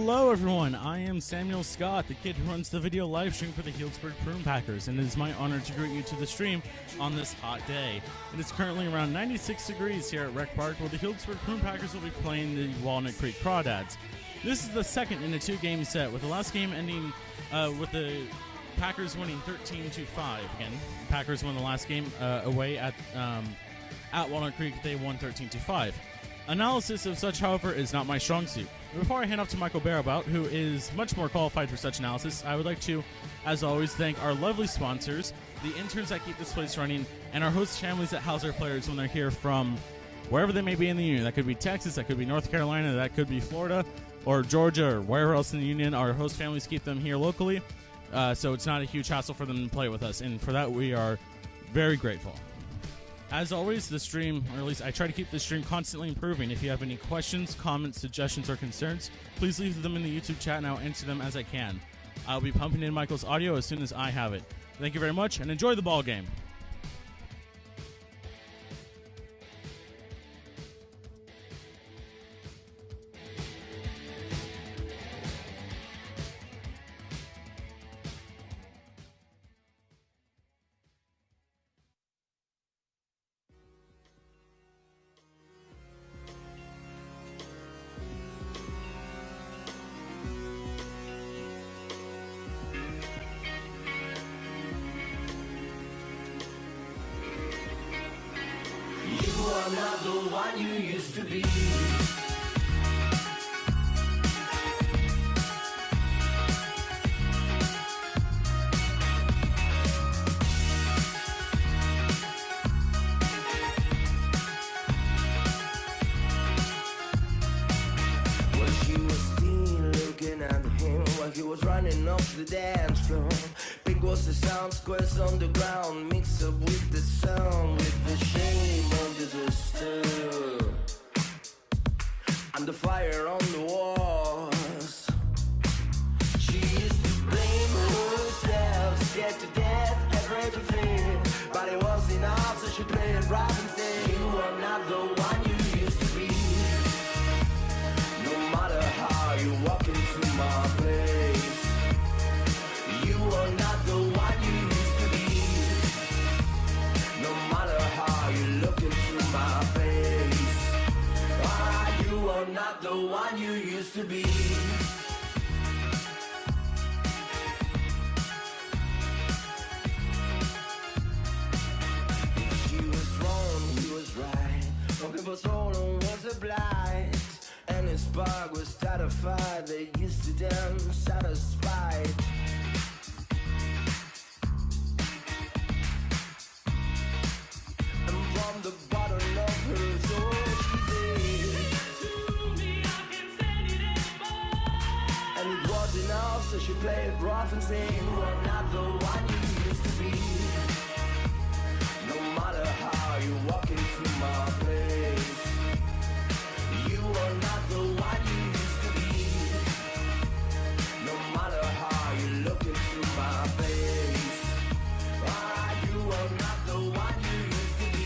Hello everyone, I am Samuel Scott, the kid who runs the video live stream for the Healdsburg Prune Packers, and it is my honor to greet you to the stream on this hot day. It is currently around 96 degrees here at Rec Park, where the Healdsburg Prune Packers will be playing the Walnut Creek Crawdads. This is the second in a two-game set, with the last game ending with the Packers winning 13-5. Again, the Packers won the last game away at Walnut Creek. They won 13-5. Analysis of such, however, is not my strong suit. Before I hand off to Michael Barabout, who is much more qualified for such analysis, I would like to, as always, thank our lovely sponsors, the interns that keep this place running, and our host families that house our players when they're here from wherever they may be in the Union. That could be Texas, that could be North Carolina, that could be Florida, or Georgia, or wherever else in the Union. Our host families keep them here locally, so it's not a huge hassle for them to play with us, and for that we are very grateful. As always, the stream, or at least I try to keep the stream constantly improving. If you have any questions, comments, suggestions, or concerns, please leave them in the YouTube chat and I'll answer them as I can. I'll be pumping in Michael's audio as soon as I have it. Thank you very much, and enjoy the ball game. I'm not the one you used to be. Well, she was still looking at him while he was running up the dance floor. Big was the sound, squares on the ground, mixed up with the sound, with the shame of disaster, and the fire on the walls. She used to blame herself, scared to death, afraid to fear, but it wasn't enough, so she played rough and said, you are not the one you used to be. No matter how you walk into my place, you are not the one you used to be. No matter how you look into my face, you are not the one you used to be. If she was wrong, he was right. What was wrong was a blight, and his spark was satisfied. They used to them satisfied. From the bottom of her soul, she said, to me, I can't stand it anymore. And it was enough, so she played rough and said, you are not the one you used to be. No matter how you walk into my place, you are not the one you used to be. No matter how you look into my face, you are not the one you used to be.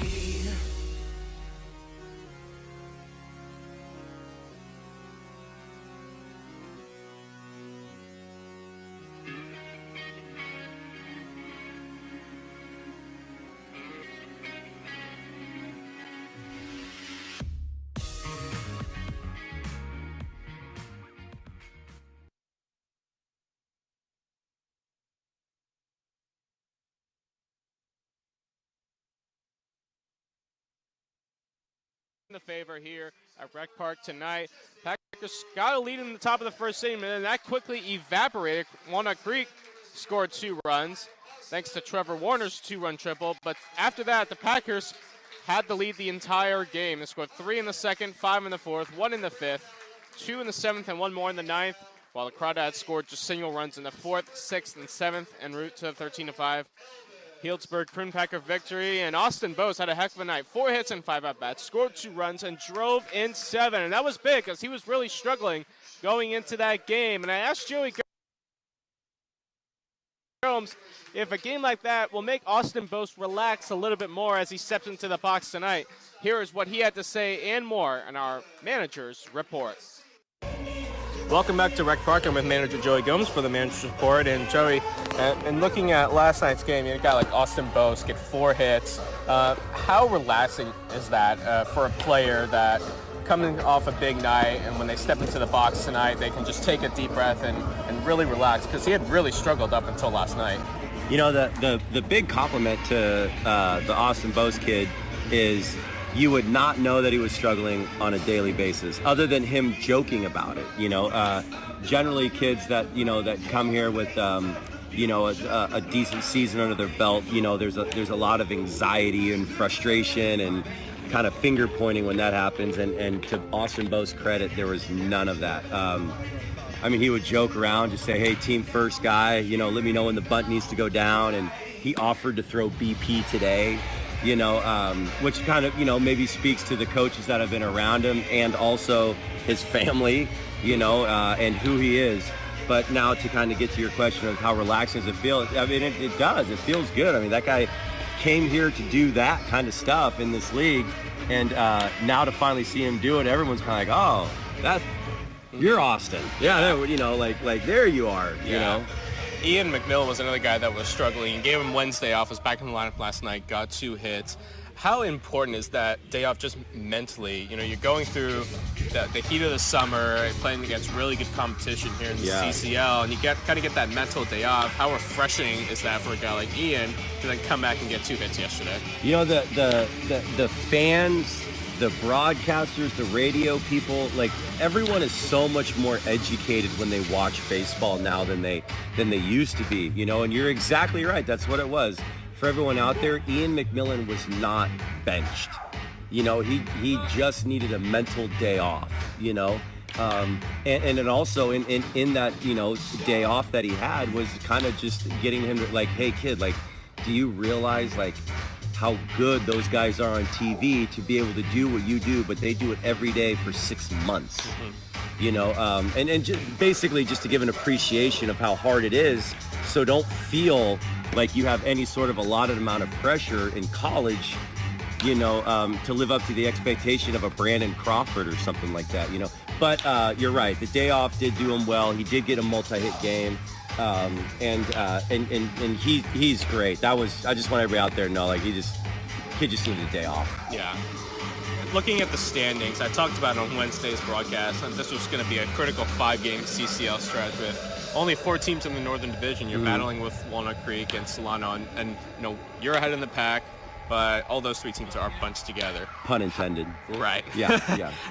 In the favor here at Rec Park tonight. Packers got a lead in the top of the first inning, and then that quickly evaporated. Walnut Creek scored 2 runs thanks to Trevor Warner's 2-run triple, but after that the Packers had the lead the entire game. They scored 3 in the second, 5 in the fourth, 1 in the fifth, 2 in the seventh, and 1 more in the ninth, while the Crawdads scored just single runs in the fourth, sixth, and seventh en route to 13-5. Healdsburg Prune Packer victory, and Austin Bose had a heck of a night. 4 hits and 5 at-bats, scored 2 runs, and drove in 7. And that was big because he was really struggling going into that game. And I asked Joey Gomes if a game like that will make Austin Bose relax a little bit more as he steps into the box tonight. Here is what he had to say and more in our manager's report. Welcome back to Rec Park. I'm with manager Joey Gomes for the manager's report. And Joey, and looking at last night's game, you got like Austin Bose get 4 hits. How relaxing is that for a player that coming off a big night, and when they step into the box tonight, they can just take a deep breath and really relax, because he had really struggled up until last night. You know, the big compliment to the Austin Bose kid is you would not know that he was struggling on a daily basis, other than him joking about it. You know, generally kids that, you know, that come here with, you know, a decent season under their belt, you know, there's a lot of anxiety and frustration and kind of finger pointing when that happens. And to Austin Bose's credit, there was none of that. I mean, he would joke around, just say, hey, team first guy, you know, let me know when the bunt needs to go down. And he offered to throw BP today. You know, which kind of, you know, maybe speaks to the coaches that have been around him and also his family, you know, and who he is. But now to kind of get to your question of how relaxing does it feel, I mean, it does. It feels good. I mean, that guy came here to do that kind of stuff in this league. And now to finally see him do it, everyone's kind of like, oh, you're Austin. Yeah, you know, like there you are, you know. Ian McMillan was another guy that was struggling. You gave him Wednesday off, was back in the lineup last night, got 2 hits. How important is that day off just mentally? You know, you're going through the heat of the summer, playing against really good competition here in the CCL, and you kind of get that mental day off. How refreshing is that for a guy like Ian to then come back and get 2 hits yesterday? You know, the fans, the broadcasters, the radio people, like everyone is so much more educated when they watch baseball now than they used to be, you know, and you're exactly right. That's what it was. For everyone out there, Ian McMillan was not benched. You know, he just needed a mental day off, you know. And then also in that, you know, day off that he had was kind of just getting him to, like, hey kid, like, do you realize like how good those guys are on TV to be able to do what you do, but they do it every day for 6 months. You know, and just basically just to give an appreciation of how hard it is, so don't feel like you have any sort of allotted amount of pressure in college, you know, to live up to the expectation of a Brandon Crawford or something like that, you know. But you're right, the day off did do him well. He did get a multi-hit game. And he's great. I just want everybody out there to know, like, kid just needed a day off. Yeah. Looking at the standings, I talked about it on Wednesday's broadcast, and this was going to be a critical 5-game CCL stretch with only 4 teams in the Northern Division. You're battling with Walnut Creek and Solano, and you know, you're ahead in the pack, but all those 3 teams are bunched together. Pun intended. Right. Yeah.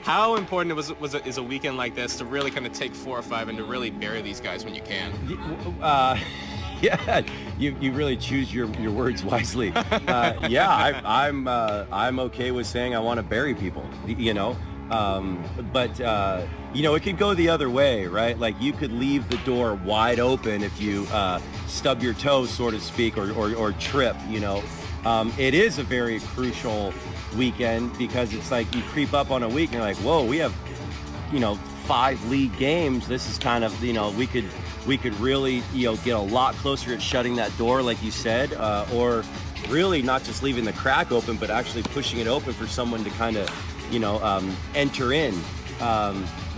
How important is a weekend like this to really kind of take 4 or 5 and to really bury these guys when you can? Yeah, you really choose your words wisely. Yeah, I'm okay with saying I want to bury people, you know. But you know, it could go the other way, right? Like you could leave the door wide open if you stub your toe, so to speak, or trip, you know. It is a very crucial weekend because it's like you creep up on a week and you're like, whoa, we have, you know, 5 league games. This is kind of, you know, we could really, you know, get a lot closer at shutting that door, like you said, or really not just leaving the crack open, but actually pushing it open for someone to kind of, you know, enter in.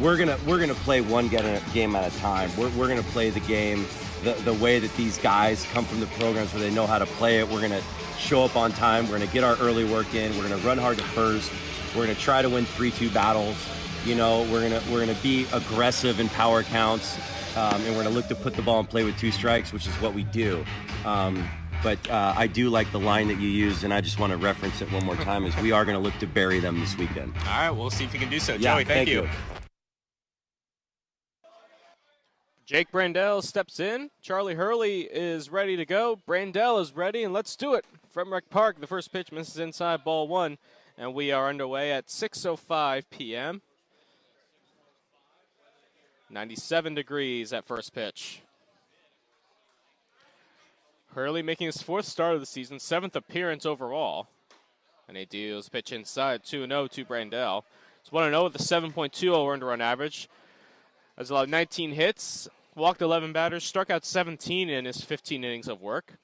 We're gonna play one game at a time. We're gonna play the game the way that these guys come from the programs where they know how to play it. We're gonna show up on time. We're gonna get our early work in. We're gonna run hard to first. We're gonna try to win 3-2 battles. You know, we're gonna be aggressive in power counts, and we're gonna look to put the ball and play with 2 strikes, which is what we do. But I do like the line that you used, and I just want to reference it one more time, is we are going to look to bury them this weekend. All right, we'll see if you can do so. Yeah, Joey, thank you. Jake Brandell steps in. Charlie Hurley is ready to go. Brandell is ready, and let's do it. From Rec Park, the first pitch misses inside, ball 1, and we are underway at 6:05 p.m. 97 degrees at first pitch. Hurley making his 4th start of the season, 7th appearance overall. And he deals pitch inside, 2-0 to Brandell. It's 1-0 with a 7.20 earned run average. Has allowed 19 hits, walked 11 batters, struck out 17 in his 15 innings of work.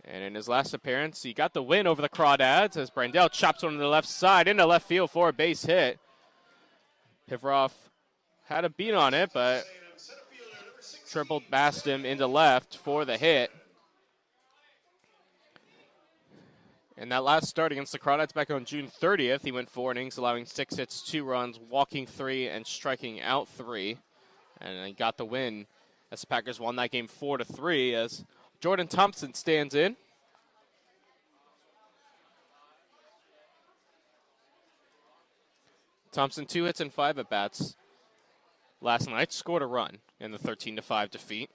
And in his last appearance, he got the win over the Crawdads as Brandell chops one to the left side into left field for a base hit. Pivarov had a beat on it, but tripled past him into left for the hit. And that last start against the Crawdads back on June 30th, he went 4 innings, allowing 6 hits, 2 runs, walking 3, and striking out 3. And he got the win as the Packers won that game 4-3 as Jordan Thompson stands in. Thompson 2 hits and 5 at-bats last night, scored a run in the 13-5 defeat.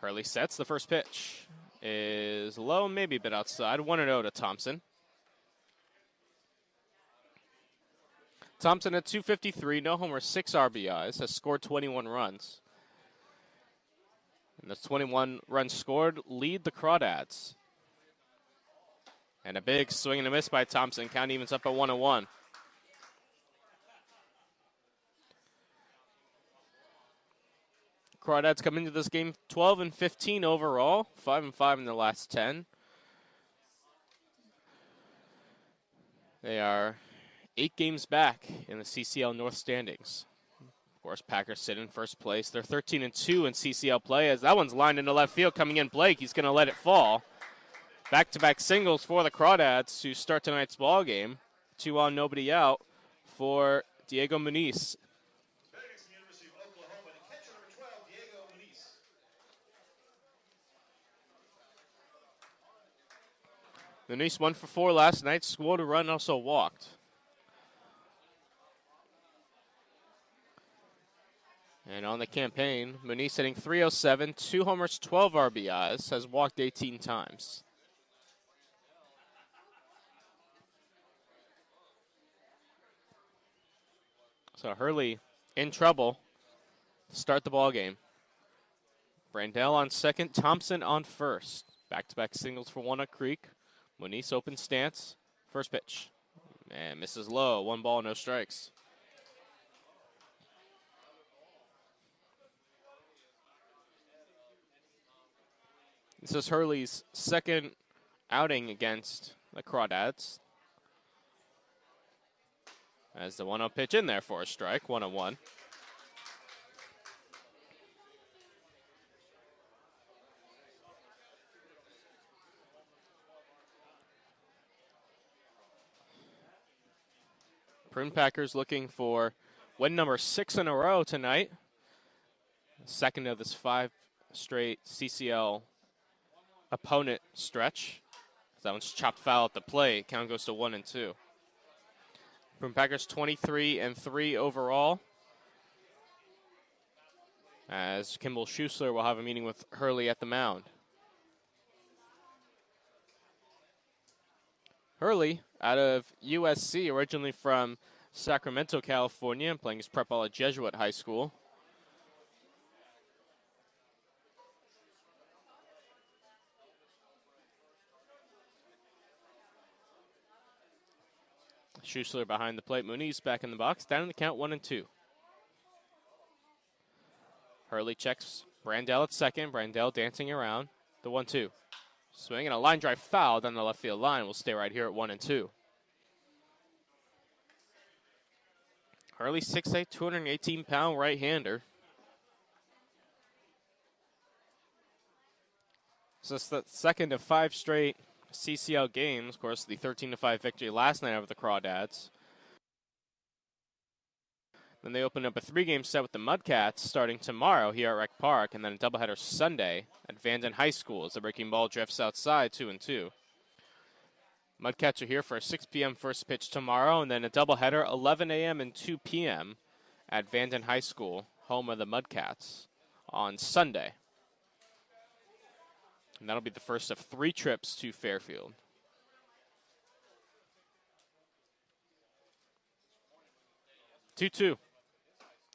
Hurley sets. The first pitch is low, maybe a bit outside. 1-0 to Thompson. Thompson at 253, no homers, 6 RBIs, has scored 21 runs. And those 21 runs scored lead the Crawdads. And a big swing and a miss by Thompson. Count evens up at 1-1. Crawdads come into this game 12-15 overall, 5-5 in the last 10. They are 8 games back in the CCL North standings. Of course, Packers sit in first place. They're 13-2 in CCL play as that one's lined into left field. Coming in, Blake. He's going to let it fall. Back-to-back singles for the Crawdads to start tonight's ball game. 2 on, nobody out for Diego Muniz. Muniz 1 for 4 last night, scored a run, also walked. And on the campaign, Muniz hitting .307, 2 homers, 12 RBIs, has walked 18 times. So Hurley in trouble to start the ball game. Brandell on second, Thompson on first. Back-to-back singles for Walnut Creek. Muniz open stance, first pitch. And misses low, 1 ball, no strikes. This is Hurley's second outing against the Crawdads. As the 1-0 pitch in there for a strike, 1-1. Prune Packers looking for win number 6 in a row tonight. Second of this 5 straight CCL opponent stretch. That one's chopped foul at the plate. Count goes to 1-2. Prune Packers 23-3 overall. As Kimball Schuessler will have a meeting with Hurley at the mound. Hurley, out of USC, originally from Sacramento, California, playing his prep ball at Jesuit High School. Schuessler behind the plate. Muniz back in the box. Down in the count, 1-2. Hurley checks Brandell at second. Brandell dancing around. The 1-2. Swing and a line drive foul down the left field line. Will stay right here at 1-2. Hurley 6'8", 218-pound right-hander. So it's the second of 5 straight CCL games. Of course, the 13-5 victory last night over the Crawdads. Then they open up a 3-game set with the Mudcats starting tomorrow here at Rec Park, and then a doubleheader Sunday at Vanden High School as the breaking ball drifts outside 2-2. Mudcats are here for a 6 p.m. first pitch tomorrow, and then a doubleheader 11 a.m. and 2 p.m. at Vanden High School, home of the Mudcats, on Sunday. And that'll be the first of 3 trips to Fairfield. Two.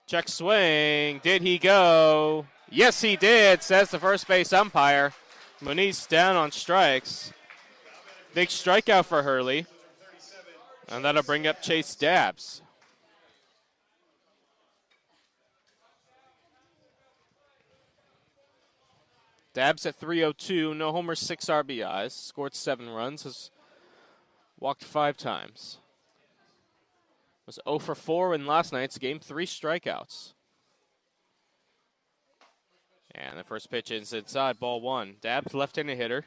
Check swing. Did he go? Yes, he did, says the first base umpire. Muniz down on strikes. Big strikeout for Hurley. And that'll bring up Chase Dabbs. Dabbs at 302, no homers, 6 RBIs, scored 7 runs, has walked 5 times. Was 0 for 4 in last night's game, 3 strikeouts. And the first pitch is inside, ball 1. Dabbs, left-handed hitter.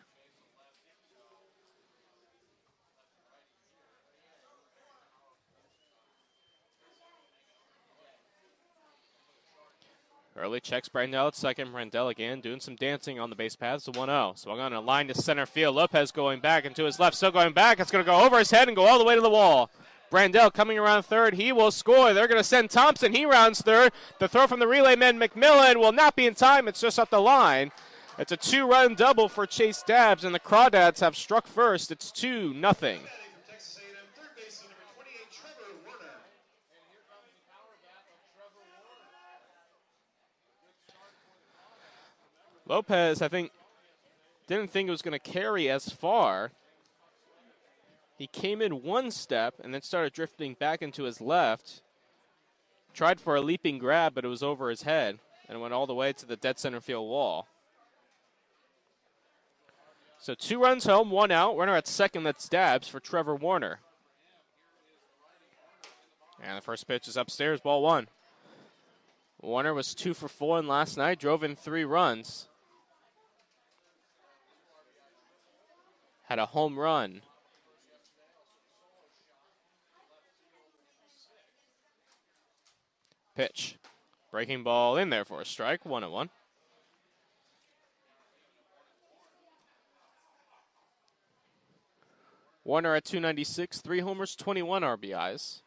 Early checks Brandell at second. Brandell again doing some dancing on the base paths. The 1-0. Swung on a line to center field. Lopez going back and to his left. Still going back. It's going to go over his head and go all the way to the wall. Brandell coming around third. He will score. They're going to send Thompson. He rounds third. The throw from the relay man, McMillan, will not be in time. It's just up the line. It's a 2-run double for Chase Dabbs, and the Crawdads have struck first. It's 2-0. Lopez, I think, didn't think it was going to carry as far. He came in one step and then started drifting back into his left. Tried for a leaping grab, but it was over his head and went all the way to the dead center field wall. So 2 runs home, 1 out. Runner at second, that's Dabbs for Trevor Warner. And the first pitch is upstairs, ball 1. Warner was 2 for 4 in last night, drove in 3 runs. Had a home run. Pitch. Breaking ball in there for a strike, 1-1. Warner at 296, 3 homers, 21 RBIs.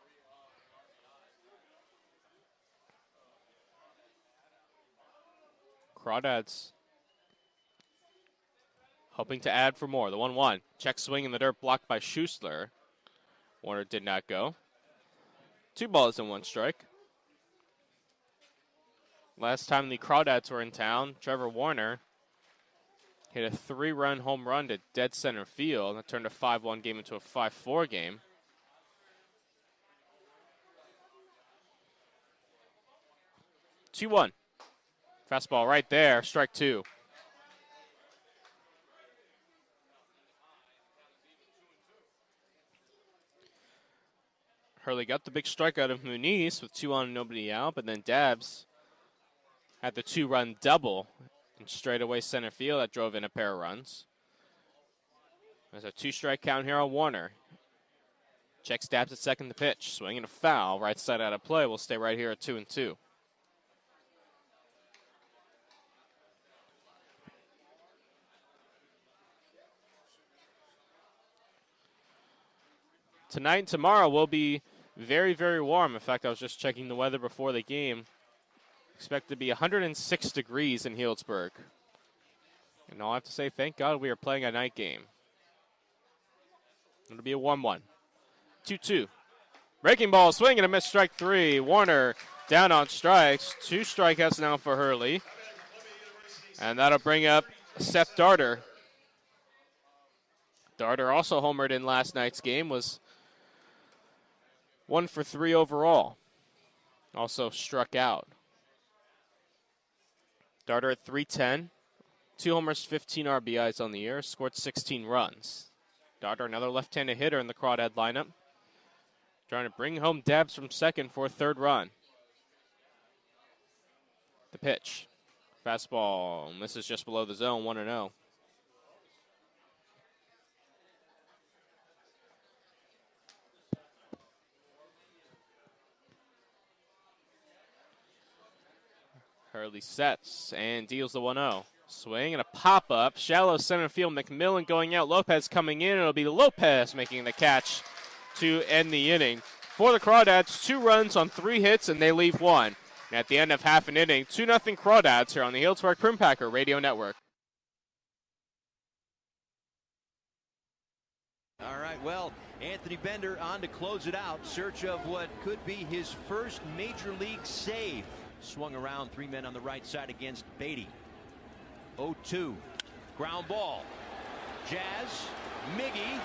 Crawdads hoping to add for more. The 1-1. Check swing in the dirt blocked by Schussler. Warner did not go. 2 balls and 1 strike. Last time the Crawdads were in town, Trevor Warner hit a 3-run home run to dead center field. That turned a 5-1 game into a 5-4 game. 2-1. Fastball right there, strike 2. Hurley got the big strikeout of Muniz with 2 on and nobody out, but then Dabbs had the 2-run double in straightaway center field that drove in a pair of runs. There's a 2-strike count here on Warner. Checks Dabbs at second, the pitch. Swinging a foul, right side out of play. We'll stay right here at 2-2. Tonight and tomorrow will be very, very warm. In fact, I was just checking the weather before the game. Expect to be 106 degrees in Healdsburg. And I'll have to say, thank God we are playing a night game. It'll be a 1-1. 2-2. Breaking ball, swing and a miss, strike 3. Warner down on strikes. 2 strikeouts now for Hurley. And that'll bring up Seth Darter. Darter also homered in last night's game, was 1 for 3 overall. Also struck out. Darter at 310. 2 homers, 15 RBIs on the year. Scored 16 runs. Darter, another left-handed hitter in the Crawdad lineup. Trying to bring home Dabbs from second for a 3rd run. The pitch. Fastball misses just below the zone, 1-0. Hurley sets and deals the 1-0. Swing and a pop-up. Shallow center field. McMillan going out. Lopez coming in. It'll be Lopez making the catch to end the inning. For the Crawdads, 2 runs on 3 hits, and they leave 1. And at the end of half an inning, 2-0 Crawdads here on the Healdsburg Prune Packer Radio Network. All right, well, Anthony Bender on to close it out. Search of what could be his first major league save. Swung around, 3 men on the right side against Beatty. 0-2. Ground ball. Jazz. Miggy.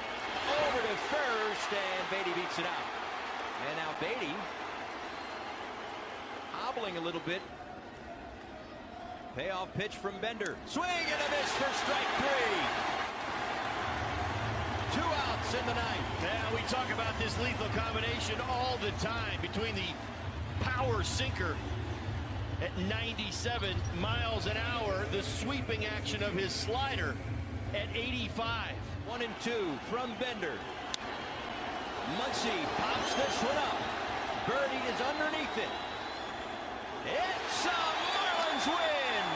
Over to first, and Beatty beats it out. And now Beatty hobbling a little bit. Payoff pitch from Bender. Swing and a miss for strike 3. 2 outs Davis in the ninth. Yeah, we talk about this lethal combination all the time between the power sinker at 97 miles an hour, the sweeping action of his slider at 85. 1 and 2 from Bender. Muncy pops this one up. Birdie is underneath it. It's a Marlins win.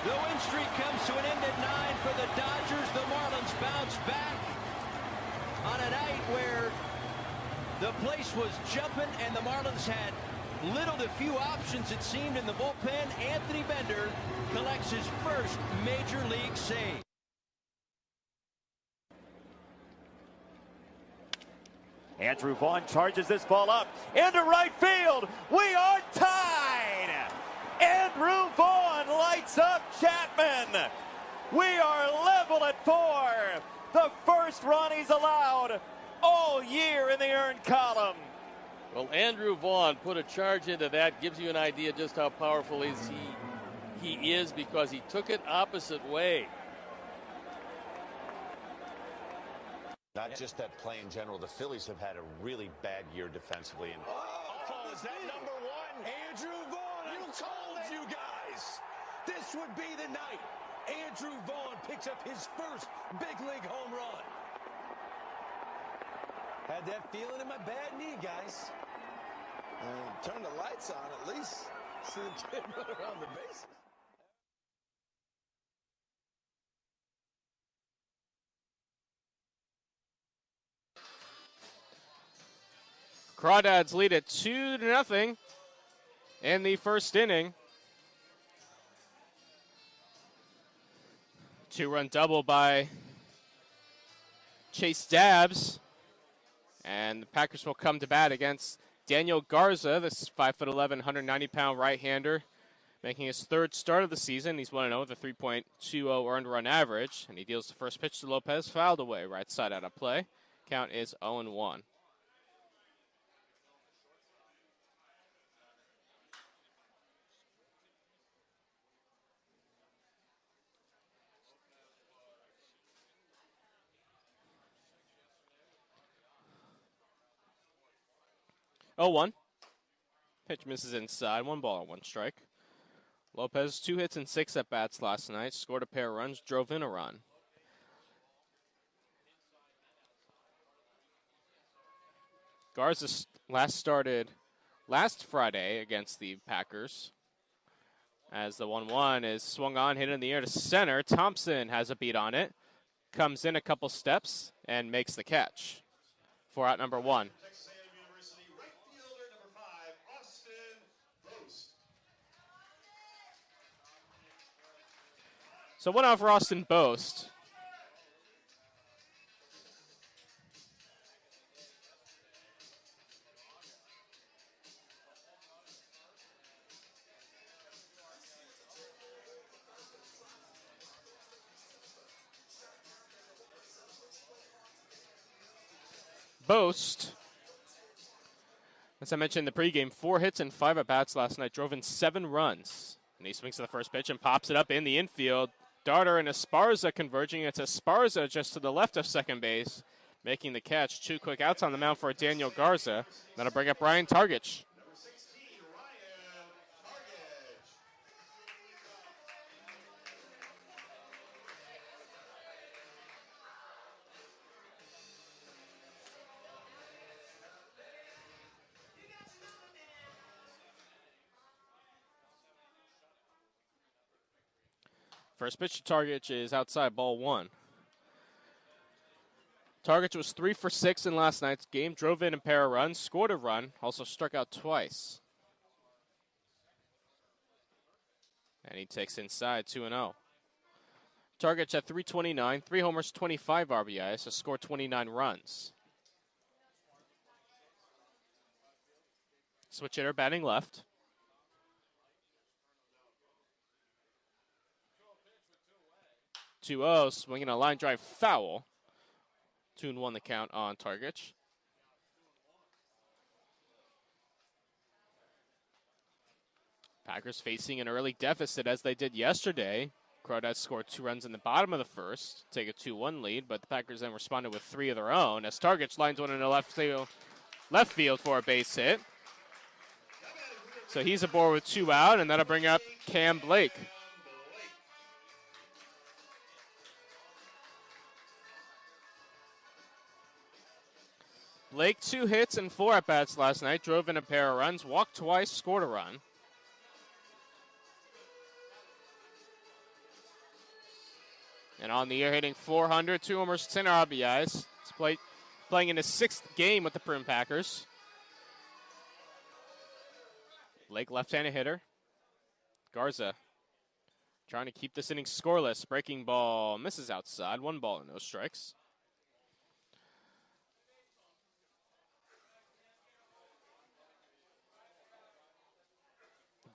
The win streak comes to an end at 9 for the Dodgers. The Marlins bounce back on a night where the place was jumping and the Marlins had little to few options, it seemed, in the bullpen. Anthony Bender collects his first major league save. Andrew Vaughn charges this ball up into right field. We are tied. Andrew Vaughn lights up Chapman. We are level at 4. The first run he's allowed all year in the earned column. Well, Andrew Vaughn put a charge into that. Gives you an idea just how powerful he is, because he took it opposite way. Not just that play in general. The Phillies have had a really bad year defensively. And Oh, is that number 1? Andrew Vaughn, I told you guys, this would be the night. Andrew Vaughn picks up his first big league home run. Had that feeling in my bad knee, guys. Turn the lights on at least. See the kid run around the bases. Crawdads lead it 2-0 in the first inning. 2-run double by Chase Dabbs. And the Packers will come to bat against Daniel Garza, this 5'11", 190-pound right-hander, making his third start of the season. He's 1-0 with a 3.20 earned run average, and he deals the first pitch to Lopez, fouled away, right side out of play. Count is 0-1. Oh, 1. Pitch misses inside. 1 ball, 1 strike. Lopez, 2 hits and 6 at-bats last night. Scored a pair of runs, drove in a run. Garza last started last Friday against the Packers. As the 1-1 is swung on, hit in the air to center. Thompson has a beat on it. Comes in a couple steps and makes the catch for out number 1. So 1 out for Austin Boast. Boast, as I mentioned in the pregame, 4 hits and 5 at-bats last night, drove in 7 runs. And he swings to the first pitch and pops it up in the infield. Darter and Esparza converging. It's Esparza just to the left of second base, making the catch. 2 quick outs on the mound for Daniel Garza. That'll bring up Ryan Targich. First pitch to Targich is outside, ball 1. Targich was 3 for 6 in last night's game. Drove in a pair of runs, scored a run, also struck out twice. And he takes inside 2-0. Targich at 329, 3 homers, 25 RBIs, has scored 29 runs. Switch hitter batting left. 2-0, swinging a line drive foul. 2-1 the count on Targich. Packers facing an early deficit as they did yesterday Crawdads scored 2 runs in the bottom of the first, take a 2-1 lead, but the Packers then responded with 3 of their own as Targich lines one into left field for a base hit. So he's aboard with 2 out, and that'll bring up Cam Blake. Blake 2 hits and 4 at-bats last night, drove in a pair of runs, walked twice, scored a run. And on the year, hitting .400, 2 homers, 10 RBIs. He's playing in his 6th game with the Prune Packers. Blake, left-handed hitter. Garza trying to keep this inning scoreless. Breaking ball misses outside. 1 ball and no strikes.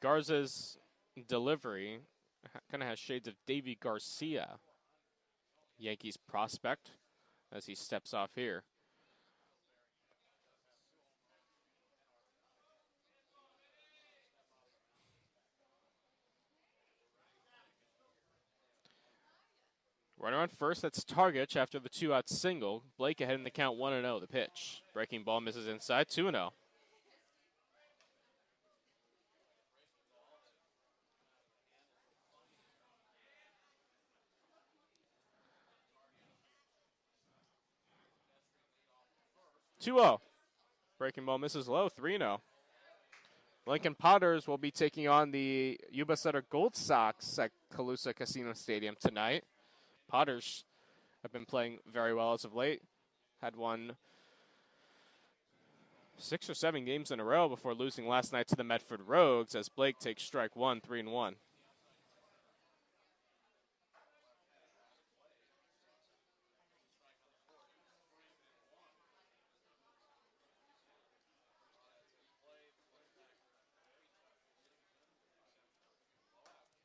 Garza's delivery kind of has shades of Davy Garcia, Yankees prospect, as he steps off here. Runner on first, that's Targich after the 2-out single. Blake ahead in the count 1-0, the pitch. Breaking ball misses inside, 2-0. Breaking ball misses low, 3-0. Lincoln Potters will be taking on the Yuba Sutter Gold Sox at Calusa Casino Stadium tonight. Potters have been playing very well as of late. Had won 6 or 7 games in a row before losing last night to the Medford Rogues as Blake takes strike 1, 3-1.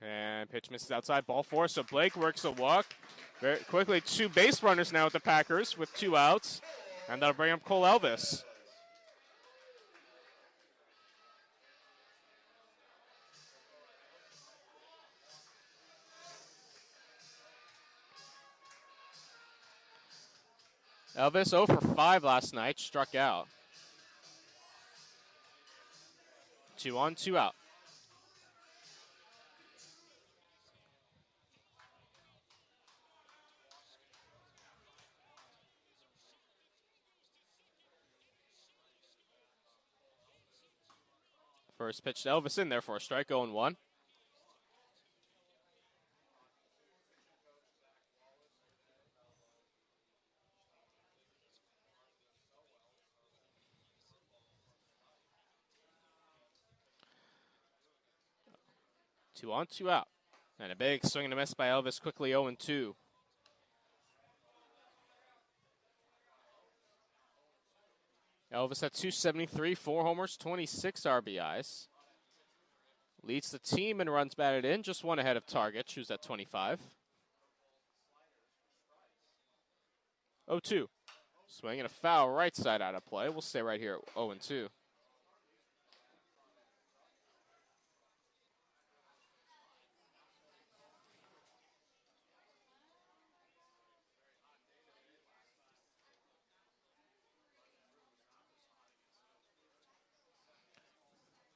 And pitch misses outside, ball 4, so Blake works a walk. Very quickly, 2 base runners now with the Packers with 2 outs. And that'll bring up Cole Elvis. Elvis 0 for 5 last night, struck out. 2 on, 2 out. First pitch to Elvis in there for a strike, 0-1. Two on, 2 out. And a big swing and a miss by Elvis, quickly 0-2. Elvis at 273, 4 homers, 26 RBIs. Leads the team and runs batted in, just 1 ahead of Targich, who's at 25. 0-2. Swing and a foul right side out of play. We'll stay right here at 0-2.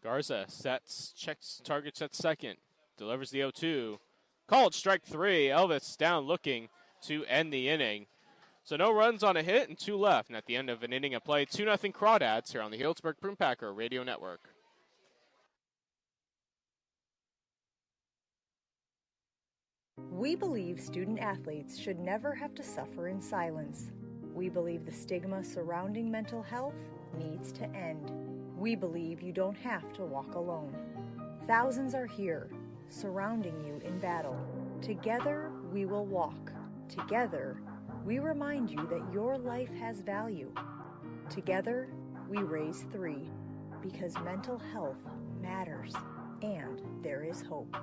Garza sets, checks Targich at second, delivers the 0-2. Called strike 3. Elvis down looking to end the inning. So no runs on a hit and 2 left. And at the end of an inning of play, 2-0 Crawdads here on the Healdsburg Prune Packer Radio Network. We believe student athletes should never have to suffer in silence. We believe the stigma surrounding mental health needs to end. We believe you don't have to walk alone. Thousands are here, surrounding you in battle. Together, we will walk. Together, we remind you that your life has value. Together, we raise 3, because mental health matters, and there is hope.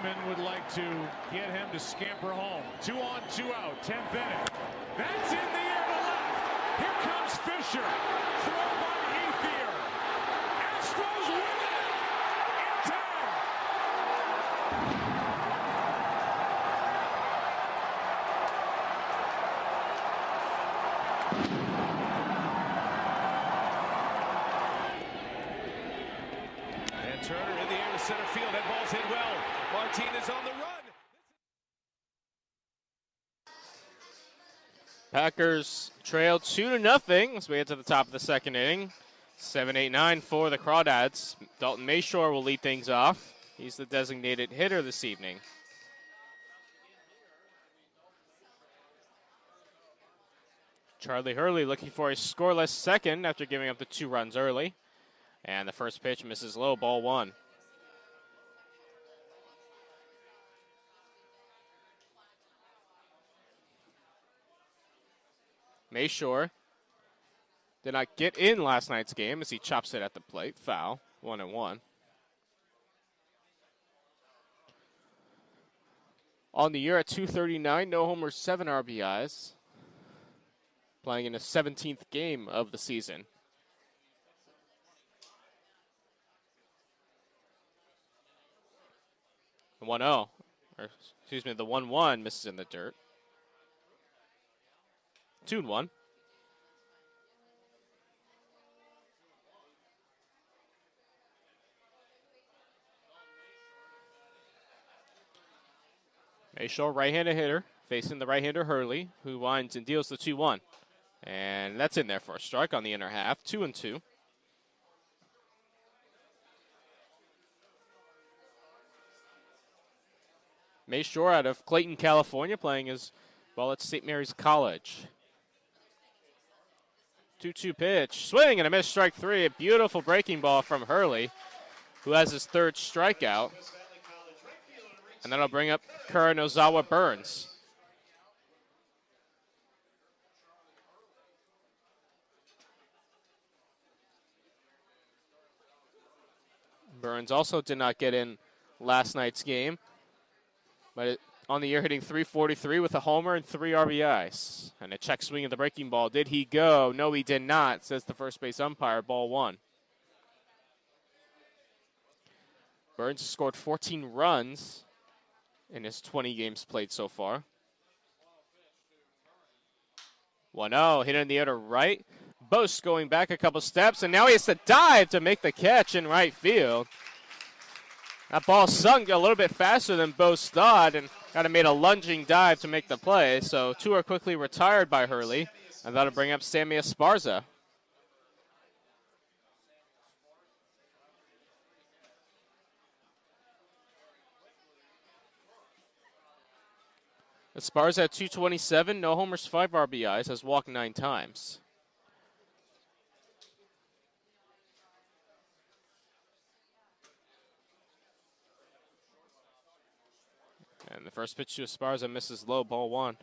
Chapman would like to get him to scamper home. 2 on, 2 out, 10th inning. That's in the air to left. Here comes Fisher. Throw by Ethier. Astros win it in 10. And Turner in the air to center field. That ball's hit well. Martinez on the run. Packers trail 2-0 as we get to the top of the second inning. 7-8-9 for the Crawdads. Dalton Mayshore will lead things off. He's the designated hitter this evening. Charlie Hurley looking for a scoreless second after giving up the 2 runs early. And the first pitch misses low, ball 1. Mayshore did not get in last night's game as he chops it at the plate. Foul, 1-1. On the year at 239, no homers, 7 RBIs. Playing in his 17th game of the season. The 1-0, or excuse me, the 1-1 misses in the dirt. 2-1. Mayshore, right-handed hitter, facing the right-hander Hurley, who winds and deals the 2-1. And that's in there for a strike on the inner half, 2-2. Mayshore out of Clayton, California, playing his ball at St. Mary's College. 2-2 pitch, swing and a miss, strike 3. A beautiful breaking ball from Hurley, who has his 3rd strikeout. And that'll bring up Kura Nozawa Burns. Burns also did not get in last night's game, but on the year hitting .343 with a homer and 3 RBIs. And a check swing of the breaking ball. Did he go? No, he did not, says the first base umpire. Ball 1. Burns has scored 14 runs in his 20 games played so far. 1-0, hit in the air to right. Bose going back a couple steps, and now he has to dive to make the catch in right field. That ball sunk a little bit faster than Bose thought, and kind of made a lunging dive to make the play. So 2 are quickly retired by Hurley, and that'll bring up Sammy Esparza. Esparza at 227, no homers, 5 RBIs, has walked 9 times. And the first pitch to Esparza misses low, ball 1.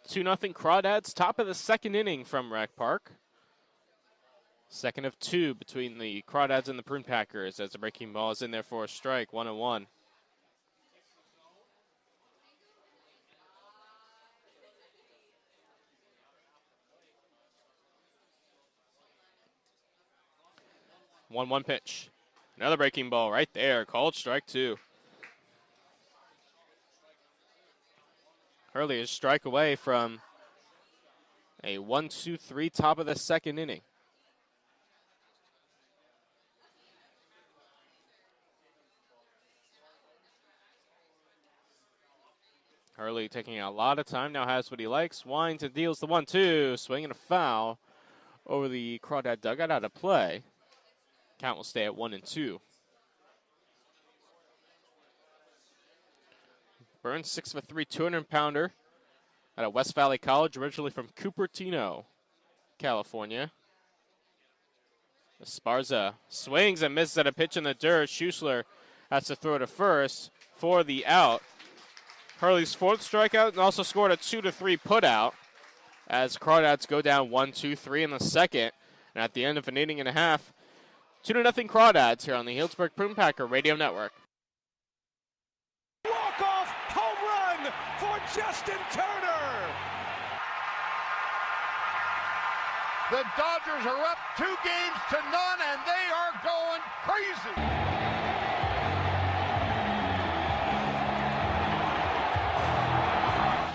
Two 2-0 Crawdads, top of the second inning from Rec Park. Second of 2 between the Crawdads and the Prune Packers as the breaking ball is in there for a strike, 1-1. One pitch. Another breaking ball right there, called strike 2. Hurley is strike away from a 1-2-3 top of the second inning. Hurley taking a lot of time, now has what he likes. Winds and deals the 1-2. Swing and a foul over the Crawdad dugout, out of play. Count will stay at 1-2. Burns, 6'3", 200-pounder out of West Valley College, originally from Cupertino, California. Esparza swings and misses at a pitch in the dirt. Schuessler has to throw to first for the out. Hurley's 4th strikeout, and also scored a 2-3 putout as Crawdads go down 1-2-3 in the second. And at the end of an inning and a half, 2-0 Crawdads here on the Healdsburg Prune Packer Radio Network. Walk-off home run for Justin Turner. The Dodgers are up 2-0, and they are going crazy.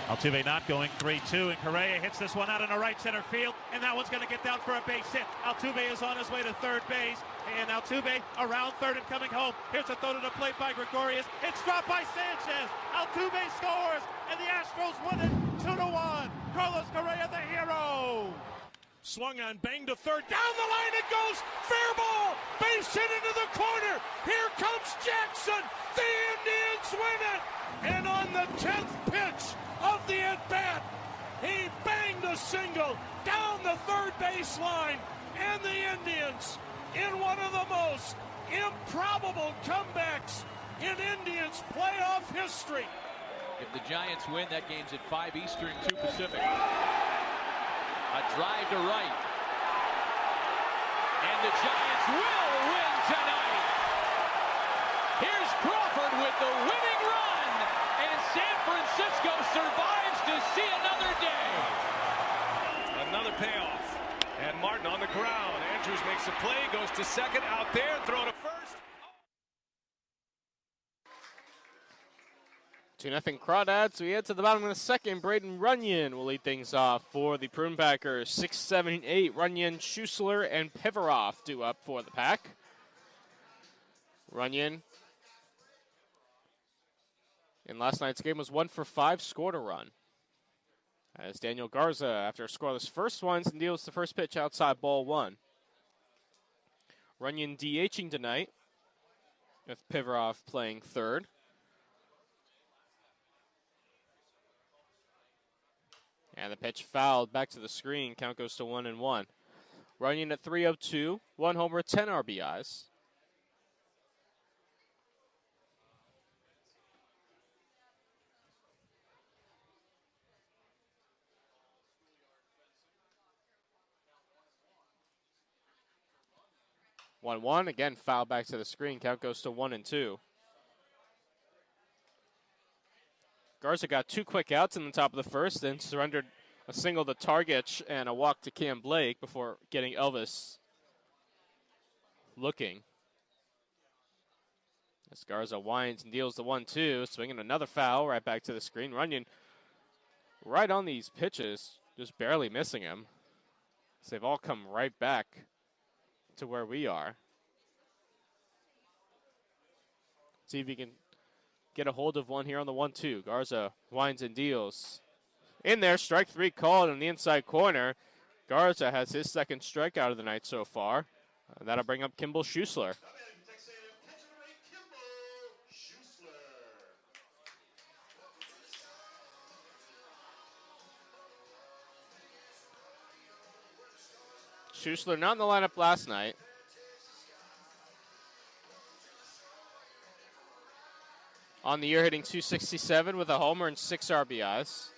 Altuve not going 3-2, and Correa hits this one out in the right center field, and that one's going to get down for a base hit. Altuve is on his way to third base, and Altuve around third and coming home. Here's a throw to the plate by Gregorius. It's dropped by Sanchez. Altuve scores, and the Astros win it 2-1. Carlos Correa, the hero. Swung on, banged to third. Down the line it goes. Fair ball. Base hit into the corner. Here comes Jackson. The Indians win it. And on the 10th pitch of the at-bat, he banged a single down the third baseline. And the Indians, in one of the most improbable comebacks in Indians playoff history. If the Giants win, that game's at 5 Eastern, 2 Pacific. A drive to right. And the Giants will win tonight. Here's Crawford with the winning run. And San Francisco survives to see another day. Another payoff. And Martin on the ground. Andrews makes a play, goes to second, out there, throw to first. 2-0 Crawdads. We head to the bottom of the second. Braden Runyon will lead things off for the Prune Packers. 6, 7, and 8. Runyon, Schussler, and Pivarov due up for the pack. Runyon in last night's game was 1 for 5, scored a run. As Daniel Garza, after a scoreless first ones, and deals the first pitch outside ball 1. Runyon DHing tonight, with Pivarov playing third. And the pitch fouled back to the screen. Count goes to 1-1. Runyon at 302, 1 homer, 10 RBIs. One again, foul back to the screen. Count goes to 1-2. Garza got 2 quick outs in the top of the first, then surrendered a single to Targich and a walk to Cam Blake before getting Elvis looking. As Garza winds and deals the 1-2, swinging another foul right back to the screen. Runyon right on these pitches, just barely missing him. So they've all come right back to where we are. See if he can get a hold of one here on the 1-2. Garza winds and deals. In there, strike 3 called in the inside corner. Garza has his second strikeout of the night so far. That'll bring up Kimball Schussler. Schussler not in the lineup last night. On the year hitting .267 with a homer and 6 RBIs.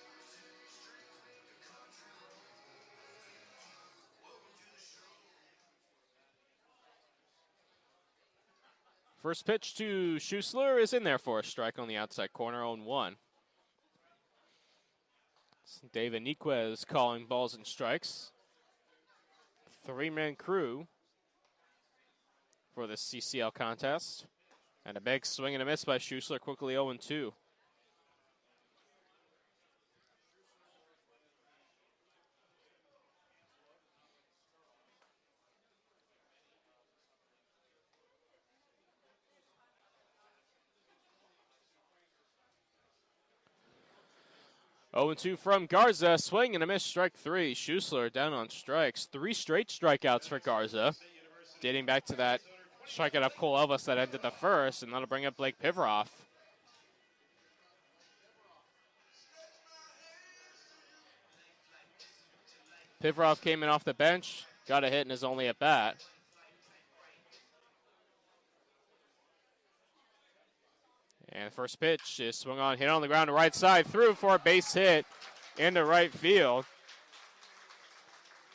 First pitch to Schussler is in there for a strike on the outside corner, 0-1. David Niquez calling balls and strikes. 3-man crew for the CCL contest. And a big swing and a miss by Schussler, quickly 0-2. Oh, 2 from Garza, swing and a miss, strike 3. Schussler down on strikes. 3 straight strikeouts for Garza, dating back to that strikeout of Cole Elvis that ended the first, and that'll bring up Blake Pivarov. Pivarov came in off the bench, got a hit in his only at bat. And the first pitch is swung on, hit on the ground to right side, through for a base hit into right field.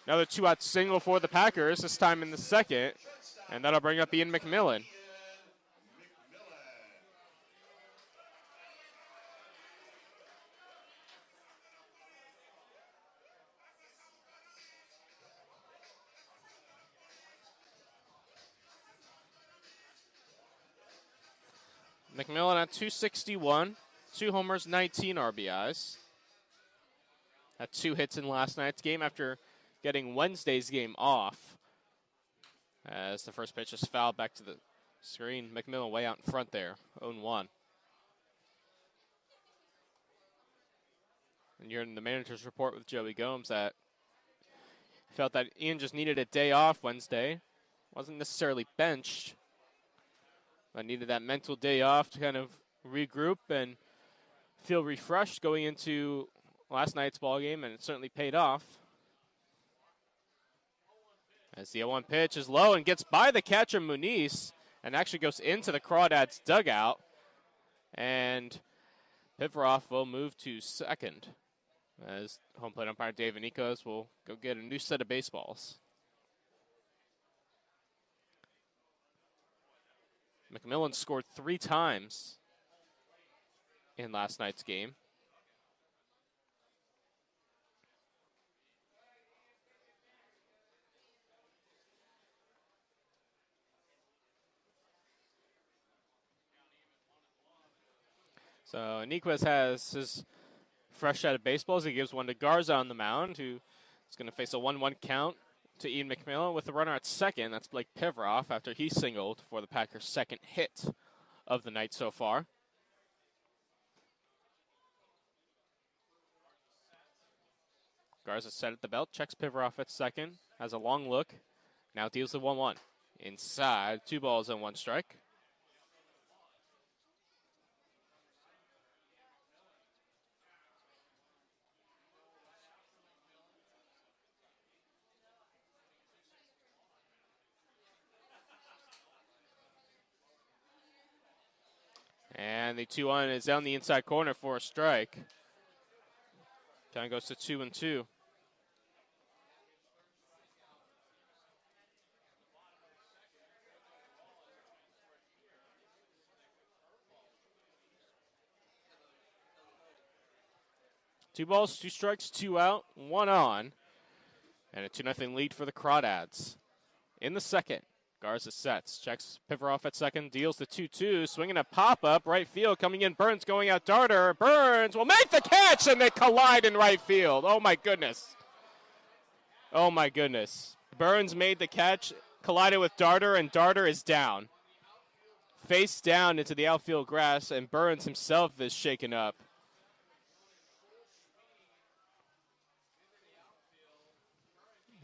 Another 2-out single for the Packers, this time in the second. And that'll bring up Ian McMillan. McMillan at 261, 2 homers, 19 RBIs. Had 2 hits in last night's game after getting Wednesday's game off. As the first pitch is fouled back to the screen. McMillan way out in front there, 0-1. And you're in the manager's report with Joey Gomes that felt that Ian just needed a day off Wednesday. Wasn't necessarily benched, but needed that mental day off to kind of regroup and feel refreshed going into last night's ball game, and it certainly paid off. As the 0-1 pitch is low and gets by the catcher Muniz and actually goes into the Crawdads dugout. And Pivaroff will move to second as home plate umpire Dave Nikos will go get a new set of baseballs. McMillan scored 3 times in last night's game. So Nikos has his fresh set of baseballs. He gives one to Garza on the mound, who is going to face a 1-1 count to Ian McMillan with the runner at second. That's Blake Pivaroff after he singled for the Packers' second hit of the night so far. Garza set at the belt, checks Pivaroff at second, has a long look, now deals the 1-1. Inside, 2 balls and 1 strike. And the 2-1 is down the inside corner for a strike. Count goes to 2-2. Two balls, 2 strikes, 2 out, 1 on. And a 2-0 lead for the Crawdads. In the second, Garza sets, checks Pivaroff at second, deals the 2-2, swinging a pop-up, right field, coming in, Burns going out, Darter, Burns will make the catch, and they collide in right field. Oh my goodness. Oh my goodness. Burns made the catch, collided with Darter, and Darter is down. Face down into the outfield grass, and Burns himself is shaken up.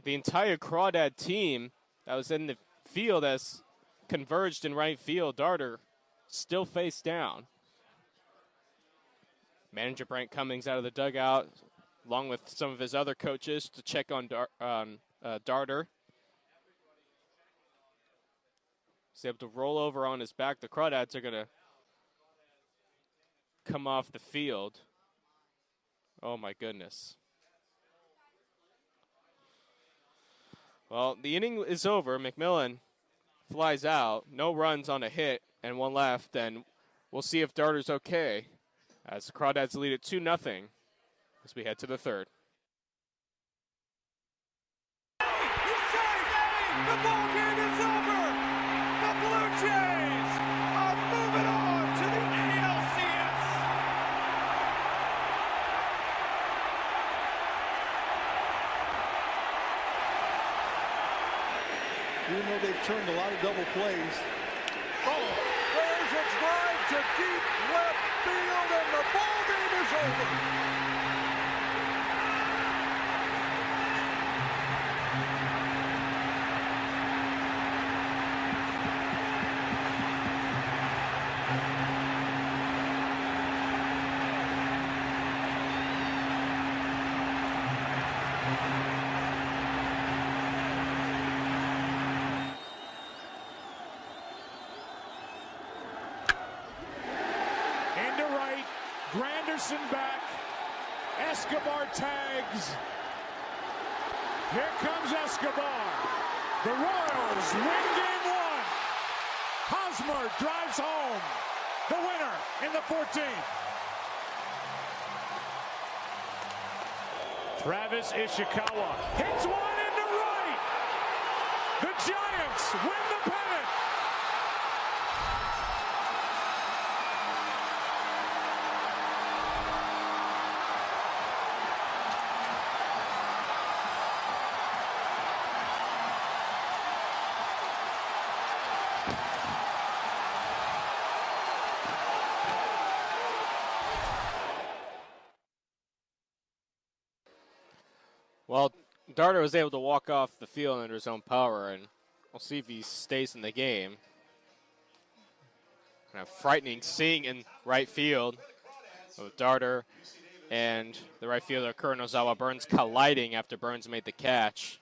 The entire Crawdad team that was in the field has converged in right field. Darter still face down. Manager Brent Cummings out of the dugout, along with some of his other coaches, to check on Darter. He's able to roll over on his back. The Crawdads are going to come off the field. Oh, my goodness. Well, the inning is over. McMillan flies out. No runs on a hit and 1 left. And we'll see if Darter's okay as the Crawdads lead at 2-0 as we head to the third. The ball game is over. The Blue Jays are moving on to the ALCS. Even though they've turned a lot of double plays. Oh, there's a drive to deep left field, and the ball game is over. Back. Escobar tags. Here comes Escobar. The Royals win game 1. Hosmer drives home the winner in the 14th. Travis Ishikawa hits one into right. The Giants win the pennant. Well, Darter was able to walk off the field under his own power, and we'll see if he stays in the game. Kind of frightening seeing in right field with Darter and the right fielder Kuronozawa Burns colliding after Burns made the catch.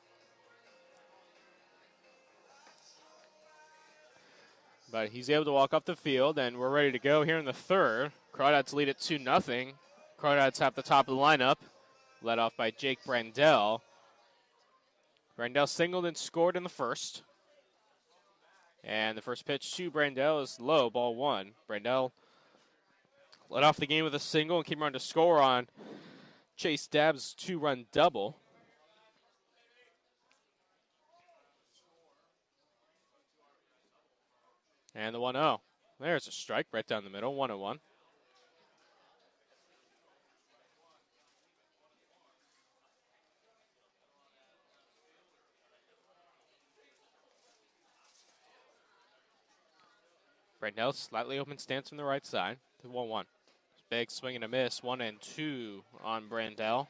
But he's able to walk off the field, and we're ready to go here in the third. Crawdads lead it 2-0. Crawdads have the top of the lineup, led off by Jake Brandell. Brandell singled and scored in the first. And the first pitch to Brandell is low, ball one. Brandell led off the game with a single and came around to score on Chase Dabbs' two-run double. And the 1-0. There's a strike right down the middle, 1-1. Brandell slightly open stance from the right side to 1-1. Big swing and a miss, 1-2 on Brandell.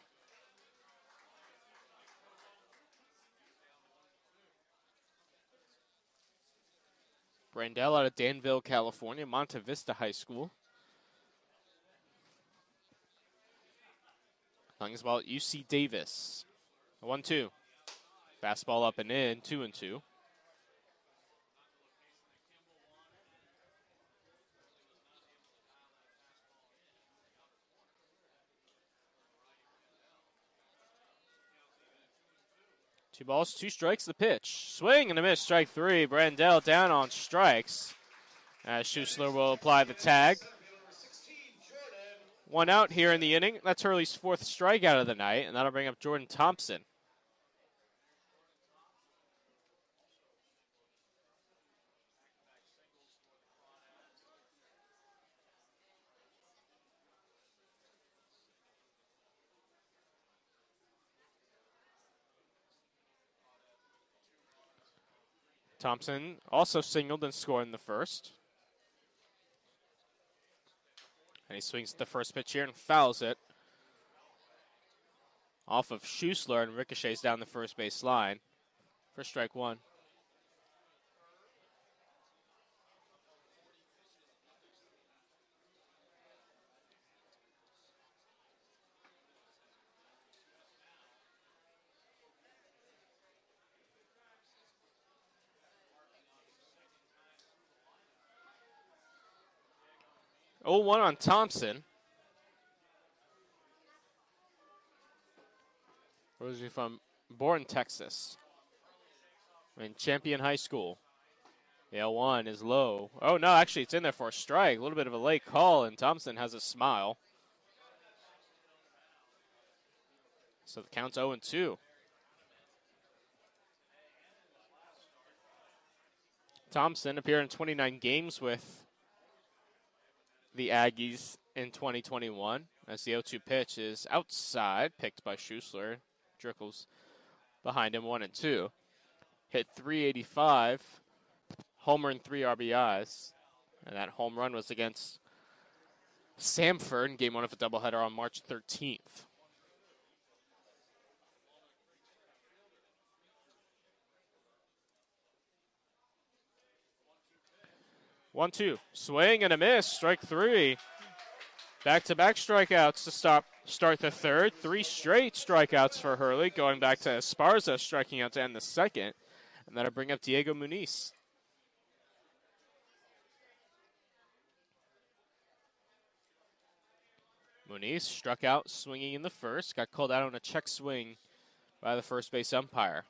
Brandell out of Danville, California, Monte Vista High School. Playing his ball at UC Davis. 1-2. Fastball up and in, 2-2. Two balls, two strikes, the pitch. Swing and a miss, strike three. Brandell down on strikes. As Schussler will apply the tag. One out here in the inning. That's Hurley's fourth strikeout of the night, and that'll bring up Jordan Thompson. Thompson also singled and scored in the first. And he swings at the first pitch here and fouls it off of Schussler and ricochets down the first base line for strike one. Oh, 1 on Thompson. Where is he from? Born Texas. In Champion High School. The L1 is low. Oh, no, actually, it's in there for a strike. A little bit of a late call, and Thompson has a smile. So the count's 0-2. Thompson appeared in 29 games with the Aggies in 2021, as the 0-2 pitch is outside, picked by Schussler. Drickles behind him, 1-2. Hit .385, homer and 3 RBIs. And that home run was against Samford in game one of a doubleheader on March 13th. One, two, swing and a miss, strike three. Back-to-back strikeouts to start the third. 3 straight strikeouts for Hurley, going back to Esparza striking out to end the second. And that'll bring up Diego Muniz. Muniz struck out swinging in the first, got called out on a check swing by the first base umpire.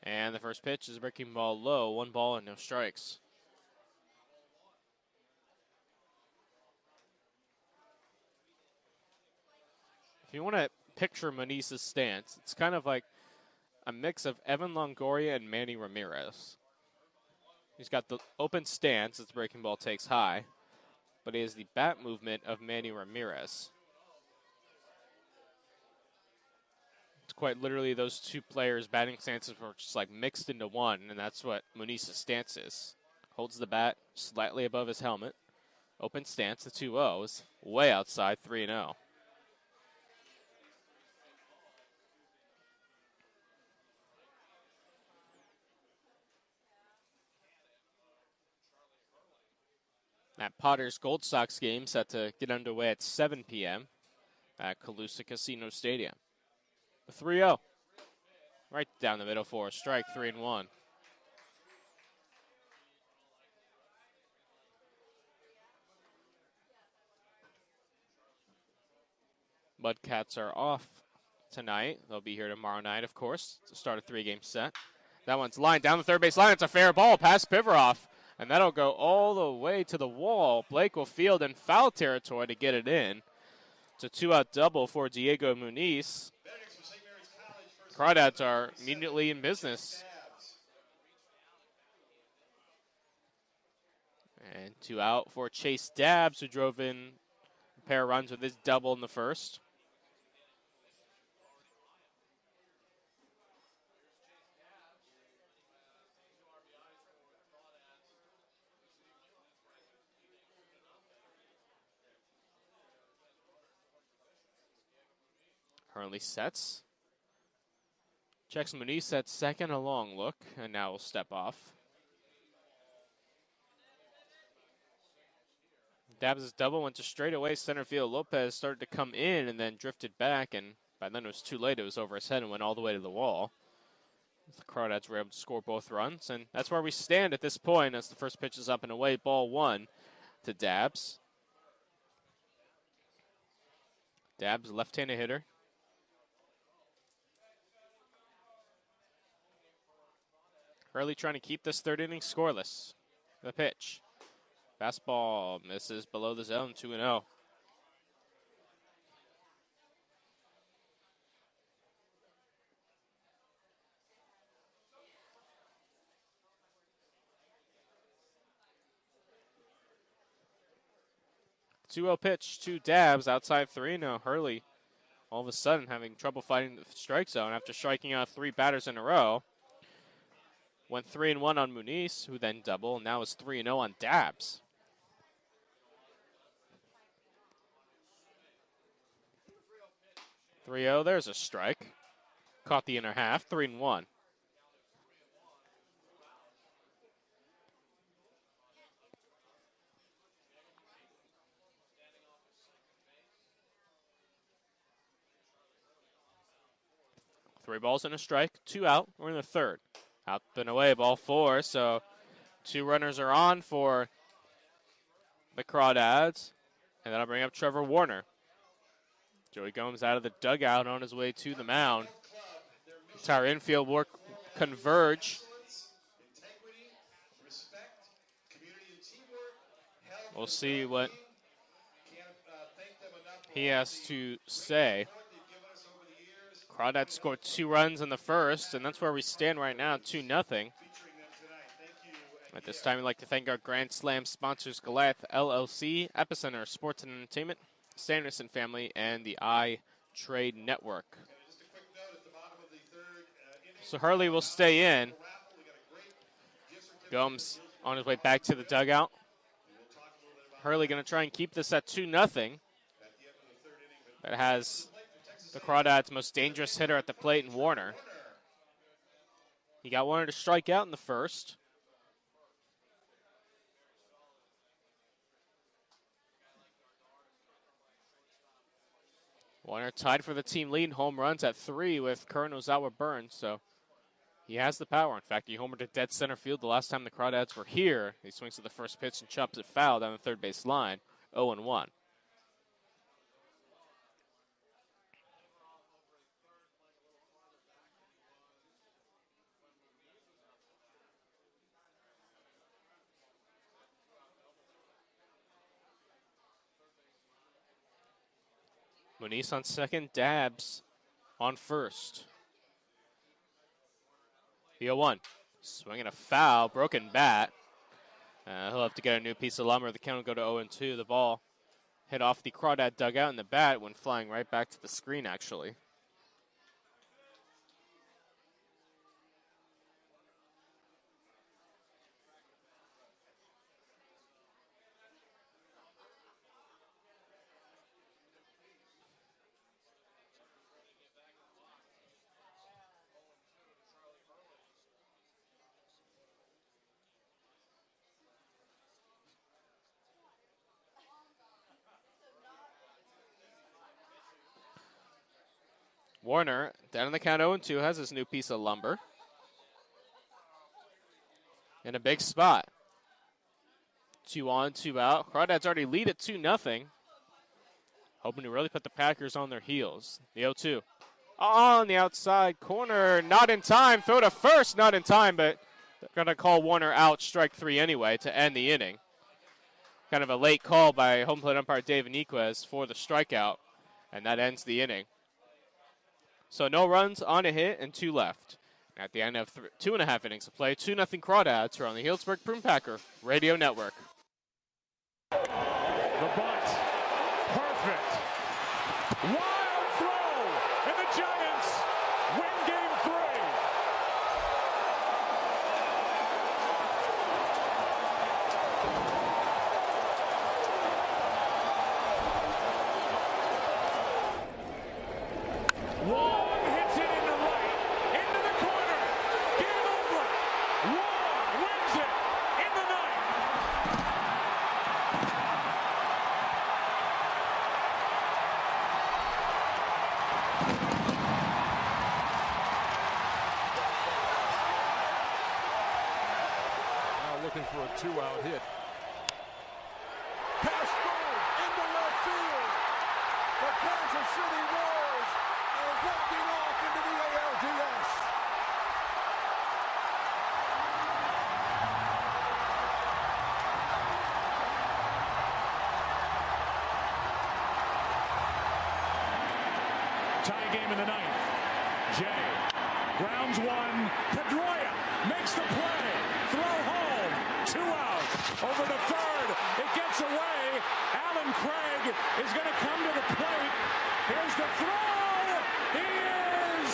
And the first pitch is a breaking ball low, 1 ball and no strikes. If you want to picture Monisa's stance, it's kind of like a mix of Evan Longoria and Manny Ramirez. He's got the open stance as the breaking ball takes high, but he has the bat movement of Manny Ramirez. It's quite literally those two players' batting stances were just like mixed into one, and that's what Munisa's stance is. Holds the bat slightly above his helmet. Open stance, the 2-0 is way outside, 3-0. That Potters Gold Sox game set to get underway at 7 p.m. at Calusa Casino Stadium. The 3-0. Right down the middle for a strike, 3-1. Mudcats are off tonight. They'll be here tomorrow night, of course, to start a 3-game set. That one's lined down the third base line. It's a fair ball past Pivaroff, and that'll go all the way to the wall. Blake will field in foul territory to get it in. It's a 2-out double for Diego Muniz. Crawdads are immediately in business. And 2 out for Chase Dabbs, who drove in a pair of runs with his double in the first. Hurley sets. Checks Muniz at second, a long look, and now will step off. Dabbs' double went to straightaway center field. Lopez started to come in and then drifted back, and by then it was too late. It was over his head and went all the way to the wall. The Crawdads were able to score both runs, and that's where we stand at this point as the first pitch is up and away. Ball 1 to Dabbs. Dabbs, left-handed hitter. Hurley trying to keep this third inning scoreless. The pitch. Fastball misses below the zone, 2-0. Two-0 pitch to Dabbs outside 3-0. Hurley all of a sudden having trouble fighting the strike zone after striking out 3 batters in a row. Went 3-1 on Muniz, who then doubled, and now is 3-0 on Dabbs. There's a strike. Caught the inner half, 3-1. Three balls and a strike, 2 out. We're in the third. Out and away, ball 4. So 2 runners are on for the Crawdads. And that'll bring up Trevor Warner. Joey Gomes out of the dugout on his way to the mound. Entire infield work converge. We'll see what he has to say. Crawdads scored 2 runs in the first, and that's where we stand right now, 2-0. At this time, we'd like to thank our Grand Slam sponsors, Goliath LLC, Epicenter Sports and Entertainment, Sanderson Family, and the iTrade Network. So Hurley will stay in. Gomes on his way back to the dugout. Hurley going to try and keep this at 2-0. That has the Crawdads' most dangerous hitter at the plate in Warner. He got Warner to strike out in the first. Warner tied for the team lead in home runs at 3 with Curran Ozawa Burns, so he has the power. In fact, he homered to dead center field the last time the Crawdads were here. He swings at the first pitch and chops it foul down the third base line, 0-1. Moniz on second, Dabs on first. The 0-1. Swinging a foul, broken bat. He'll have to get a new piece of lumber. The count will go to 0-2. The ball hit off the Crawdad dugout, and the bat went flying right back to the screen, actually. Warner, down on the count 0-2, has his new piece of lumber. In a big spot. 2 on, 2 out. Crawdads already lead at 2-0. Hoping to really put the Packers on their heels. The 0-2. On the outside corner, not in time. Throw to first, not in time, but they're going to call Warner out, strike 3 anyway, to end the inning. Kind of a late call by home plate umpire Dave Iniquez for the strikeout, and that ends the inning. So no runs on a hit and 2 left. At the end of 2.5 innings of play, 2-0 Crawdads are on the Healdsburg Prune Packer Radio Network. The bunt, perfect. Wild throw, and the Giants win game 3. Wong hits it into right, into the corner. Game over. Wong wins it in the ninth. Now looking for a 2-out hit. Pass through into left field. The Kansas City Royals are walking off into the ALDS. Tie game in the ninth. Jay grounds one. Pedroia makes the play. Throw home. 2 out. Over the third. It gets away. Alan Craig is going to come to the plate. Here's the throw. He is.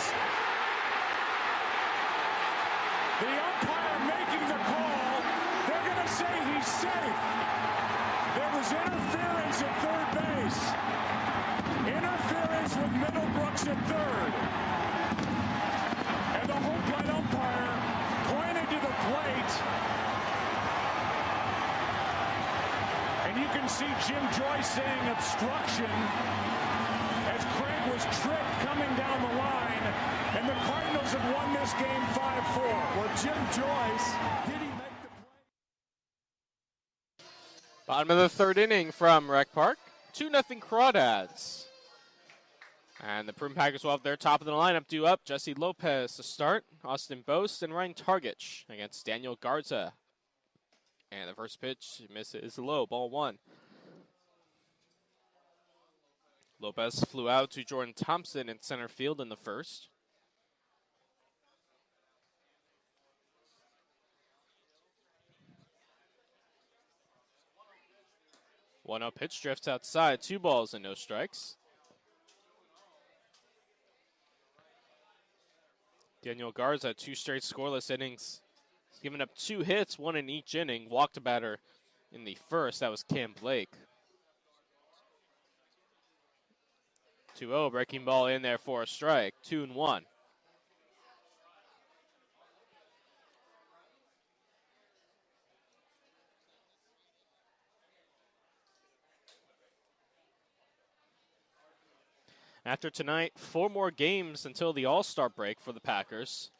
The umpire making the call. They're going to say he's safe. There was interference at third base. Interference with Middlebrooks at third. And the home plate umpire pointed to the plate. And you can see Jim Joyce saying obstruction as Craig was tripped coming down the line. And the Cardinals have won this game 5-4. Well, Jim Joyce, did he make the play? Bottom of the third inning from Rec Park. 2-0 Crawdads. And the Prune Packers will have their top of the lineup due up. Jesse Lopez to start. Austin Boast and Ryan Targich against Daniel Garza. And the first pitch misses low. Ball 1. Lopez flew out to Jordan Thompson in center field in the first. One up pitch drifts outside. 2 balls and no strikes. Daniel Garza, 2 straight scoreless innings. He's given up 2 hits, 1 in each inning. Walked a batter in the first. That was Cam Blake. 2-0, breaking ball in there for a strike. 2-1. After tonight, 4 more games until the All-Star break for the Packers.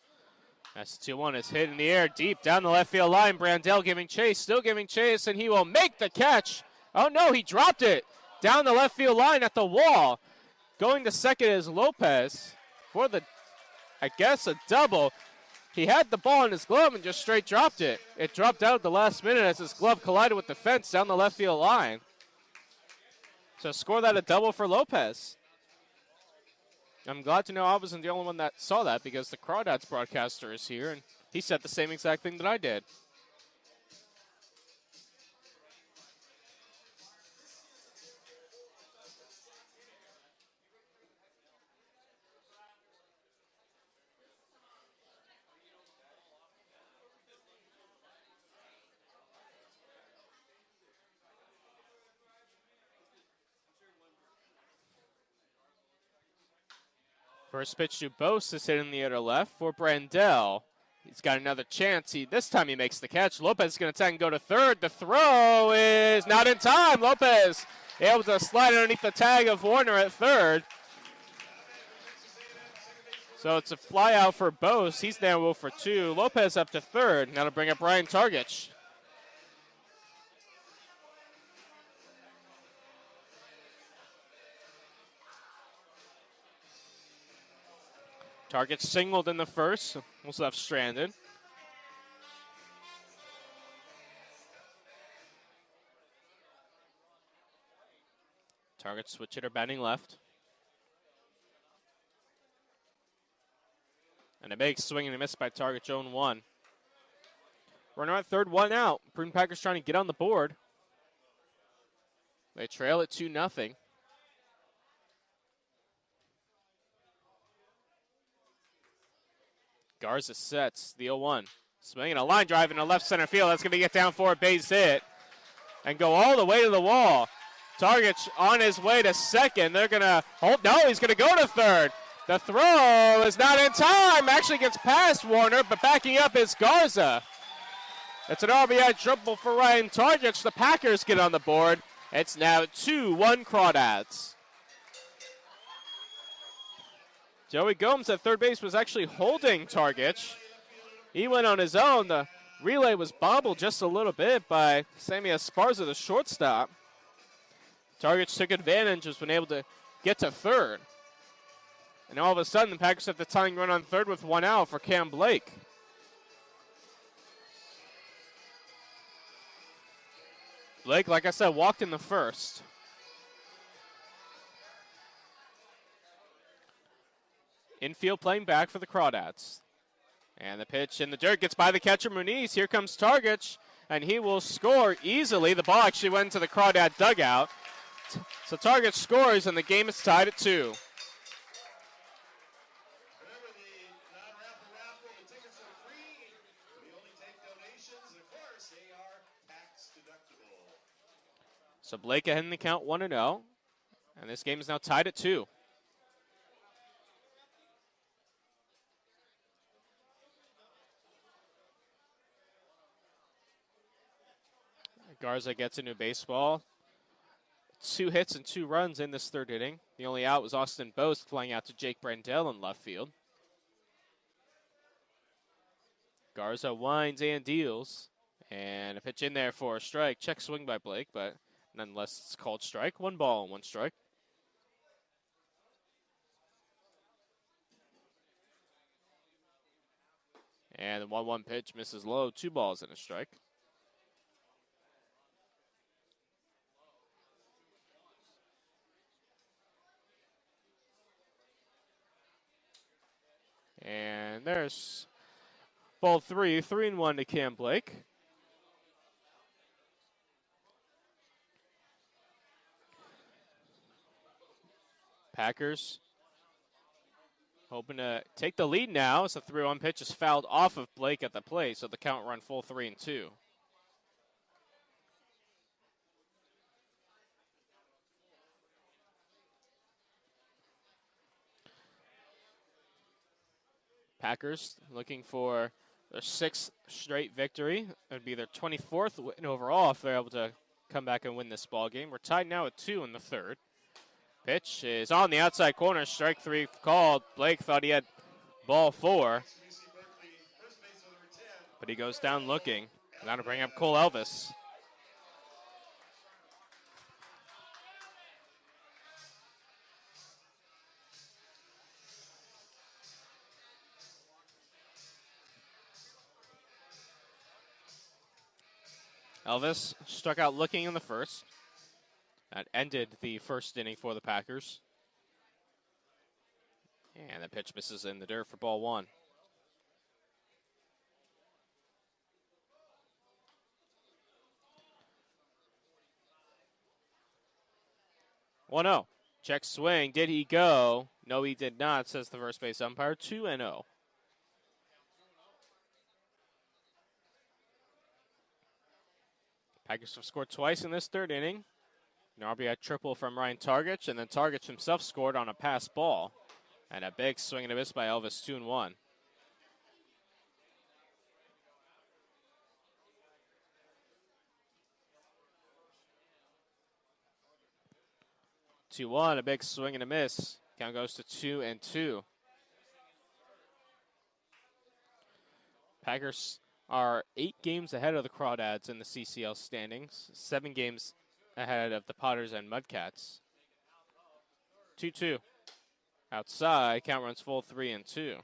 As 2-1 is hit in the air, deep down the left field line. Brandell giving chase, still giving chase, and he will make the catch. Oh no, he dropped it down the left field line at the wall. Going to second is Lopez for the, I guess, a double. He had the ball in his glove and just straight dropped it. It dropped out at the last minute as his glove collided with the fence down the left field line. So score that a double for Lopez. I'm glad to know I wasn't the only one that saw that because the Crawdads broadcaster is here, and he said the same exact thing that I did. First pitch to Bose is hitting the other left for Brandell. He's got another chance. This time he makes the catch. Lopez is going to attack and go to third. The throw is not in time. Lopez able to slide underneath the tag of Warner at third. So it's a fly out for Bose. He's now 0 for 2. Lopez up to third. Now to bring up Ryan Targich. Target singled in the first, was left stranded. Target switch hitter batting left. And a big swing and a miss by Target, 0-1. Runner at third, 1 out. Prune Packers trying to get on the board. They trail it 2-0. Garza sets the 0-1. Swinging a line drive in the left center field. That's going to get down for a base hit and go all the way to the wall. Target on his way to second. They're going to hold. No, he's going to go to third. The throw is not in time. Actually gets past Warner, but backing up is Garza. It's an RBI triple for Ryan Targich. The Packers get on the board. It's now 2-1 Crawdads. Joey Gomes at third base was actually holding Targich. He went on his own. The relay was bobbled just a little bit by Sammy Esparza, the shortstop. Targich took advantage, was able to get to third. And all of a sudden, the Packers have the tying run on third with 1 out for Cam Blake. Blake, like I said, walked in the first. Infield playing back for the Crawdads. And the pitch in the dirt gets by the catcher, Muniz. Here comes Targich, and he will score easily. The ball actually went into the Crawdad dugout. So Targich scores, and the game is tied at 2. So Blake ahead in the count 1-0, and this game is now tied at 2. Garza gets a new baseball. 2 hits and 2 runs in this third inning. The only out was Austin Bose flying out to Jake Brandell in left field. Garza winds and deals. And a pitch in there for a strike. Check swing by Blake, but nonetheless it's called strike. 1 ball and 1 strike. And the 1-1 pitch misses low. 2 balls and a strike. And there's ball 3, 3-1 to Cam Blake. Packers hoping to take the lead now as the 3-1 pitch is fouled off of Blake at the plate, so the count run full 3-2. Packers looking for their 6th straight victory. It would be their 24th win overall if they're able to come back and win this ball game. We're tied now at 2 in the third. Pitch is on the outside corner. Strike 3 called. Blake thought he had ball 4. But he goes down looking. Now to bring up Cole Elvis. Elvis struck out looking in the first. That ended the first inning for the Packers. And the pitch misses in the dirt for ball 1. 1-0. Check swing. Did he go? No, he did not, says the first base umpire. 2-0. Packers have scored twice in this third inning. An RBI triple from Ryan Targich, and then Targich himself scored on a pass ball. And a big swing and a miss by Elvis, 2-1. 2-1, a big swing and a miss. Count goes to 2-2. Packers are 8 games ahead of the Crawdads in the CCL standings, 7 games ahead of the Potters and Mudcats. 2-2. Outside, count runs full, 3-2.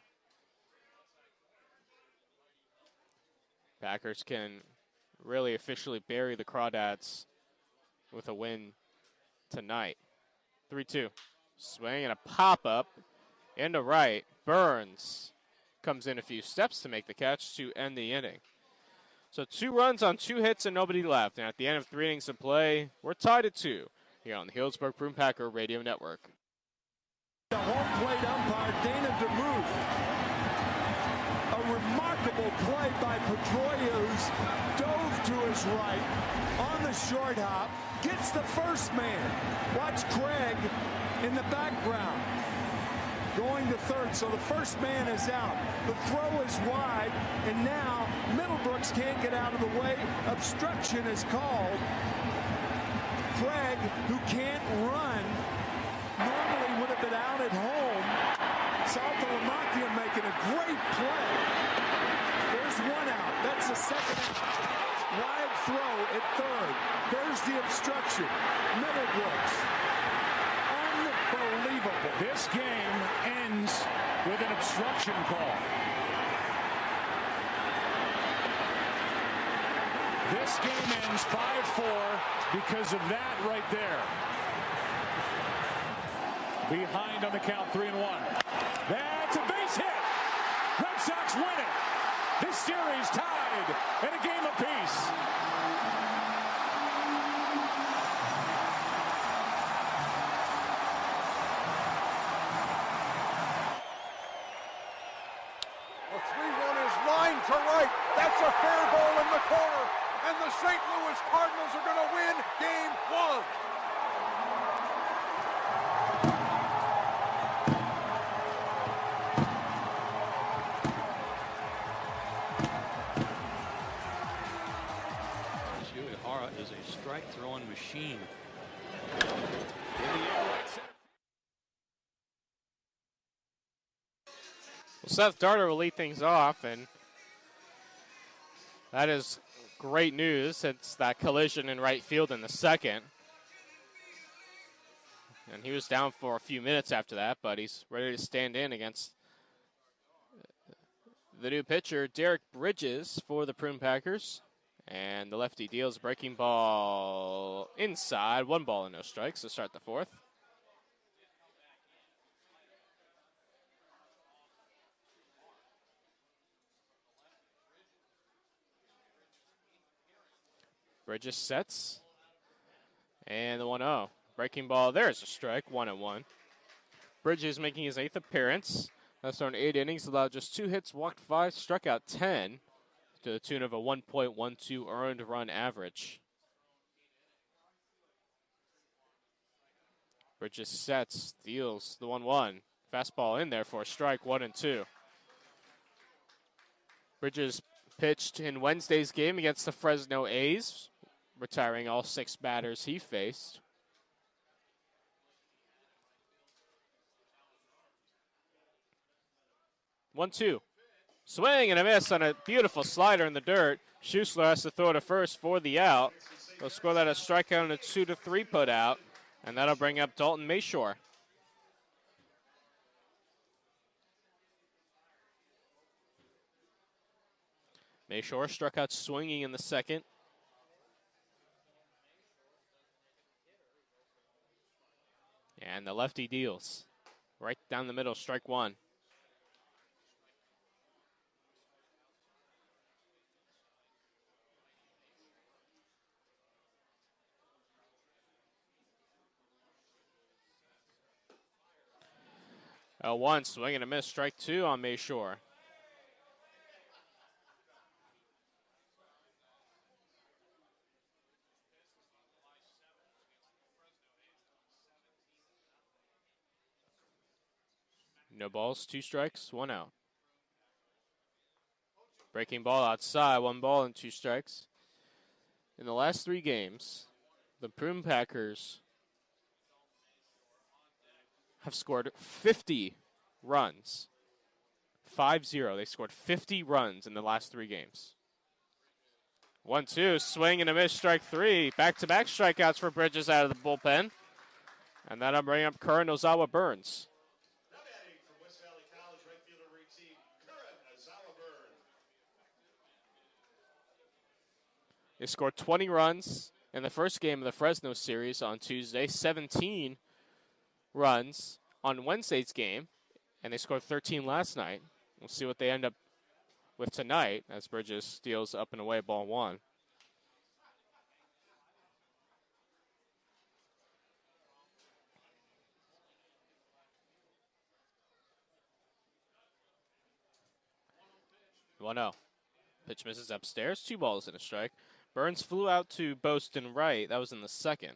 Packers can really officially bury the Crawdads with a win tonight. 3-2. Swing and a pop-up into right. Burns comes in a few steps to make the catch to end the inning. So 2 runs on 2 hits and nobody left. And at the end of 3 innings of play, we're tied at 2 here on the Healdsburg Prune Packer Radio Network. The home plate umpire, Dana DeMuth. A remarkable play by Pedroia's dove to his right on the short hop, gets the first man. Watch Craig in the background going to third, so the first man is out. The throw is wide, and now Middlebrooks can't get out of the way. Obstruction is called. Craig, who can't run, normally would have been out at home. Saltalamacchia making a great play. There's 1 out. That's the second wide throw at third. There's the obstruction. Middlebrooks. Unbelievable. This game ends with an obstruction call. This game ends 5-4 because of that right there. Behind on the count, 3-1. That's a base hit. Red Sox win it. This series tied at a game apiece. The 3-1 is lined to right. That's a fair ball in the corner. And the St. Louis Cardinals are going to win Game 1. Uehara is a strike-throwing machine. Well, Seth Darter will lead things off, and that is great news since that collision in right field in the second. And he was down for a few minutes after that, but he's ready to stand in against the new pitcher, Derek Bridges, for the Prune Packers. And the lefty deals breaking ball inside. 1 ball and no strikes to start the 4th. Bridges sets. And the 1-0. Breaking ball. There's a strike. 1-1. Bridges making his 8th appearance. That's thrown 8 innings. Allowed just 2 hits, walked 5, struck out 10. To the tune of a 1.12 earned run average. Bridges sets, deals the 1-1. Fastball in there for a strike, 1-2. Bridges pitched in Wednesday's game against the Fresno A's, retiring all 6 batters he faced. One-two. Swing and a miss on a beautiful slider in the dirt. Schussler has to throw to first for the out. They'll score that a strikeout and a 2-3 put out, and that'll bring up Dalton Mayshore. Mayshore struck out swinging in the second. And the lefty deals. Right down the middle, strike one. One swing and a miss, strike two on Mayshore. No balls, 2 strikes, 1 out. Breaking ball outside, 1 ball and 2 strikes. In the last 3 games, the Prune Packers have scored 50 runs. 5-0. They scored 50 runs in the last 3 games. 1-2, swing and a miss, strike 3. Back-to-back strikeouts for Bridges out of the bullpen. And then I'm bringing up Curran Ozawa Burns. They scored 20 runs in the first game of the Fresno series on Tuesday, 17 runs on Wednesday's game, and they scored 13 last night. We'll see what they end up with tonight as Bridges steals up and away ball 1. One-0. Pitch misses upstairs. 2 balls and a strike. Burns flew out to Boston right. That was in the second.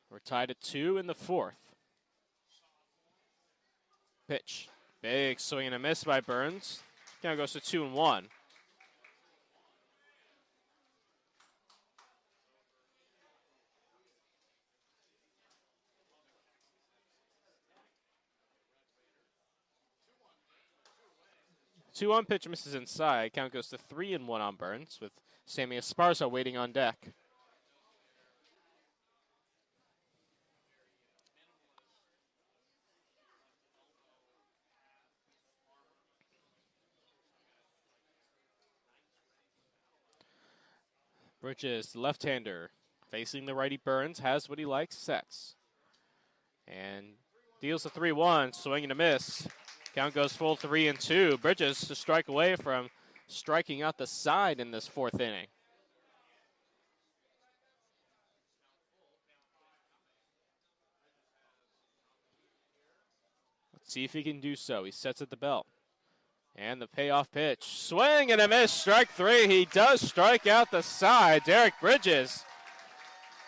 We're tied at 2 in the 4th. Pitch. Big swing and a miss by Burns. Count goes to 2-1. Two-on pitch misses inside. Count goes to 3-1 on Burns with Sammy Esparza waiting on deck. Bridges, left-hander, facing the righty Burns, has what he likes, sets. And deals a 3-1, swing and a miss. Count goes full 3-2. Bridges to strike away from striking out the side in this 4th inning. Let's see if he can do so. He sets at the belt. And the payoff pitch. Swing and a miss, strike 3. He does strike out the side. Derek Bridges.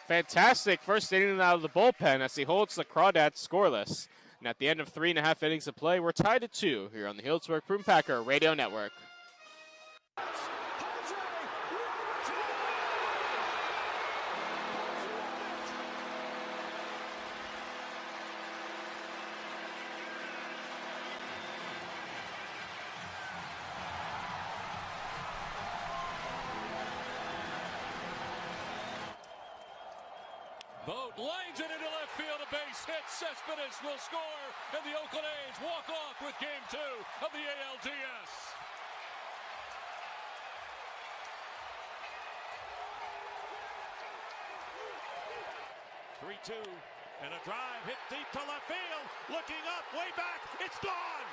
Fantastic first inning out of the bullpen as he holds the Crawdads scoreless. And at the end of 3.5 innings of play, we're tied at 2 here on the Healdsburg Prune Packer Radio Network. Vogt lines it into left field, a base hit. Cespedes will score, and the Oakland A's walk off with Game 2 of the ALDS. Three-two, and a drive hit deep to left field. Looking up, way back, it's gone.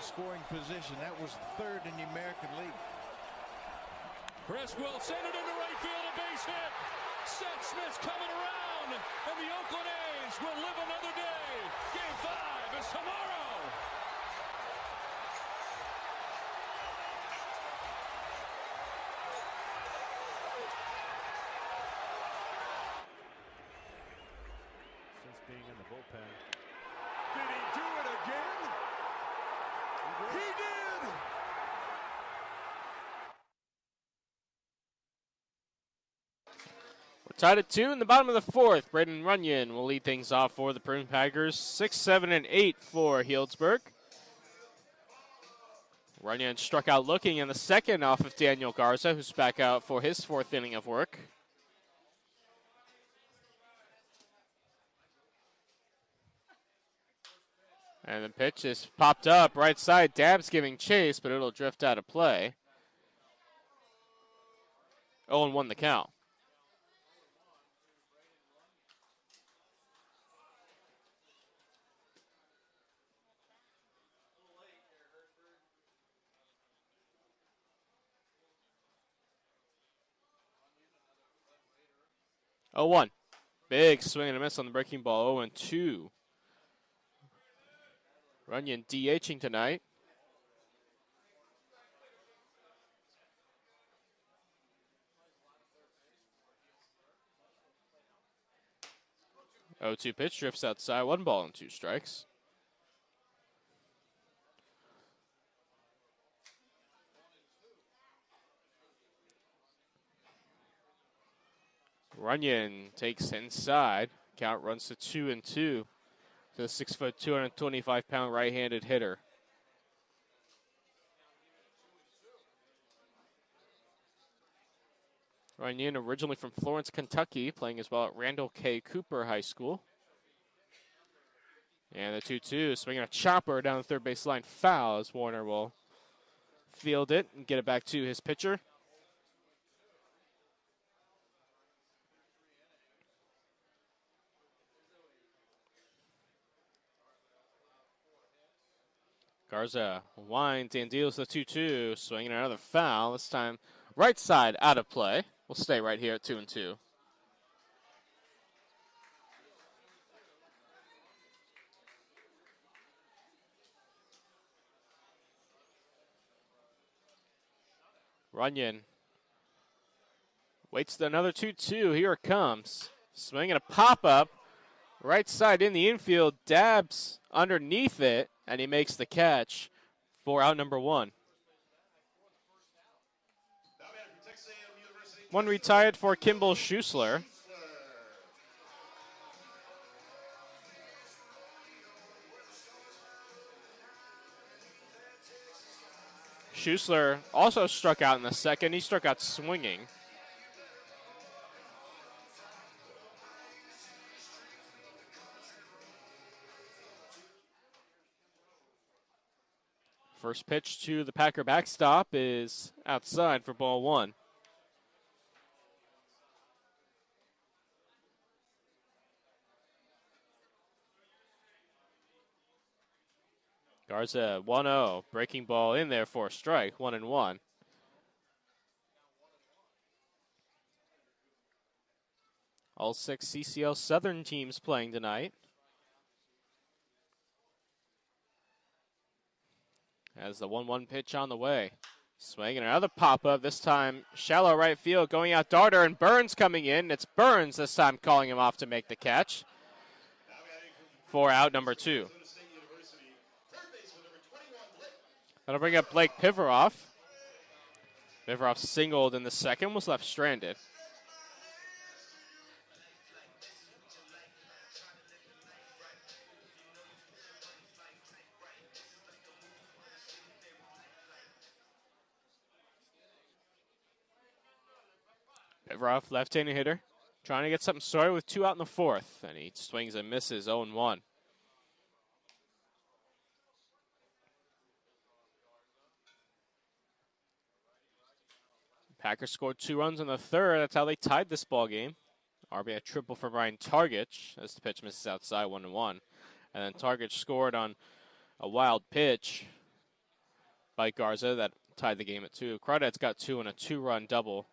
Scoring position. That was 3rd in the American League. Chris will send it into right field, a base hit. Seth Smith's coming around, and the Oakland A's will live another day. Game 5 is tomorrow. Since being in the bullpen. Did he do it again? He did! We're tied at 2 in the bottom of the 4th. Braden Runyon will lead things off for the Prune Packers. 6, 7, and 8 for Healdsburg. Runyon struck out looking in the second off of Daniel Garza, who's back out for his fourth inning of work. And the pitch is popped up right side. Dabbs giving chase, but it'll drift out of play. 0-1 the count. Oh, 1. Big swing and a miss on the breaking ball. 0-2. Runyon DHing tonight. Oh, 2 pitch drifts outside. 1 ball and 2 strikes. Runyon takes inside. Count runs to 2-2 to the 6', 225-pound right-handed hitter. Runyon, originally from Florence, Kentucky, playing as well at Randall K. Cooper High School. And the 2-2, swinging a chopper down the third base line, foul as Warner will field it and get it back to his pitcher. Garza winds and deals the 2-2, swinging another foul. This time, right side out of play. We'll stay right here at 2-2. Runyon waits another 2-2. Here it comes. Swinging a pop-up. Right side in the infield. Dabs underneath it, and he makes the catch for out number 1. 1 retired for Kimball Schuessler. Schuessler also struck out in the second. He struck out swinging. First pitch to the Packer backstop is outside for ball 1. Garza 1-0, breaking ball in there for a strike, 1-1. All 6 CCL Southern teams playing tonight. As the 1-1 pitch on the way. Swinging another pop-up, this time shallow right field, going out Darter, and Burns coming in. It's Burns this time calling him off to make the catch for out number 2. That'll bring up Blake Pivaroff. Pivaroff singled in the second, was left stranded. Pivaroff, left-handed hitter, trying to get something started with 2 out in the 4th, and he swings and misses 0-1. Packers scored 2 runs in the 3rd. That's how they tied this ball game. RBI triple from Ryan Targich as the pitch misses outside 1-1. And then Targich scored on a wild pitch by Garza that tied the game at 2. Crawdads got 2 and a 2-run double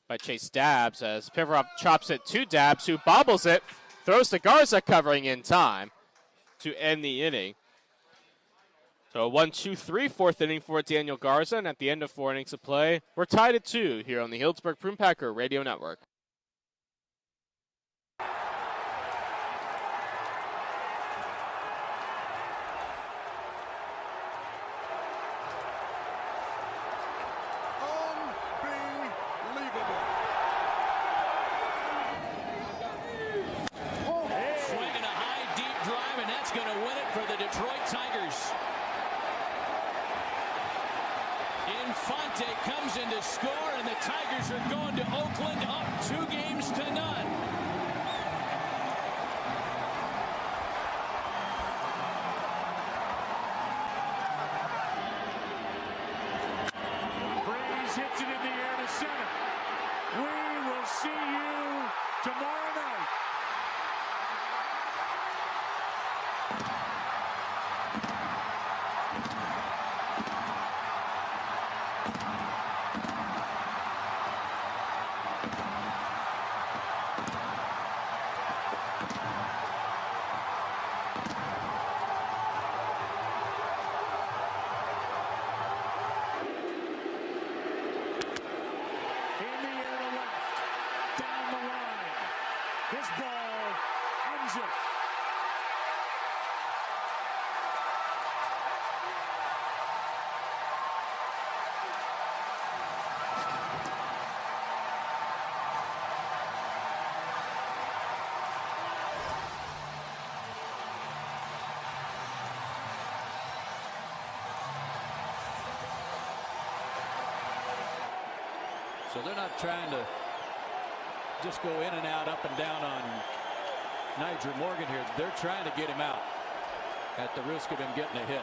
by Chase Dabbs as Pivaroff chops it to Dabbs, who bobbles it, throws to Garza, covering in time to end the inning. So a 1-2-3 4th inning for Daniel Garza, and at the end of 4 innings of play, we're tied at 2 here on the Healdsburg Prune Packer Radio Network. Swinging a high, deep drive, and that's going to win it for the Detroit Tigers. the score, and the Tigers are going to Oakland up 2-0. Freeze hits it in the air to center. We will see you tomorrow night. This ball ends it. So they're not trying to just go in and out, up and down on Nigel Morgan here. They're trying to get him out at the risk of him getting a hit.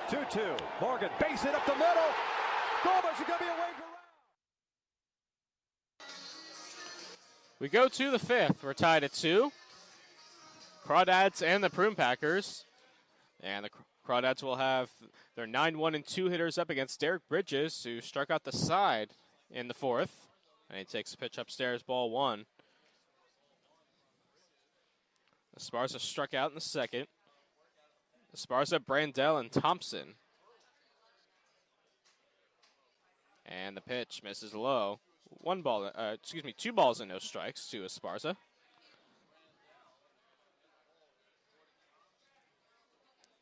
2-2. Morgan base it up the middle. Gomez is going to be away. We go to the fifth. We're tied at 2. Crawdads and the Prune Packers. And the Crawdads will have their 9-1-2 hitters up against Derek Bridges, who struck out the side in the 4th. And he takes a pitch upstairs, ball 1. Esparza struck out in the 2nd. Esparza, Brandell, and Thompson. And the pitch misses low. 2 balls and no strikes to Esparza.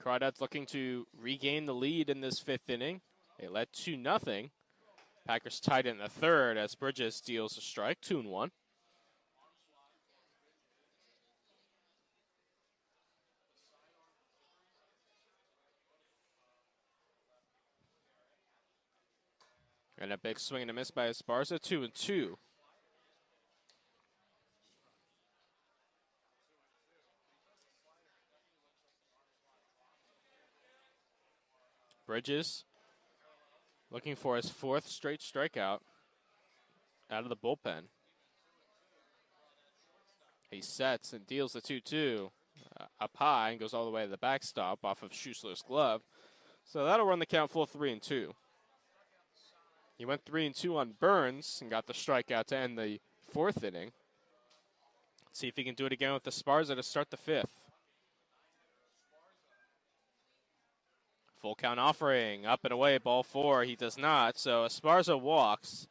Crawdads looking to regain the lead in this 5th inning. They led 2-0. Packers tied in the 3rd as Bridges deals a strike, 2-1. And a big swing and a miss by Esparza, 2-2. Bridges looking for his 4th straight strikeout out of the bullpen. He sets and deals the 2-2 up high and goes all the way to the backstop off of Schussler's glove. So that'll run the count full 3-2. He went 3-2 on Burns and got the strikeout to end the 4th inning. Let's see if he can do it again with Esparza to start the 5th. Full count offering, up and away, ball 4. He does not, so Esparza walks.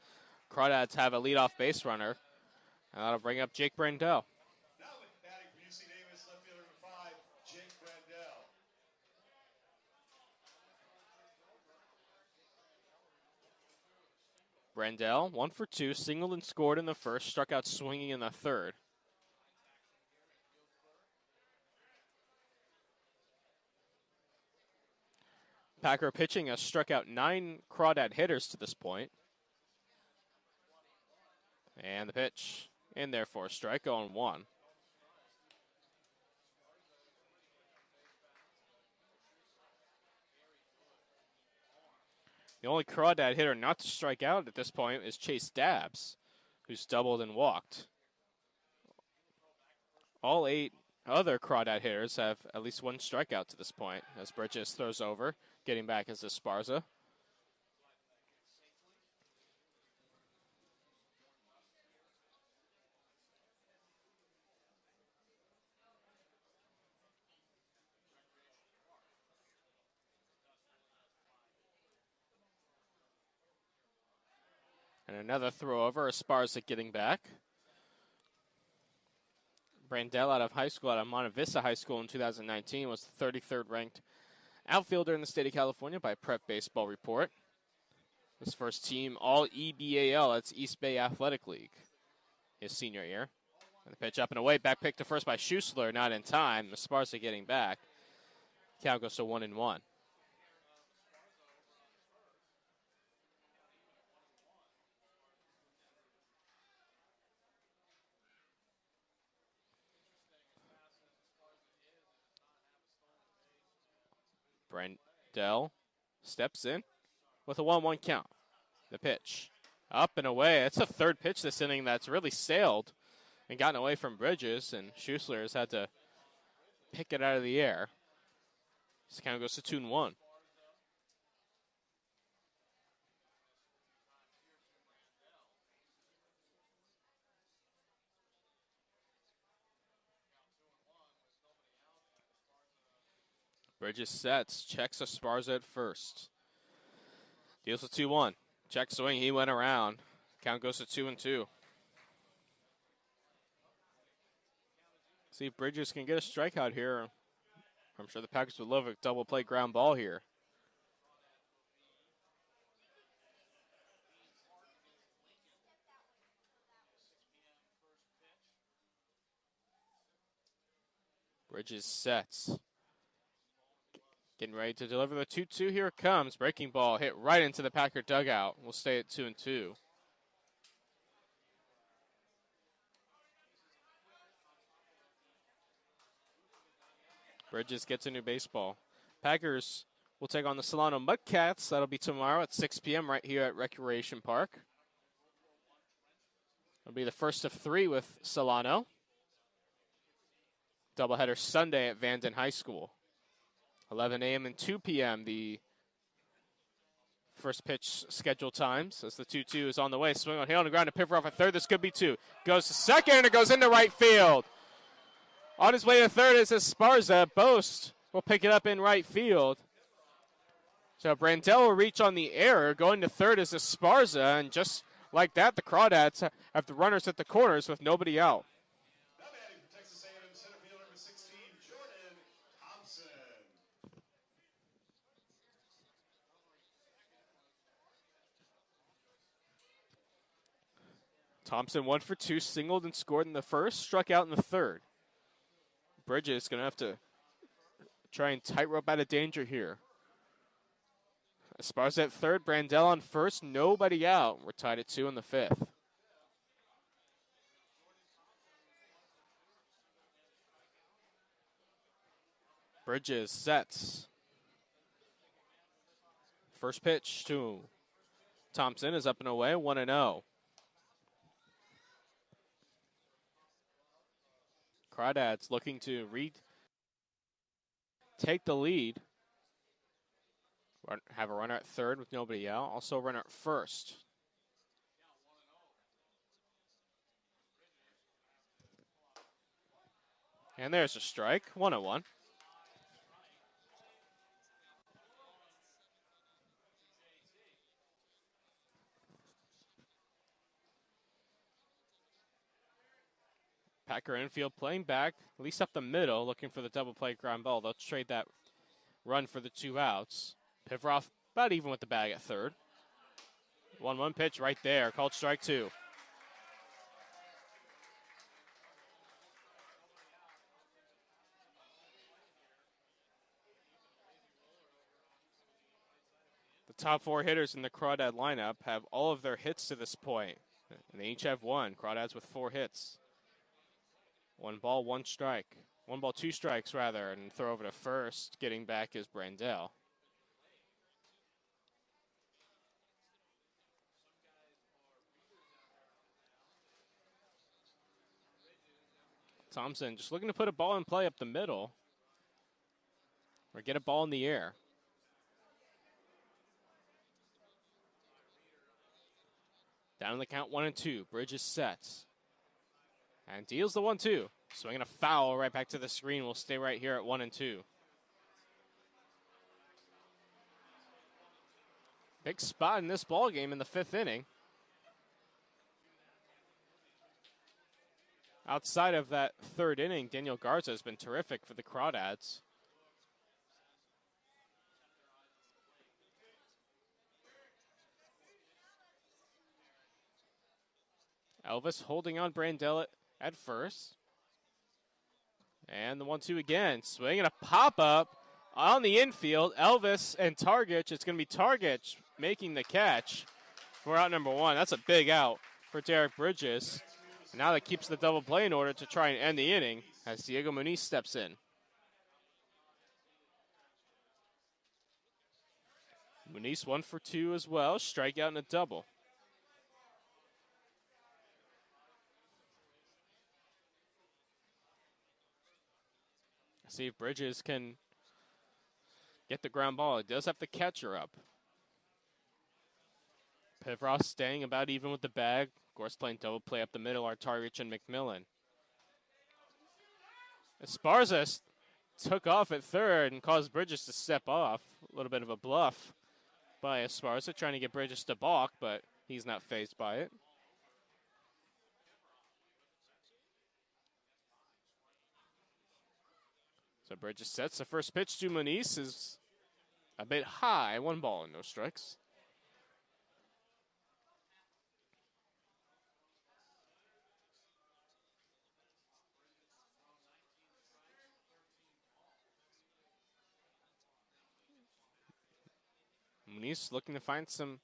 Crawdads have a leadoff base runner, and that'll bring up Jake Brandell. Brandell, 1 for 2, singled and scored in the 1st, struck out swinging in the 3rd. Packer pitching has struck out 9 Crawdad hitters to this point. And the pitch in there for a strike, 0-1. The only Crawdad hitter not to strike out at this point is Chase Dabbs, who's doubled and walked. All 8 other Crawdad hitters have at least 1 strikeout to this point, as Bridges throws over, getting back as Esparza. And another throw over, Esparza getting back. Brandell out of high school, out of Monte Vista High School in 2019, was the 33rd ranked outfielder in the state of California by Prep Baseball Report. His first team, all EBAL, that's East Bay Athletic League, his senior year. And the pitch up and away, back pick to first by Schussler, not in time. Esparza getting back. Count goes to 1-1. Brandell steps in with a 1-1 count. The pitch. Up and away. It's the third pitch this inning that's really sailed and gotten away from Bridges, and Schuessler has had to pick it out of the air. This count goes to 2-1. Bridges sets, checks Esparza at first. Deals with 2-1. Check swing, he went around. Count goes to 2-2. See if Bridges can get a strikeout here. I'm sure the Packers would love a double play ground ball here. Bridges sets. Getting ready to deliver the 2-2. Here it comes. Breaking ball hit right into the Packer dugout. We'll stay at 2-2. Bridges gets a new baseball. Packers will take on the Solano Mudcats. That'll be tomorrow at 6 p.m. right here at Recreation Park. It'll be the first of 3 with Solano. Doubleheader Sunday at Vanden High School. 11 a.m. and 2 p.m. the first pitch schedule times as the 2-2 is on the way. Swing on, hit on the ground to Pivoff at third. This could be 2. Goes to second, and it goes into right field. On his way to third is Esparza. Boast will pick it up in right field. So Brandell will reach on the error. Going to third is Esparza, and just like that, the Crawdads have the runners at the corners with nobody out. Thompson 1 for 2, singled and scored in the first, struck out in the third. Bridges going to have to try and tightrope out of danger here. Esparza at third, Brandell on first, nobody out. We're tied at 2 in the fifth. Bridges sets. First pitch to Thompson is up and away, 1-0. Crawdads looking to take the lead. Have a runner at third with nobody out. Also a runner at first. And there's a strike, 1-1. Packer infield playing back, at least up the middle, looking for the double play ground ball. They'll trade that run for the 2 outs. Pivoff about even with the bag at third. 1-1 pitch right there, called strike 2. The top 4 hitters in the Crawdad lineup have all of their hits to this point, and they each have 1. Crawdads with 4 hits. 1 ball, 1 strike. 1 ball, 2 strikes, rather, and throw over to first. Getting back is Brandell. Thompson just looking to put a ball in play up the middle or get a ball in the air. Down the count, 1-2. Bridges sets. And deals the 1-2. Swinging a foul right back to the screen. We'll stay right here at 1-2. Big spot in this ball game in the 5th inning. Outside of that 3rd inning, Daniel Garza has been terrific for the Crawdads. Elvis holding on Brandell at first. And the 1-2 again. Swinging a pop-up on the infield. Elvis and Targich. It's going to be Targich making the catch for out number 1. That's a big out for Derek Bridges. And now that keeps the double play in order to try and end the inning as Diego Muniz steps in. Muniz 1 for 2 as well. Strikeout and a double. See if Bridges can get the ground ball. He does have the catcher up. Pivroff staying about even with the bag. Of course, playing double play up the middle. Artarich and McMillan. Esparza took off at third and caused Bridges to step off. A little bit of a bluff by Esparza, trying to get Bridges to balk, but he's not fazed by it. So Bridges sets the first pitch to Muniz is a bit high. 1 ball and no strikes. Muniz looking to find some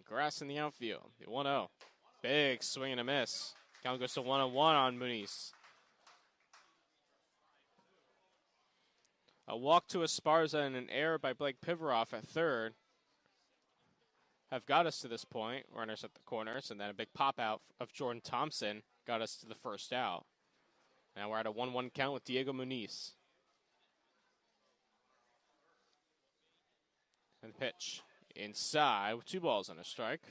grass in the outfield. The 1-0. Big swing and a miss. Count goes to 1-1 on Muniz. A walk to Esparza and an error by Blake Pivaroff at third have got us to this point. Runners at the corners, and then a big pop out of Jordan Thompson got us to the first out. Now we're at a 1-1 count with Diego Muniz. And pitch inside with 2 balls and a strike.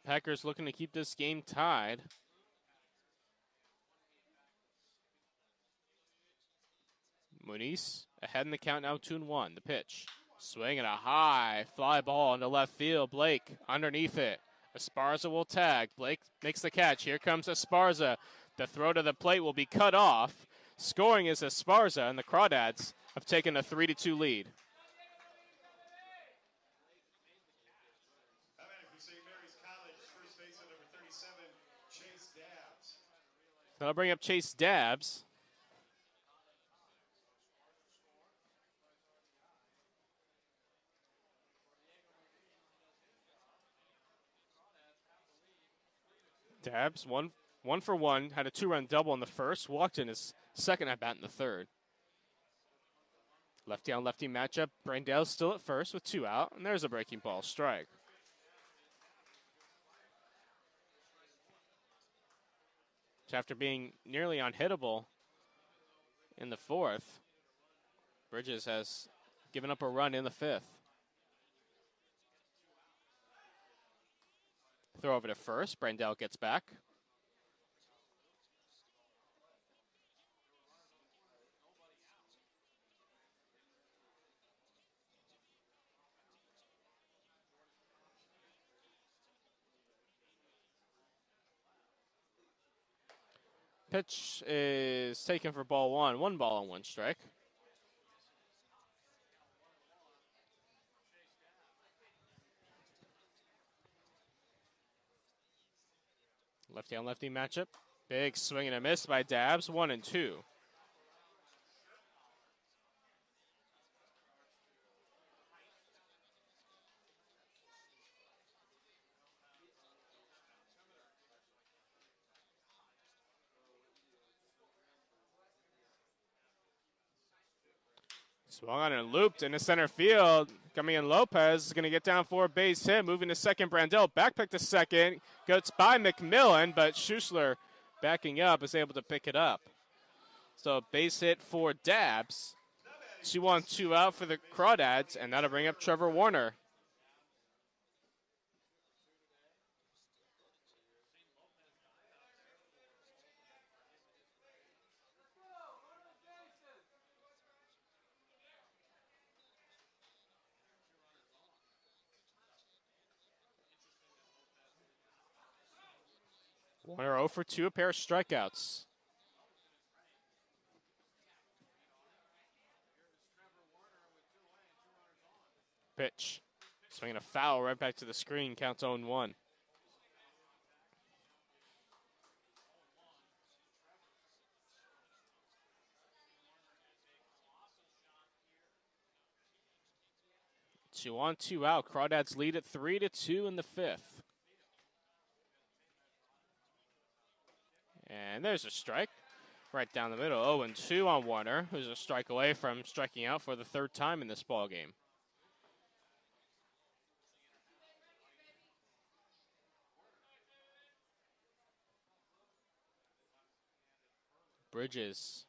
Packers looking to keep this game tied. Muniz ahead in the count now, 2-1. The pitch. Swing and a high fly ball into left field. Blake underneath it. Esparza will tag. Blake makes the catch. Here comes Esparza. The throw to the plate will be cut off. Scoring is Esparza, and the Crawdads have taken a 3-2 lead. That'll bring up Chase Dabbs. Dabbs, one for one, had a 2-run double in the first, walked in his second at bat in the third. Lefty on lefty matchup. Brandell's still at first with 2 out, and there's a breaking ball strike. After being nearly unhittable in the fourth, Bridges has given up a run in the fifth. Throw over to first. Brandell gets back. Pitch is taken for ball 1. 1 ball and 1 strike. Lefty on lefty matchup. Big swing and a miss by Dabbs. 1-2. Swung on and looped into center field. Coming in, Lopez is going to get down for a base hit. Moving to second, Brandell. Backpick to second. Goes by McMillan, but Schussler backing up is able to pick it up. So base hit for Dabbs. 2-on, 2 out for the Crawdads, and that'll bring up Trevor Warner. Warner 0 for 2, a pair of strikeouts. Pitch. Swinging a foul right back to the screen, counts 0-1. Two on, 2 out. Crawdads lead at 3-2 in the fifth. And there's a strike right down the middle. 0-2 on Warner, who's a strike away from striking out for the third time in this ball game. Bridges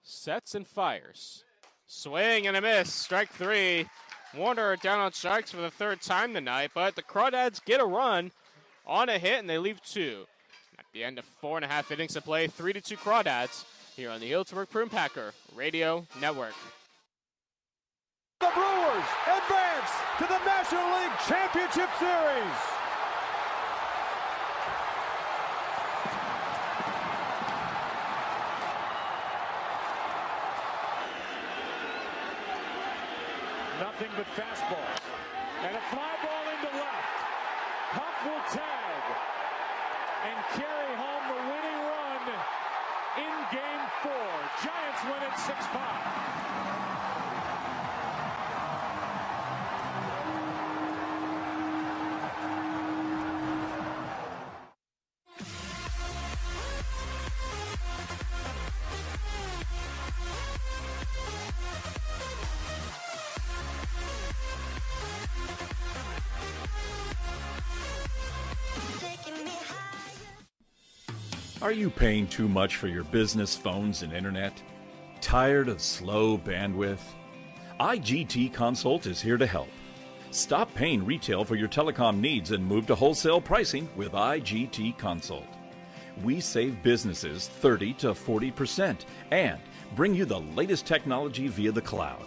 sets and fires. Swing and a miss. Strike 3. Warner down on strikes for the third time tonight, but the Crawdads get a run on a hit, and they leave 2. At the end of 4.5 innings to play, 3-2 Crawdads here on the Healdsburg Prune Packer Radio Network. The Brewers advance to the National League Championship Series. Nothing but fastballs. And a fly ball into left. Huff will tag and carry home the winning run in Game 4. Giants win it 6-5. Are you paying too much for your business phones and internet? Tired of slow bandwidth? IGT Consult is here to help. Stop paying retail for your telecom needs and move to wholesale pricing with IGT Consult. We save businesses 30 to 40% and bring you the latest technology via the cloud.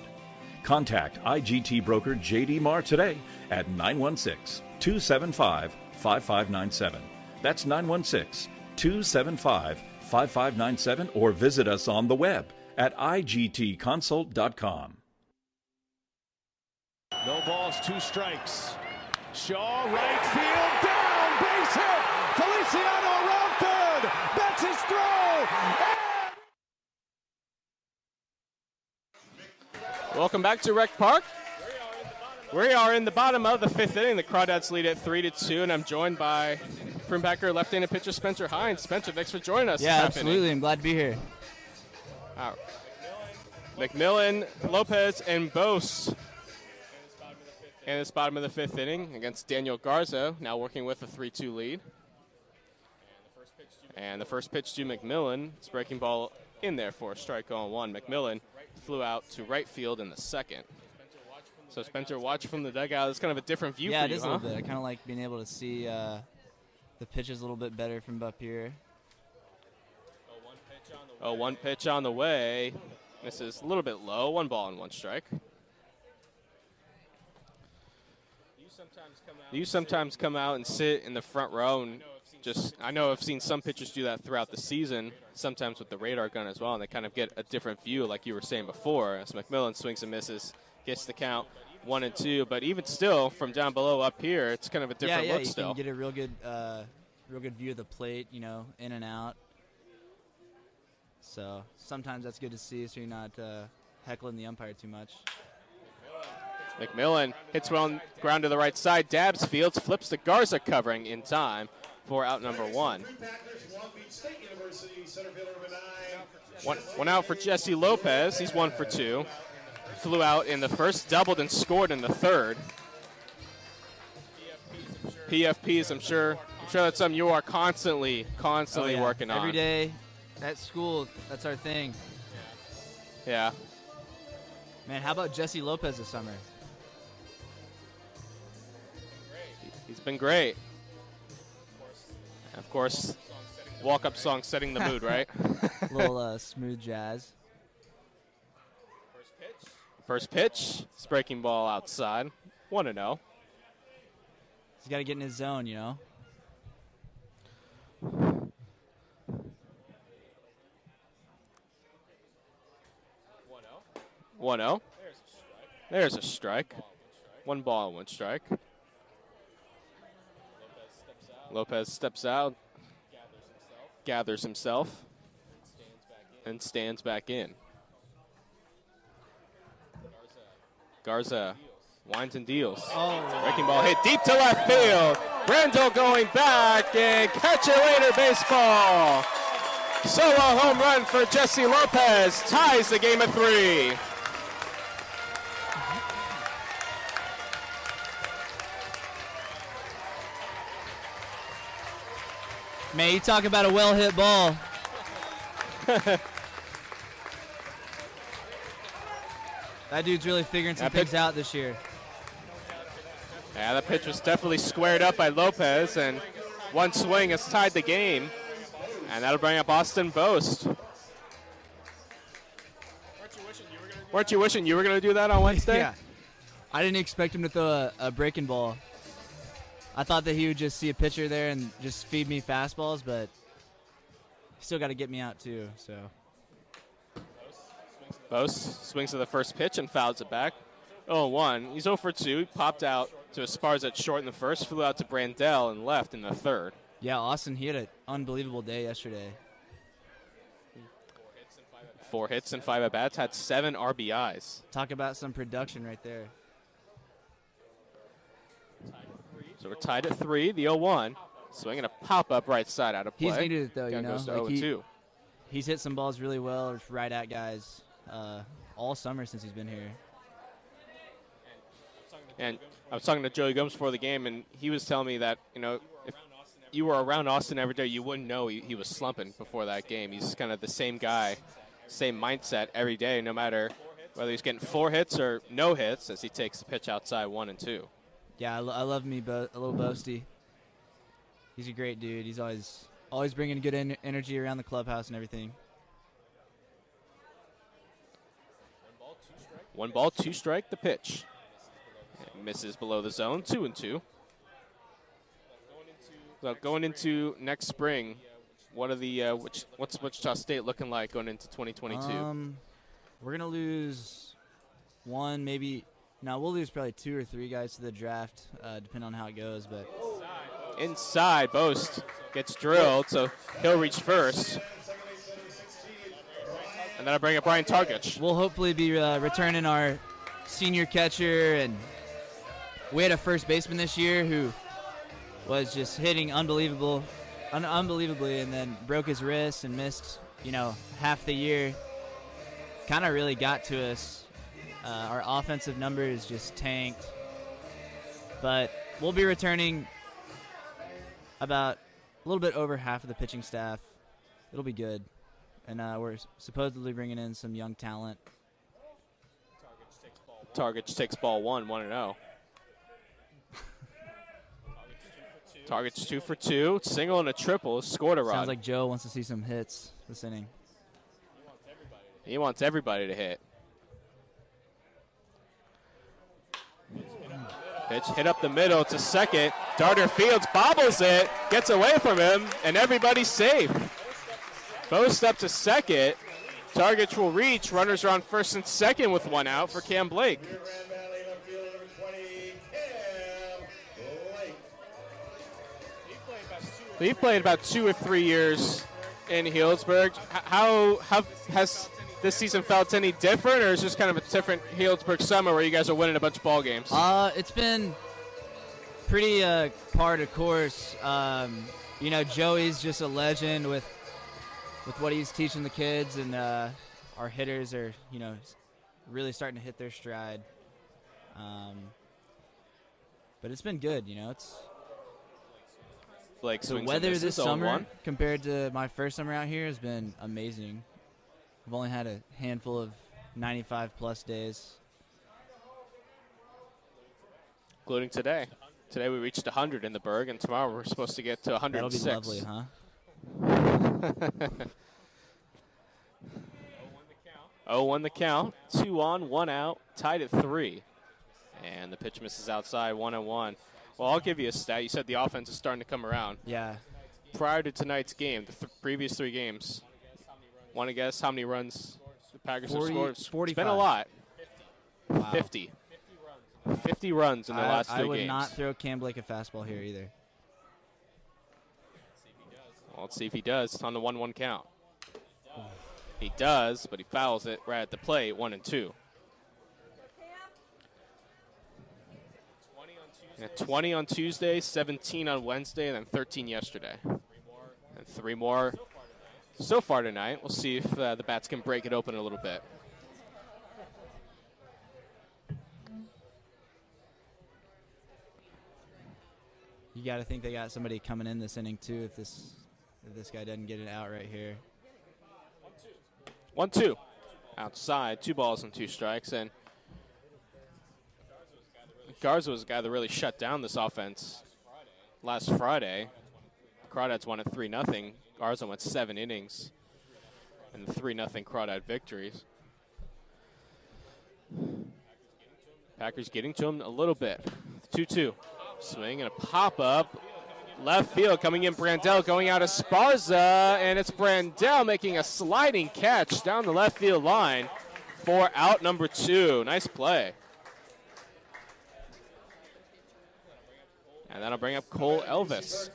Contact IGT broker JD Marr today at 916-275-5597. That's 916-275-5597 or visit us on the web at igtconsult.com. No balls, 2 strikes. Shaw, right field, down, base hit. Feliciano around third. That's his throw. Welcome back to Rec Park. We are in the bottom of the 5th inning. The Crawdads lead at 3-2, and I'm joined by Prune Packer left-handed pitcher Spencer Hines. Spencer, thanks for joining us. Yeah, absolutely. I'm glad to be here. McMillan, Lopez, and Bose in this bottom of the 5th inning against Daniel Garza, now working with a 3-2 lead. And the first pitch to McMillan. It's breaking ball in there for a strike on 1. McMillan flew out to right field in the second. So Spencer, watch from the dugout. It's kind of a different view for you, Yeah, it is a little bit. I kind of like being able to see the pitches a little bit better from up here. 1 pitch on the way. Misses a little bit low. 1 ball and 1 strike. You sometimes come out and sit in the front row and I know I've seen some pitchers do that throughout the season, sometimes with the radar gun as well, and they kind of get a different view like you were saying before. As McMillan swings and misses, gets the count 1-2, but even still from down below up here, it's kind of a different look still. Yeah, you can get a real good view of the plate, you know, in and out. So sometimes that's good to see, so you're not heckling the umpire too much. McMillan hits well ground to the right side, dabs fields, flips to Garza covering in time for out number 1. One out for Jesse Lopez. He's 1 for 2. Flew out in the first, doubled and scored in the third. PFPs, I'm sure that's something you are constantly working on. Every day at school, that's our thing. Yeah. Man, how about Jesse Lopez this summer? He's been great. Of course, walk-up song setting the mood, right? A little smooth jazz. First pitch, it's breaking ball outside. 1-0. He's got to get in his zone, you know. 1-0. There's a strike. 1 ball and 1 strike. Lopez steps out, gathers himself, and stands back in. Garza winds and deals. Oh. Breaking ball hit deep to left field. Brandel going back and catch it later baseball. Solo home run for Jesse Lopez ties the game at 3. Man, you talk about a well-hit ball. That dude's really figuring some things out this year. Yeah, that pitch was definitely squared up by Lopez, and one swing has tied the game. And that'll bring up Austin Boast. Weren't you wishing you were going to do that on Wednesday? Yeah. I didn't expect him to throw a breaking ball. I thought that he would just see a pitcher there and just feed me fastballs, but he still got to get me out too. So Boast swings to the first pitch and fouls it back. 0-1. He's 0 for 2. He popped out to Esparza at short in the first, flew out to Brandel and left in the third. Yeah, Austin, he had an unbelievable day yesterday. 4 hits and 5 at-bats, had 7 RBIs. Talk about some production right there. So we're tied at 3, the 0-1. Swinging a pop-up right side out of play. He's needed it, though, you know. Goes to Like 0-2. He's hit some balls really well, just right at guys all summer since he's been here. And I was talking to Joey Gomes before the game, and he was telling me that, you know, if you were around Austin every day, you wouldn't know he was slumping before that game. He's kind of the same guy, same mindset every day, no matter whether he's getting 4 hits or no hits as he takes the pitch outside 1 and 2. Yeah, I love me a little Boasty. He's a great dude. He's always bringing good energy around the clubhouse and everything. 1 ball, 2 strike, the pitch. And misses below the zone, 2-2. So going into next spring, what are the what's Wichita State looking like going into 2022? We're gonna lose one, maybe. No, we'll lose probably 2 or 3 guys to the draft, depending on how it goes. But inside, Boast gets drilled, so he'll reach first. And then I bring up Brian Targich. We'll hopefully be returning our senior catcher, and we had a first baseman this year who was just hitting unbelievably, and then broke his wrist and missed, half the year. Kind of really got to us. Our offensive numbers just tanked. But we'll be returning about a little bit over half of the pitching staff. It'll be good. And we're supposedly bringing in some young talent. Targich takes ball 1-0. Targich 2 for 2, single and a triple, scored a run. Sounds like Joe wants to see some hits this inning. He wants everybody to hit. Pitch hit up the middle to second. Darter Fields bobbles it, gets away from him, and everybody's safe. Boast up to second. Targich will reach. Runners are on first and second with 1 out for Cam Blake. We've played about 2 or 3 years in Healdsburg. How has this season felt any different, or is this kind of a different Healdsburg summer where you guys are winning a bunch of ball games? It's been pretty par to course. Joey's just a legend with what he's teaching the kids, and our hitters are, really starting to hit their stride. But it's been good, It's Blake the weather this summer compared to my first summer out here has been amazing. I've only had a handful of 95-plus days. Including today. Today we reached 100 in the Berg, and tomorrow we're supposed to get to 106. That'll be lovely, huh? 0-1 the count. 2 on, 1 out, tied at 3. And the pitch misses outside, 1-1. Well, I'll give you a stat. You said the offense is starting to come around. Yeah. Prior to tonight's game, the previous 3 games, want to guess how many runs the Packers have scored? 45. It's been a lot. Wow. 50. 50 runs in the last 3 games. I would not throw Cam Blake a fastball here either. Well, let's see if he does. It's on the 1-1 count. He does, but he fouls it right at the plate, 1-2. Yeah, 20 on Tuesday, 17 on Wednesday, and then 13 yesterday. And 3 more so far tonight. We'll see if the bats can break it open a little bit. You got to think they got somebody coming in this inning too if this guy doesn't get it out right here. 1-2 outside, 2 balls and 2 strikes, and Garza was the guy that really shut down this offense last Friday. Crawdads won at 3-0. Garza went 7 innings and 3-0 Crawdad victories. Packers getting to him a little bit. 2-2. Swing and a pop-up. Left field coming in, Brandell going out of Esparza, and it's Brandell making a sliding catch down the left field line for out number 2. Nice play. And that'll bring up Cole Elvis.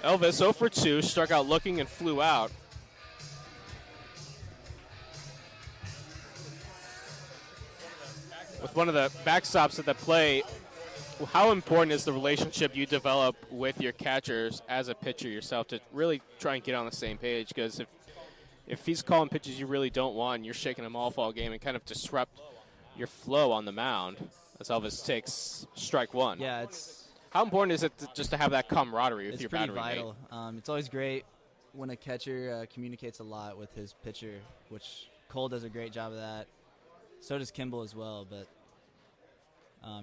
Elvis 0 for 2, struck out looking and flew out. With one of the backstops at the play, how important is the relationship you develop with your catchers as a pitcher yourself to really try and get on the same page? Because if he's calling pitches you really don't want and you're shaking him off all game and kind of disrupt your flow on the mound, as Elvis takes strike 1. Yeah, how important is it just to have that camaraderie with your battery mate? It's pretty vital. It's always great when a catcher communicates a lot with his pitcher, which Cole does a great job of that. So does Kimball as well, but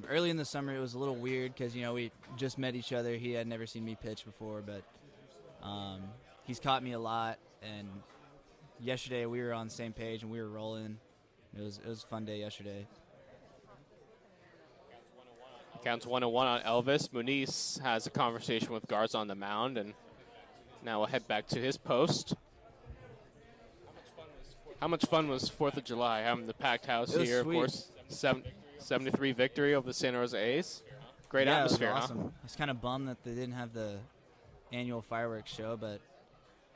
early in the summer it was a little weird because, we just met each other. He had never seen me pitch before, but he's caught me a lot, and yesterday we were on the same page and we were rolling. It was a fun day yesterday. Counts 1-1 on Elvis. Muniz has a conversation with Garza on the mound, and now we'll head back to his post. How much fun was 4th of July having the packed house here, sweet. Of course. 73 victory over the Santa Rosa A's. Great atmosphere, it was awesome. huh? I was kind of bummed that they didn't have the annual fireworks show, but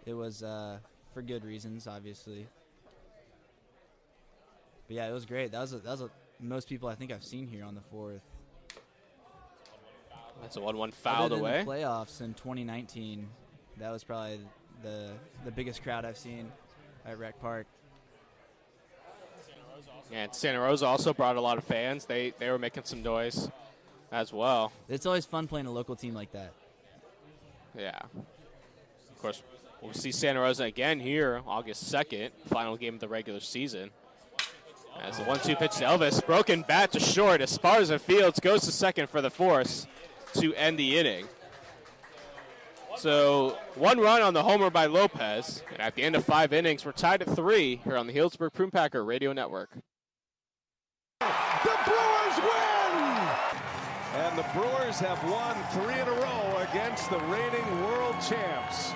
it was for good reasons, obviously. But yeah, it was great. That was most people I think I've seen here on the 4th. That's a 1-1 fouled Other than away. The playoffs in 2019, that was probably the biggest crowd I've seen at Rec Park. And Santa Rosa also brought a lot of fans. They were making some noise as well. It's always fun playing a local team like that. Yeah. Of course, we'll see Santa Rosa again here August 2nd, final game of the regular season. As the 1-2 pitch to Elvis, broken bat to short. Esparza Fields goes to second for the force to end the inning. So 1 run on the homer by Lopez. And at the end of 5 innings, we're tied at 3 here on the Healdsburg Prune Packer Radio Network. The Brewers win! And the Brewers have won 3 in a row against the reigning world champs.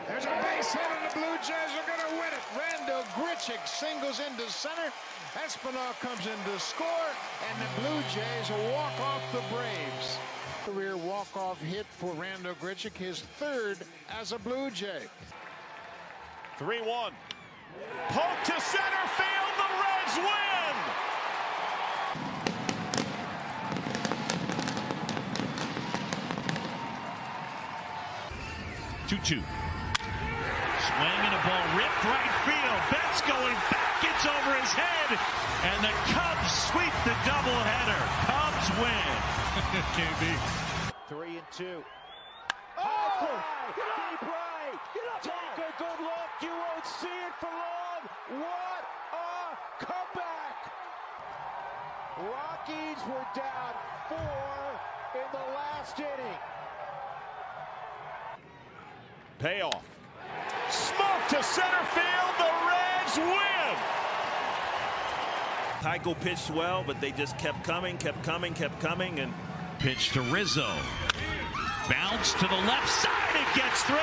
There's a base hit, and the Blue Jays are going to win it. Randall Grichuk singles into center. Espinal comes in to score, and the Blue Jays will walk off the Braves. Career walk-off hit for Randall Grichuk, his 3rd as a Blue Jay. 3-1. Poke to center field. The Reds win. Two-two. Swing and a ball ripped right field. Betts going back. It's over his head. And the Cubs sweep the doubleheader. Cubs win. KB. 3-2. Oh! Deep right. Take a good look. You won't see it for long. What a comeback! Rockies were down 4 in the last inning. Payoff. Smoke to center field. The Reds win. Tycho pitched well, but they just kept coming, and pitch to Rizzo. Bounce to the left side. It gets through.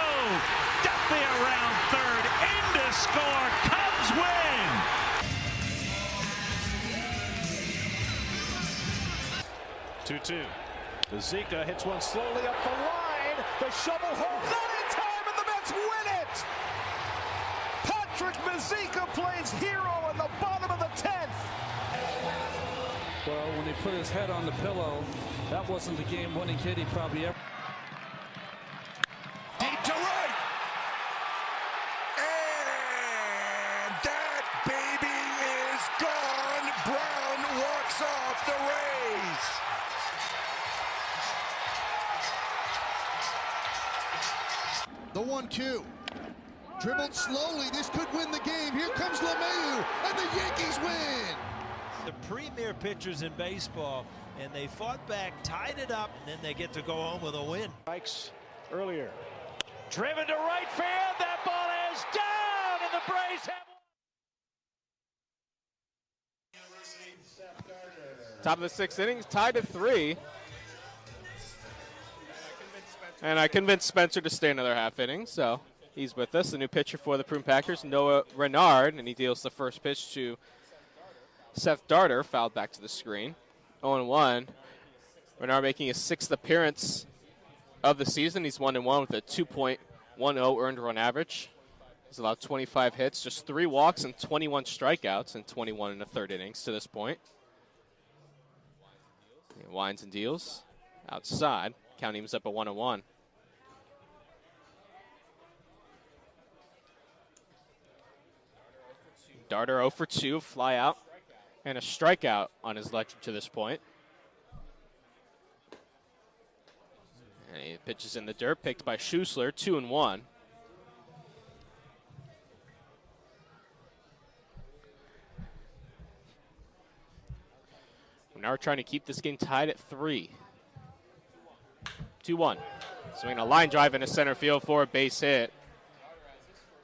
Duffy around third. In to score. Cubs win. 2-2. Zika hits one slowly up the line. The shovel holds out in time, and the Mets win it. Patrick Mazika plays hero in the bottom of the 10th. Well, when he put his head on the pillow, that wasn't the game-winning hit he probably ever. Deep to right. And that baby is gone. Brown walks off the Rays. The 1-2. Dribbled slowly. This could win the game. Here comes LeMahieu, and the Yankees win. The premier pitchers in baseball, and they fought back, tied it up, and then they get to go home with a win. Strikes earlier. Driven to right field. That ball is down, and the Braves have. Top of the sixth inning, tied at 3. And I convinced Spencer to stay another half inning, so he's with us. The new pitcher for the Prune Packers, Noah Renard, and he deals the first pitch to Seth Darter, fouled back to the screen. 0-1. Renard making his 6th appearance of the season. He's 1-1 with a 2.10 earned run average. He's allowed 25 hits, just 3 walks and 21 strikeouts, and 21 in the 3rd innings to this point. He winds and deals outside. Counting him up at 1-1. Darter 0 for 2, fly out, and a strikeout on his ledger to this point. And he pitches in the dirt, picked by Schussler, 2-1. Now we're trying to keep this game tied at 3. 2-1. Swinging a line drive into center field for a base hit.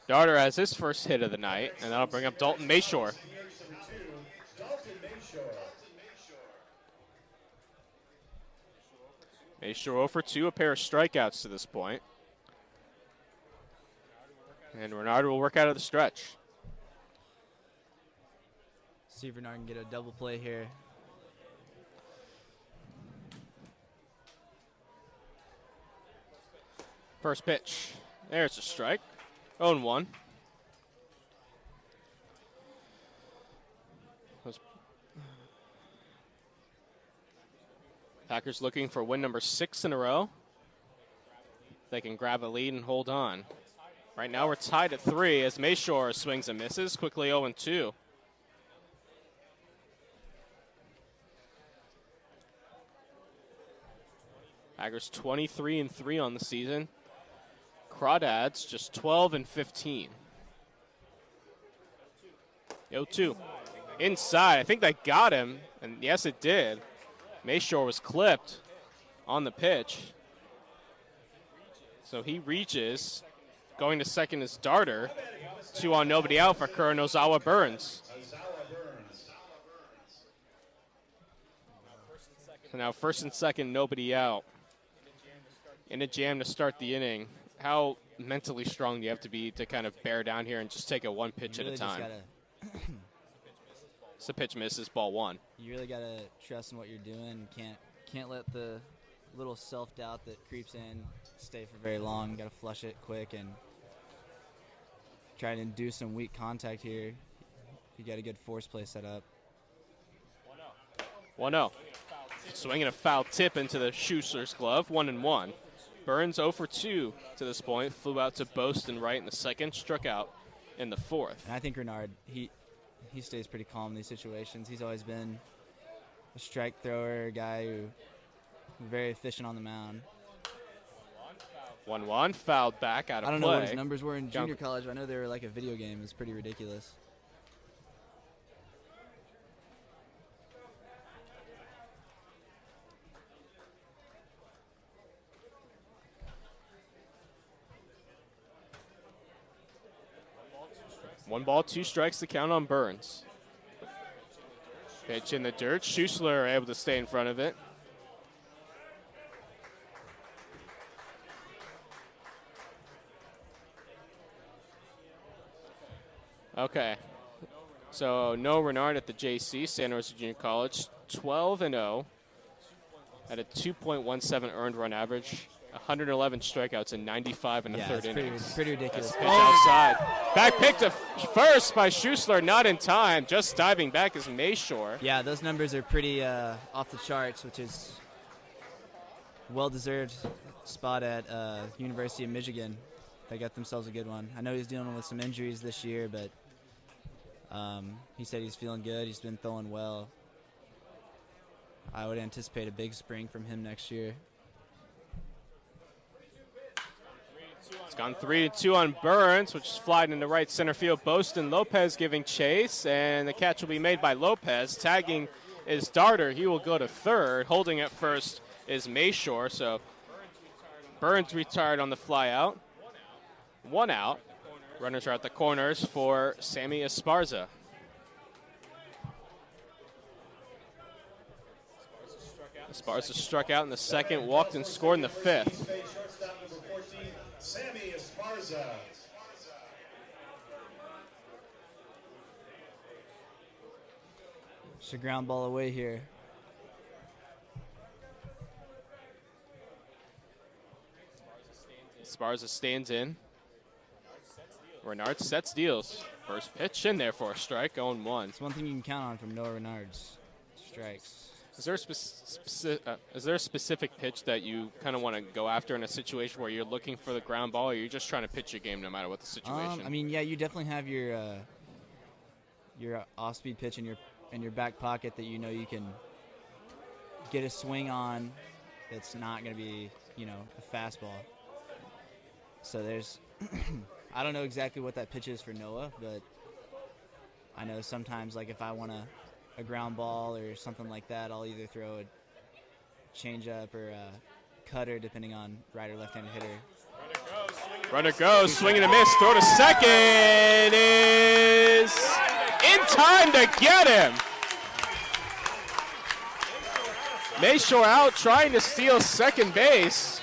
Darter has his first hit of the night, and that'll bring up Dalton Mayshore. Mayshore 0 for 2, a pair of strikeouts to this point. And Renard will work out of the stretch. See if Renard can get a double play here. First pitch. There's a strike. 0-1. Packers looking for win number 6 in a row. They can grab a lead and hold on. Right now we're tied at 3 as Mayshore swings and misses. Quickly 0-2. Packers 23-3 on the season. Crawdads just 12-15. 0-2. Inside. I think that got him, and yes, it did. Mayshore was clipped on the pitch. So he reaches. Going to second is Darter. 2 on, nobody out for Kuro Nozawa Burns. So now first and second, nobody out. In a jam to start the inning. How mentally strong do you have to be to kind of bear down here and just take it 1 pitch really at a time? So pitch misses, ball 1. You really got to trust in what you're doing. Can't let the little self-doubt that creeps in stay for very long. Got to flush it quick and try to induce some weak contact here. You got a good force play set up. 1-0. Swinging a foul tip into the Schussler's glove. 1-1. Burns 0 for 2 to this point. Flew out to Boston right in the second. Struck out in the 4th. And I think Renard, he stays pretty calm in these situations. He's always been a strike thrower, a guy who very efficient on the mound. 1-1. Fouled back out of play. I don't know what his numbers were in junior college. But I know they were like a video game. It's pretty ridiculous. One ball, 2 strikes to count on Burns. Pitch in the dirt. Schussler able to stay in front of it. Okay. So no Renard at the JC, Santa Rosa Junior College. 12-0 at a 2.17 earned run average. 111 strikeouts and 95 in the third inning. Pretty ridiculous. Pitch outside. Back pick to first by Schussler, not in time. Just diving back is Mayshore. Yeah, those numbers are pretty off the charts, which is well-deserved spot at University of Michigan. They got themselves a good one. I know he's dealing with some injuries this year, but he said he's feeling good. He's been throwing well. I would anticipate a big spring from him next year. It's gone 3-2 on Burns, which is flying into right center field. Boston Lopez giving chase, and the catch will be made by Lopez. Tagging is Darter. He will go to third. Holding at first is Mayshore. So Burns retired on the fly out. 1 out. Runners are at the corners for Sammy Esparza. Esparza struck out in the second, walked and scored in the fifth. Sammy Esparza. It's a ground ball away here. Esparza stands in. Renard sets deals. First pitch in there for a strike, 0-1. It's one thing you can count on from Noah Renard's strikes. Is there a specific pitch that you kind of want to go after in a situation where you're looking for the ground ball, or you're just trying to pitch your game no matter what the situation? I mean, yeah, you definitely have your off-speed pitch in your back pocket that you know you can get a swing on. That's not going to be, a fastball. So there's, I don't know exactly what that pitch is for Noah, but I know sometimes, like if I want a ground ball or something like that, I'll either throw a changeup or a cutter, depending on right or left-handed hitter. Runner goes, swing and a miss, throw to second is in time to get him. Mayshore out trying to steal second base.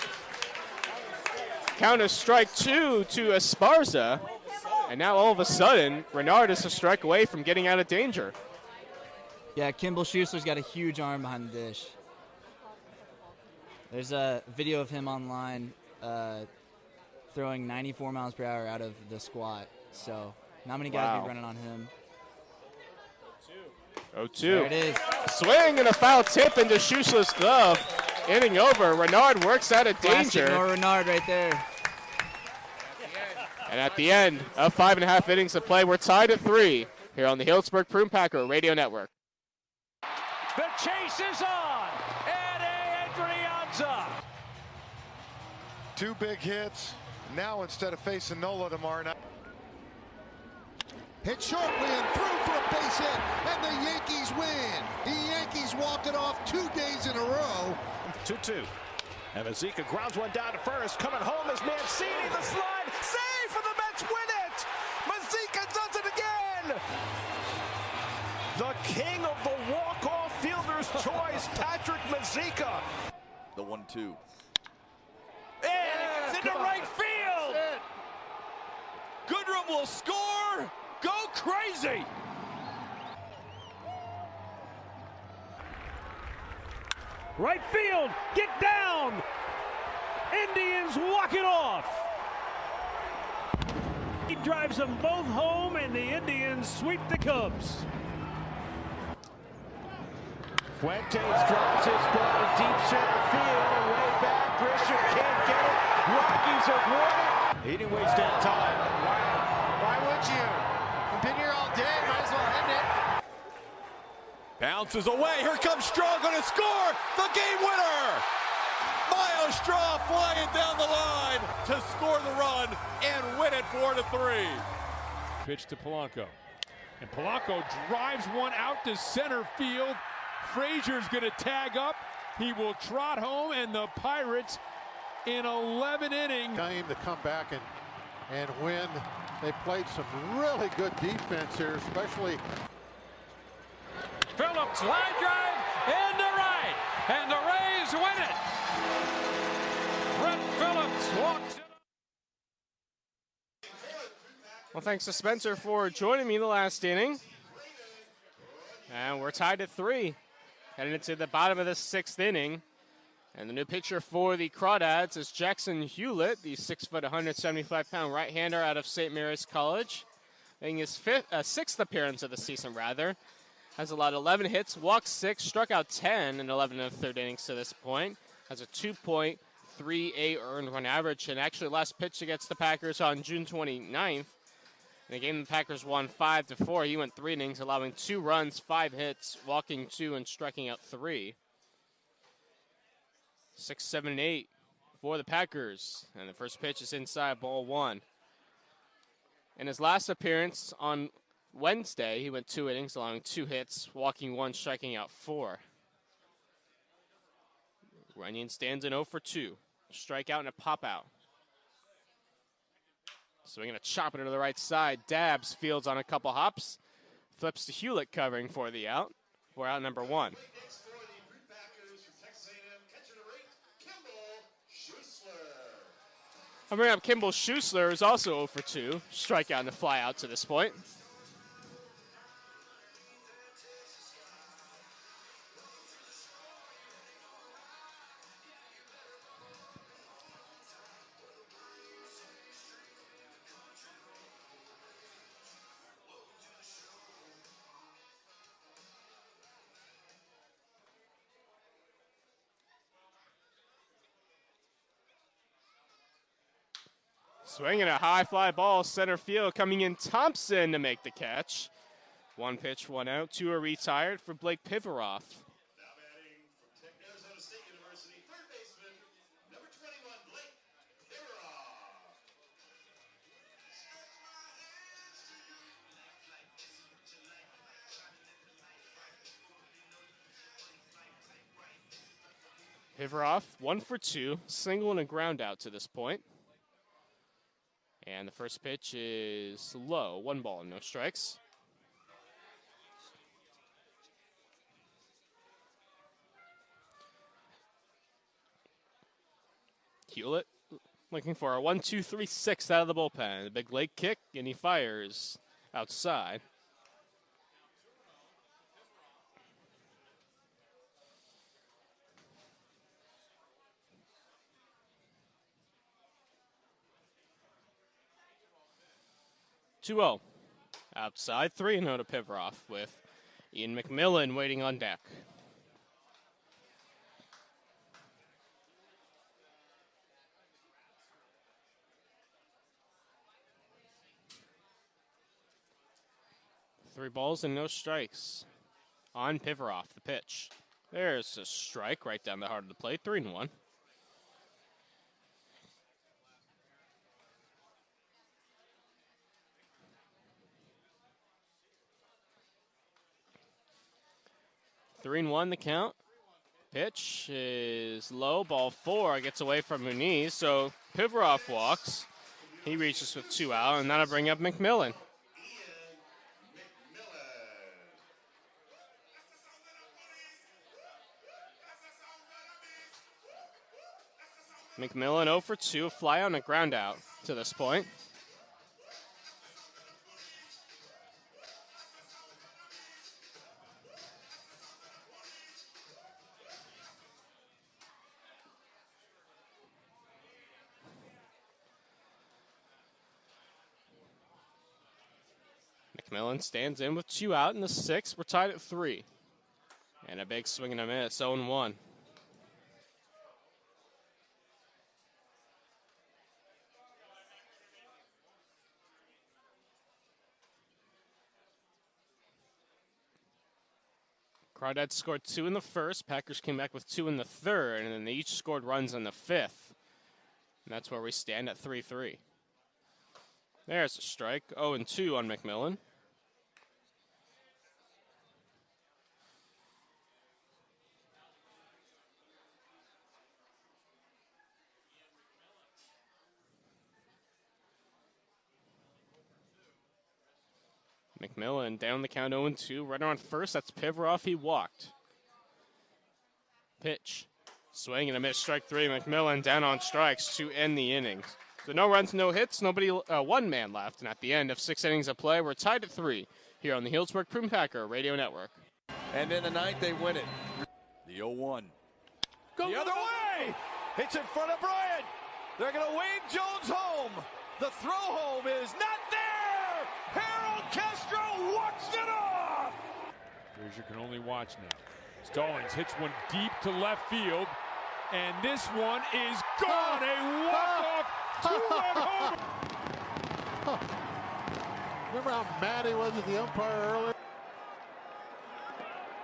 Count is strike 2 to Esparza. And now all of a sudden, Renard is a strike away from getting out of danger. Yeah, Kimball Schussler's got a huge arm behind the dish. There's a video of him online throwing 94 miles per hour out of the squat. So not many guys be running on him. 0-2. There it is. Swing and a foul tip into Schussler's glove. Inning over. Renard works out of danger. Classic Renard right there. And at the end of 5.5 innings of play, we're tied at 3 here on the Healdsburg Prune Packer Radio Network. The chase is on, and Adrianza. 2 big hits. Now instead of facing Nola tomorrow night. Hit sharply and through for a base hit, and the Yankees win. The Yankees walk it off 2 days in a row. 2-2. And Mazika grounds one down to first. Coming home is Mancini. The slide. Save for the Mets. Win it. Mazika does it again. The king of the walk-off fielder's choice, Patrick Mazika. The 1-2. And it's into right field. Goodrum will score. Go crazy. Right field, get down. Indians walk it off. He drives them both home, and the Indians sweep the Cubs. Fuentes drops his ball to deep center field. Way back, Grisham can't get it. Rockies have won it. He didn't waste any time. Why would you? We've been here all day. Might as well end it. Bounces away. Here comes Straw, going to score the game winner. Miles Straw flying down the line to score the run and win it 4-3. Pitch to Polanco. And Polanco drives one out to center field. Frazier's going to tag up. He will trot home, and the Pirates in 11 innings. Game to come back and win. They played some really good defense here, especially. Phillips, line drive, into right, and the Rays win it. Brett Phillips walks it. Well, thanks to Spencer for joining me the last inning. And we're tied at 3. Heading into the bottom of the 6th inning. And the new pitcher for the Crawdads is Jackson Hewlett, the 6 foot, 175-pound right-hander out of St. Mary's College. Making his sixth appearance of the season, rather. Has allowed 11 hits, walked 6, struck out 10 in 11 and a third innings to this point. Has a 2.38 earned run average, and actually last pitch against the Packers on June 29th. In a game the Packers won 5-4. He went 3 innings, allowing 2 runs, 5 hits, walking 2, and striking out 3. 6, 7, and 8 for the Packers. And the first pitch is inside, ball 1. In his last appearance on Wednesday, he went 2 innings, allowing 2 hits, walking 1, striking out 4. Runyon stands in 0 for 2. Strikeout and a pop out. Swinging a chop it to the right side. Dabbs, fields on a couple hops. Flips to Hewlett covering for the out. For out number 1. I'll bring up Kimball Schuessler, who's also 0 for 2. Strikeout and a fly out to this point. Swinging a high fly ball, center field, coming in Thompson to make the catch. 1 pitch, 1 out. 2 are retired for Blake Pivaroff. Pivaroff, 1 for 2, single and a ground out to this point. And the first pitch is low. 1 ball, no strikes. Hewlett looking for a 1-2-3-6 out of the bullpen. A big leg kick, and he fires outside. Two-0. Outside, 3-0 to Pivaroff with Ian McMillan waiting on deck. Three balls and no strikes on Pivaroff, the pitch. There's a strike right down the heart of the plate, 3-1. Three and 1 the count. Pitch is low, ball 4. Gets away from Muniz, so Pivaroff walks. He reaches with 2 out, and that'll bring up McMillan. McMillan 0 for 2, fly on a ground out to this point. McMillan stands in with 2 out in the 6th. We're tied at 3. And a big swing and a miss, 0-1. Crawdads scored 2 in the 1st. Packers came back with 2 in the 3rd, and then they each scored runs in the 5th. And that's where we stand at 3-3. There's a strike, 0-2 on McMillan. McMillan down the count 0-2. Runner on first. That's Pivaroff. He walked. Pitch. Swing and a miss. Strike 3. McMillan down on strikes to end the innings. So no runs, no hits. Nobody. 1 man left. And at the end of 6 innings of play, we're tied at 3 here on the Healdsburg Prune Packer Radio Network. And in the 9th, they win it. The 0-1. the other way. It's in front of Bryant. They're going to wave Jones home. The throw home is not there. Harold Castro walks it off. Frazier can only watch now. Stallings hits one deep to left field, and this one is gone. A walk-off two-run home. Remember how mad he was at the umpire earlier?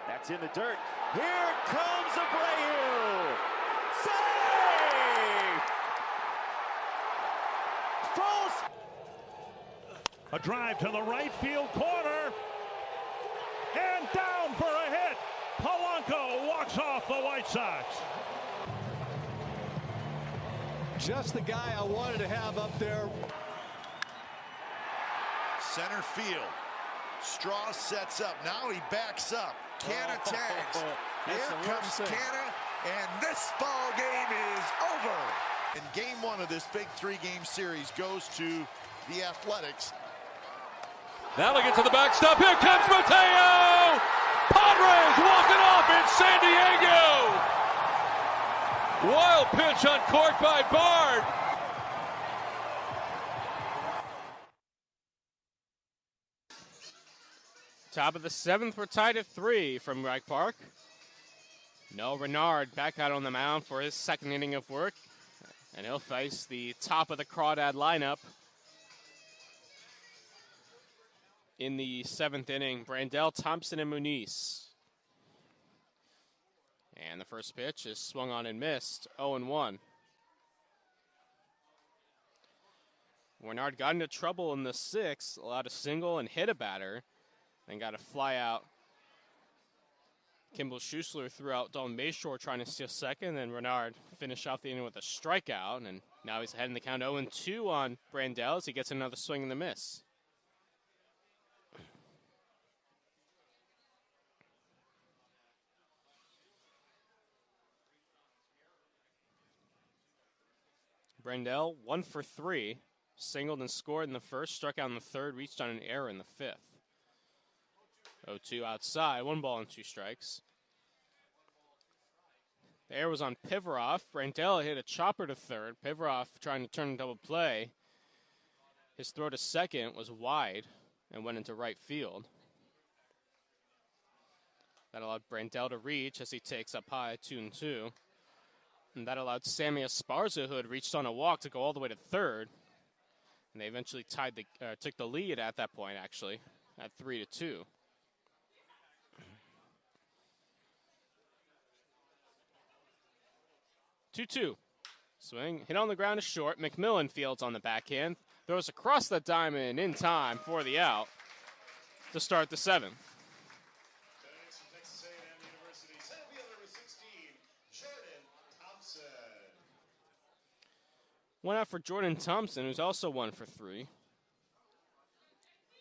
That's in the dirt. Here comes Abreu. Safe! False. A drive to the right field corner. And down for a hit. Polanco walks off the White Sox. Just the guy I wanted to have up there. Center field. Straw sets up. Now he backs up. Canna tags. Here comes Canna, and this ball game is over. And game one of this big three-game series goes to the Athletics. That'll get to the backstop. Here comes Mateo! Padres walking off in San Diego! Wild pitch uncorked by Bard. Top of the seventh, we're tied at 3 from Rec Park. No Renard back out on the mound for his second inning of work. And he'll face the top of the Crawdad lineup. In the 7th inning, Brandell, Thompson, and Muniz. And the first pitch is swung on and missed, 0-1. Renard got into trouble in the 6th, allowed a single and hit a batter, then got a fly out. Kimball Schuessler threw out Dalton Bayshore trying to steal second, and Renard finished off the inning with a strikeout, and now he's ahead in the count 0-2 on Brandell as he gets another swing and a miss. Brandell, 1 for 3, singled and scored in the first, struck out in the third, reached on an error in the 5th. 0-2 outside, 1 ball and 2 strikes. The error was on Pivarov. Brandell hit a chopper to third. Pivarov trying to turn a double play. His throw to second was wide and went into right field. That allowed Brandell to reach as he takes up high 2-2. And that allowed Sammy Esparza, who had reached on a walk, to go all the way to third. And they eventually took the lead at that point, actually, at 3-2. Two. Swing, hit on the ground is short. McMillan fields on the backhand. Throws across the diamond in time for the out to start the 7th. One out for Jordan Thompson, who's also 1 for 3.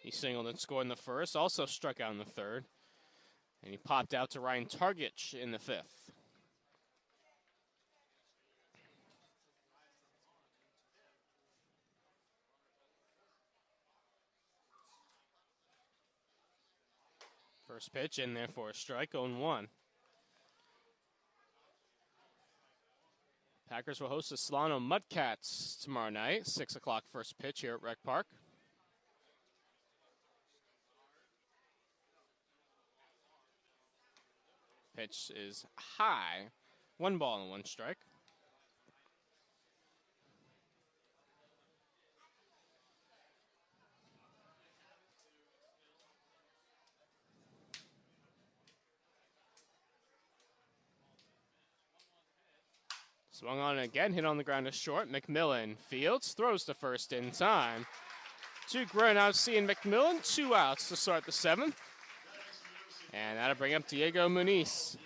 He singled and scored in the first, also struck out in the third. And he popped out to Ryan Targich in the 5th. First pitch in there for a strike, 0-1. Packers will host the Solano Mudcats tomorrow night, 6 o'clock first pitch here at Rec Park. Pitch is high, 1 ball and 1 strike. Swung on again, hit on the ground to short. McMillan fields, throws to first in time. 2 groundouts seeing McMillan, 2 outs to start the 7th. And that'll bring up Diego Muniz.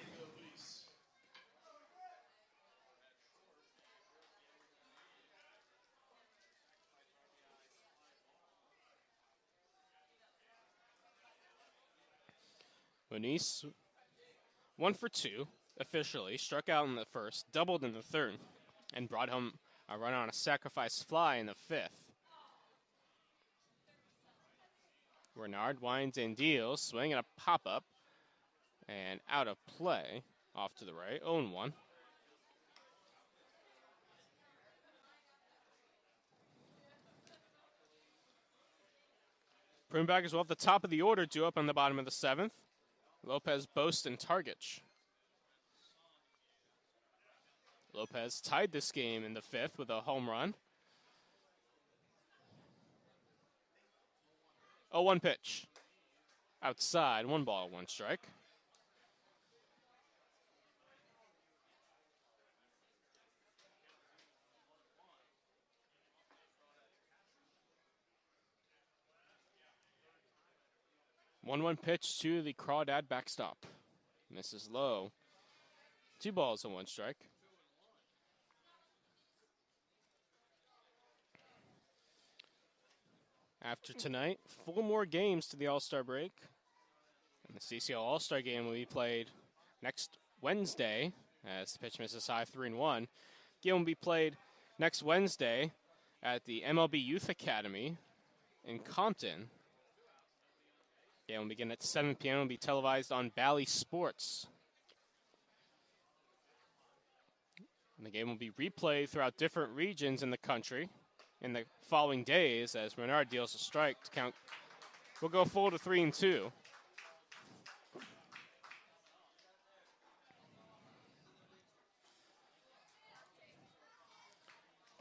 Muniz, 1 for 2. Officially, struck out in the first, doubled in the third, and brought home a run on a sacrifice fly in the 5th. Renard winds and deals, swing and a pop-up, and out of play, off to the right, 0-1. Prune baggers will have the top of the order due up on the bottom of the 7th. Lopez, Boast, and Targich. Lopez tied this game in the 5th with a home run. 0-1 pitch. Outside, 1 ball, 1 strike. One pitch to the Crawdad backstop. Misses low. 2 balls and 1 strike. After tonight, 4 more games to the All-Star break. And the CCL All-Star game will be played next Wednesday as the pitch misses high 3-1. Game will be played next Wednesday at the MLB Youth Academy in Compton. Game will begin at 7 p.m. and be televised on Bally Sports. And the game will be replayed throughout different regions in the country in the following days as Renard deals a strike to count. We'll go full to 3-2.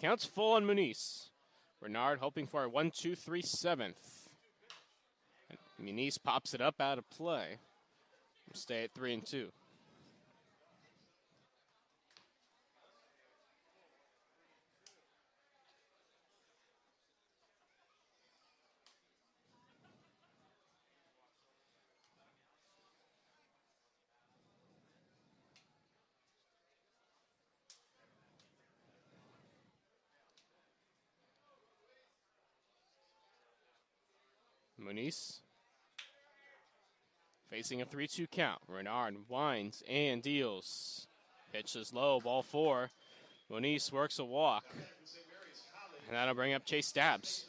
Counts full on Muniz. Renard hoping for a 1-2-3 7th. And Muniz pops it up out of play. We'll stay at 3-2. Muniz facing a 3-2 count. Renard winds and deals. Pitch is low, ball 4. Muniz works a walk. And that'll bring up Chase Dabbs.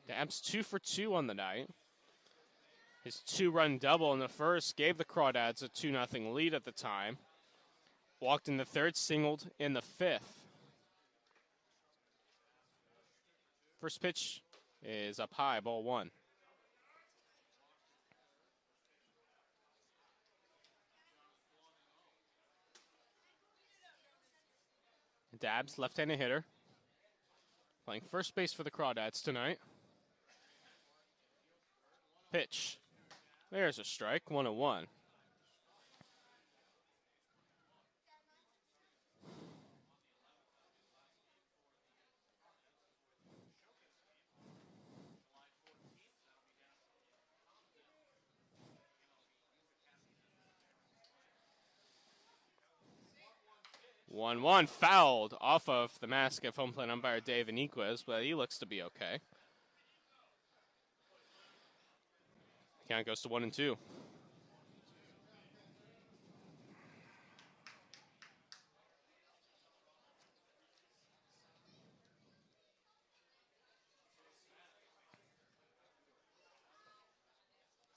Dabbs 2 for 2 on the night. His 2-run double in the first gave the Crawdads a 2-0 lead at the time. Walked in the 3rd, singled in the 5th. First pitch is up high, ball 1. Dabbs, left-handed hitter. Playing first base for the Crawdads tonight. Pitch. There's a strike, 1-1. One fouled off of the mask of home plate umpire Dave Iniquez, but he looks to be okay. Count goes to 1-2.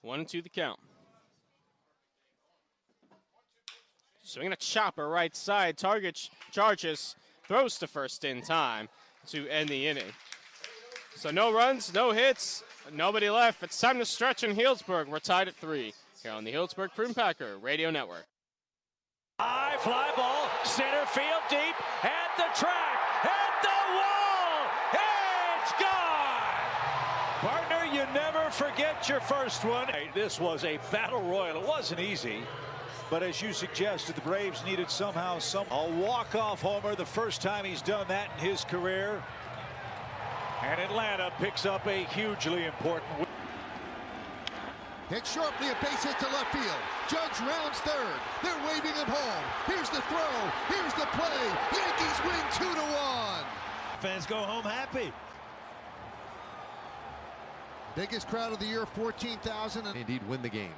One and 2 the count. Swinging a chopper right side. Target charges, throws to first in time to end the inning. So no runs, no hits, nobody left. It's time to stretch in Healdsburg. We're tied at 3 here on the Healdsburg Prune Packer Radio Network. High fly ball, center field deep, at the track, at the wall. It's gone! Partner, you never forget your first one. This was a battle royal. It wasn't easy. But as you suggested, the Braves needed somehow a walk-off homer, the first time he's done that in his career. And Atlanta picks up a hugely important win. Hit sharply, a base hit to left field. Judge rounds 3rd. They're waving him home. Here's the throw. Here's the play. Yankees win 2-1. Fans go home happy. Biggest crowd of the year, 14,000. Indeed, win the game.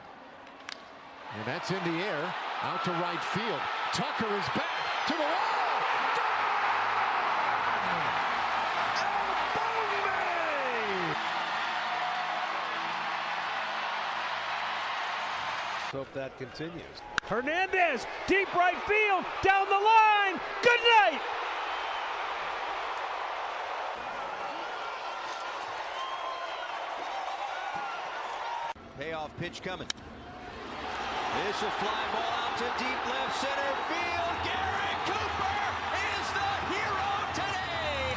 And that's in the air, out to right field. Tucker is back to the wall. Hope that continues. Hernandez, deep right field, down the line. Good night. Payoff pitch coming. It's a fly ball out to deep left center field. Garrett Cooper is the hero today.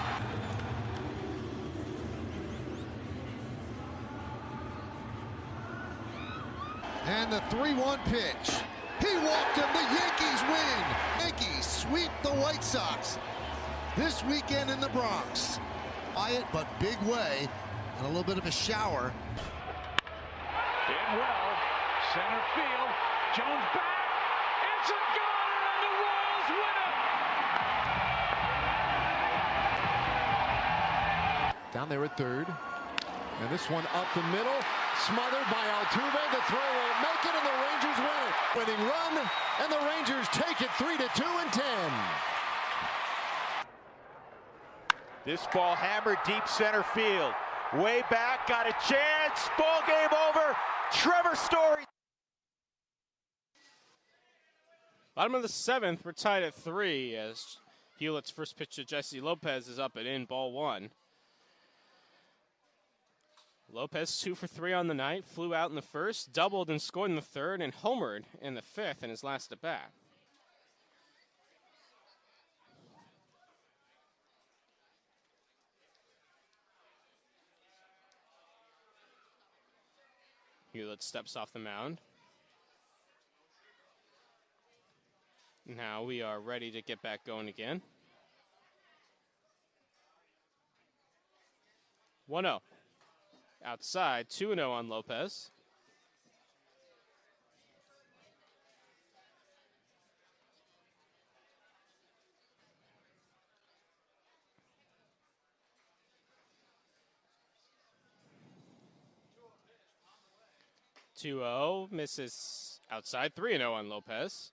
And the 3-1 pitch. He walked him. The Yankees win. Yankees sweep the White Sox this weekend in the Bronx. Quiet but big way, and a little bit of a shower. In well, center field. Jones back. It's a gun, and the Royals win it. Down there at third. And this one up the middle. Smothered by Altuve. The throw will make it, and the Rangers win it. Winning run, and the Rangers take it 3-2 in 10. This ball hammered deep center field. Way back, got a chance. Ball game over. Trevor Story. Bottom of the 7th, we're tied at 3 as Hewlett's first pitch to Jesse Lopez is up and in, ball 1. Lopez 2 for 3 on the night, flew out in the first, doubled and scored in the third, and homered in the 5th in his last at bat. Hewlett steps off the mound. Now we are ready to get back going again. 1-0. Outside, 2-0 on Lopez. Misses outside, 3-0 on Lopez.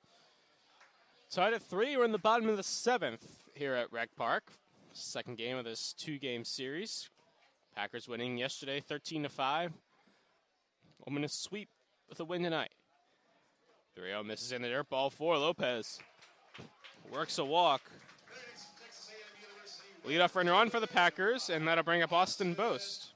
Tied at 3, we're in the bottom of the 7th here at Rec Park. Second game of this 2-game series. Packers winning yesterday 13-5. Omen a sweep with a win tonight. 3-0 misses in the dirt, ball 4. Lopez works a walk. Leadoff runner on for the Packers, and that'll bring up Austin Boast.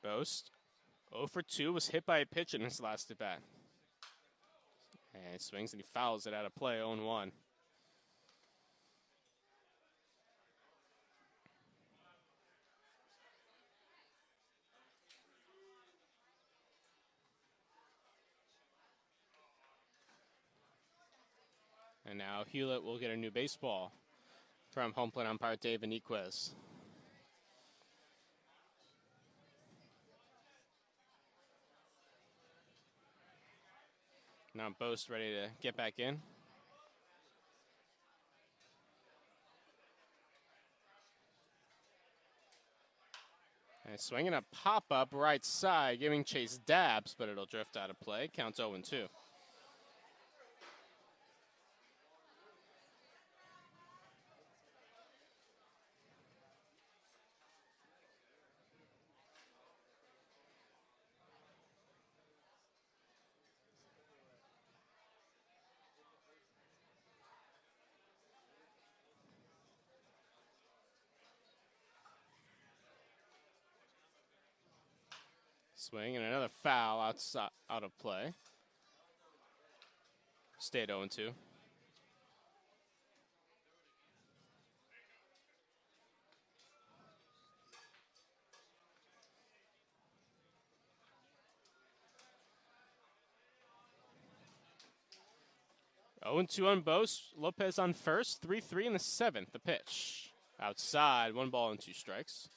Boast, 0 for 2, was hit by a pitch in his last at bat. And he swings and he fouls it out of play, 0-1. And now Hewlett will get a new baseball from home plate umpire Dave Aniquez. Now Boast ready to get back in. And swinging a pop-up right side, giving Chase dabs, but it'll drift out of play. Counts 0-2. Swing and another foul outside, out of play. Stay at 0-2. Oh, 2 on Boast. Lopez on first. 3-3 in the 7th. The pitch. Outside. 1 ball and 2 strikes.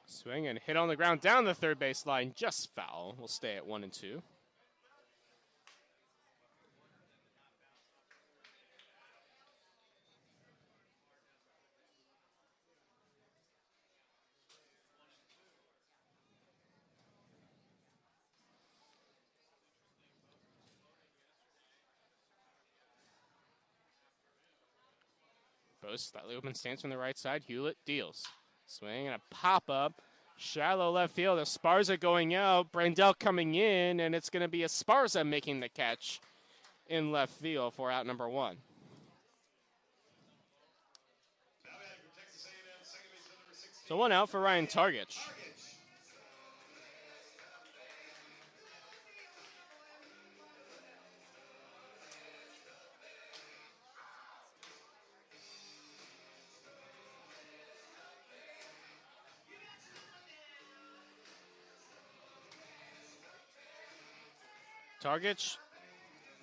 Swing and hit on the ground down the third base line. Just foul. We'll stay at 1-2. Both slightly open stance from the right side. Hewlett deals. Swing and a pop-up. Shallow left field. Esparza going out. Brandell coming in, and it's going to be Esparza making the catch in left field for out number 1. So 1 out for Ryan Targich. Targich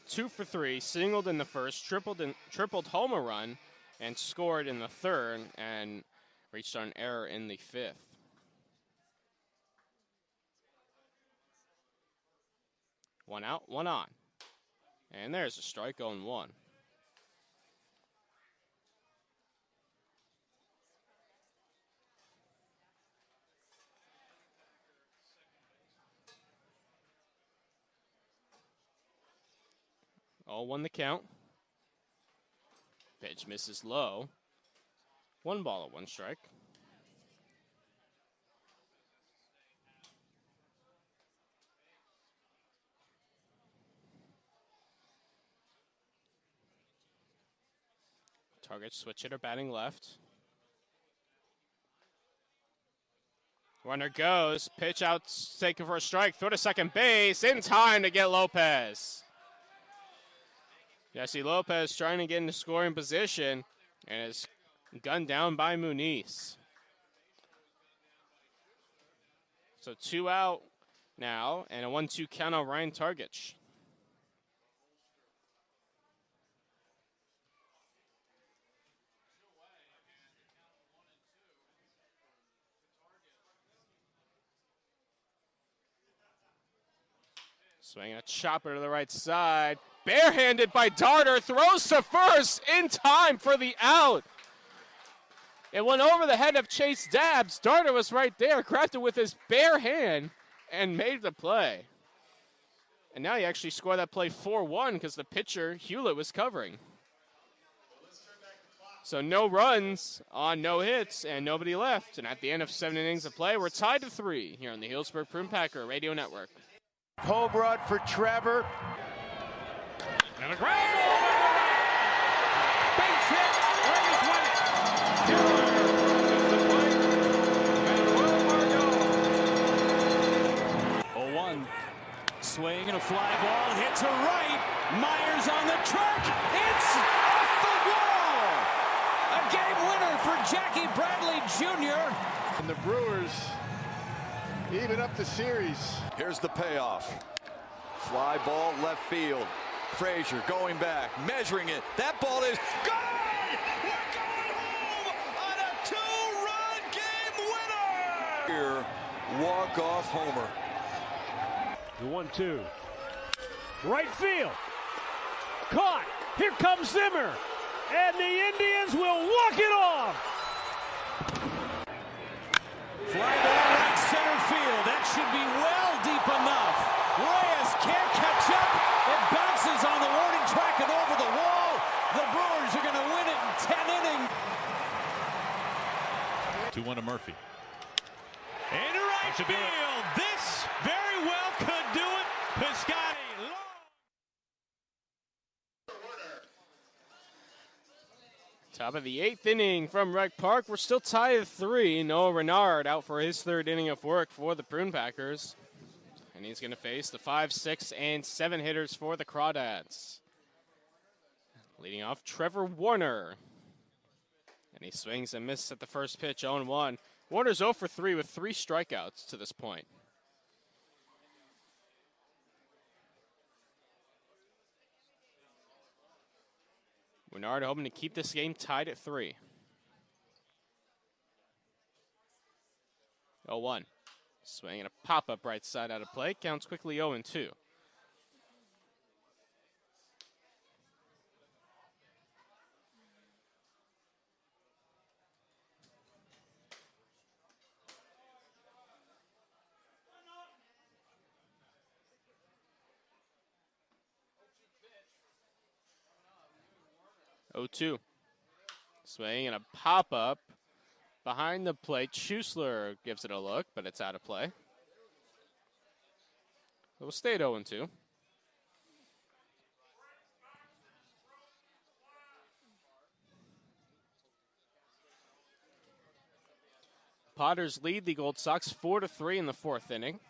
2 for 3, singled in the first, tripled home a run, and scored in the third, and reached on error in the 5th. One out, one on. And there's a strike on 1. All 1 the count. Pitch misses low. 1 ball at 1 strike. Target switch hitter batting left. Runner goes. Pitch out, taken for a strike. Throw to second base. In time to get Lopez. Jesse Lopez trying to get into scoring position and is gunned down by Muniz. So 2 out now and a 1-2 count on Ryan Targich. Swinging a chopper to the right side. Barehanded by Darter. Throws to first in time for the out. It went over the head of Chase Dabbs. Darter was right there. Grabbed it with his bare hand and made the play. And now he actually scored that play 4-1 because the pitcher, Hewlett, was covering. So no runs on no hits and nobody left. And at the end of 7 innings of play, we're tied to 3 here on the Healdsburg Prune Packer Radio Network. Home run for Trevor. And a ground ball. Base hit. Rays win it. 0-1. Swing and a fly ball hit to right. Myers on the track. It's off the wall. A game winner for Jackie Bradley Jr. And the Brewers even up the series. Here's the payoff. Fly ball left field. Frazier going back, measuring it. That ball is gone! We're going home on a 2-run game winner! Here, walk-off homer. The 1-2. Right field. Caught. Here comes Zimmer. And the Indians will walk it off. Fly ball right center field. That should be well deep enough. Reyes can't catch up. It bounces on the warning track and over the wall. The Brewers are going to win it in 10 innings. 2-1 to Murphy. Into right field. This very well could do it. Piscotty. Top of the 8th inning from Rec Park. We're still tied at 3. Noah Renard out for his 3rd inning of work for the Prune Packers. And he's going to face the 5, 6, and 7 hitters for the Crawdads. Leading off, Trevor Warner. And he swings and misses at the first pitch, 0-1. Warner's 0 for 3 with 3 strikeouts to this point. Renard hoping to keep this game tied at 3. 0-1. Swing and a pop-up right side out of play. Counts quickly 0-2. Swing and a pop-up behind the plate. Schussler gives it a look, but it's out of play. We'll stay at 0-2. Potters lead the Gold Sox 4-3 in the fourth inning.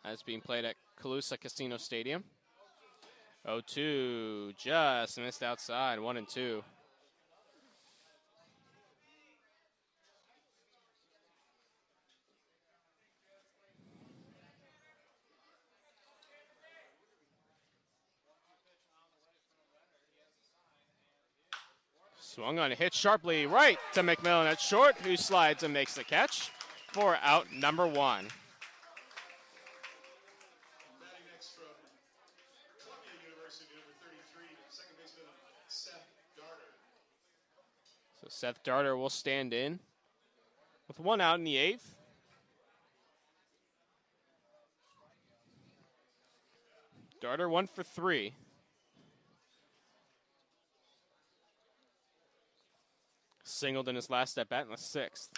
As being played at Calusa Casino Stadium. 0-2, just missed outside, 1-2. Swung on a hit sharply right to McMillan at short, who slides and makes the catch for out number 1. So Seth Darter will stand in with 1 out in the 8th. Darter 1 for 3. Singled in his last at bat in the 6th.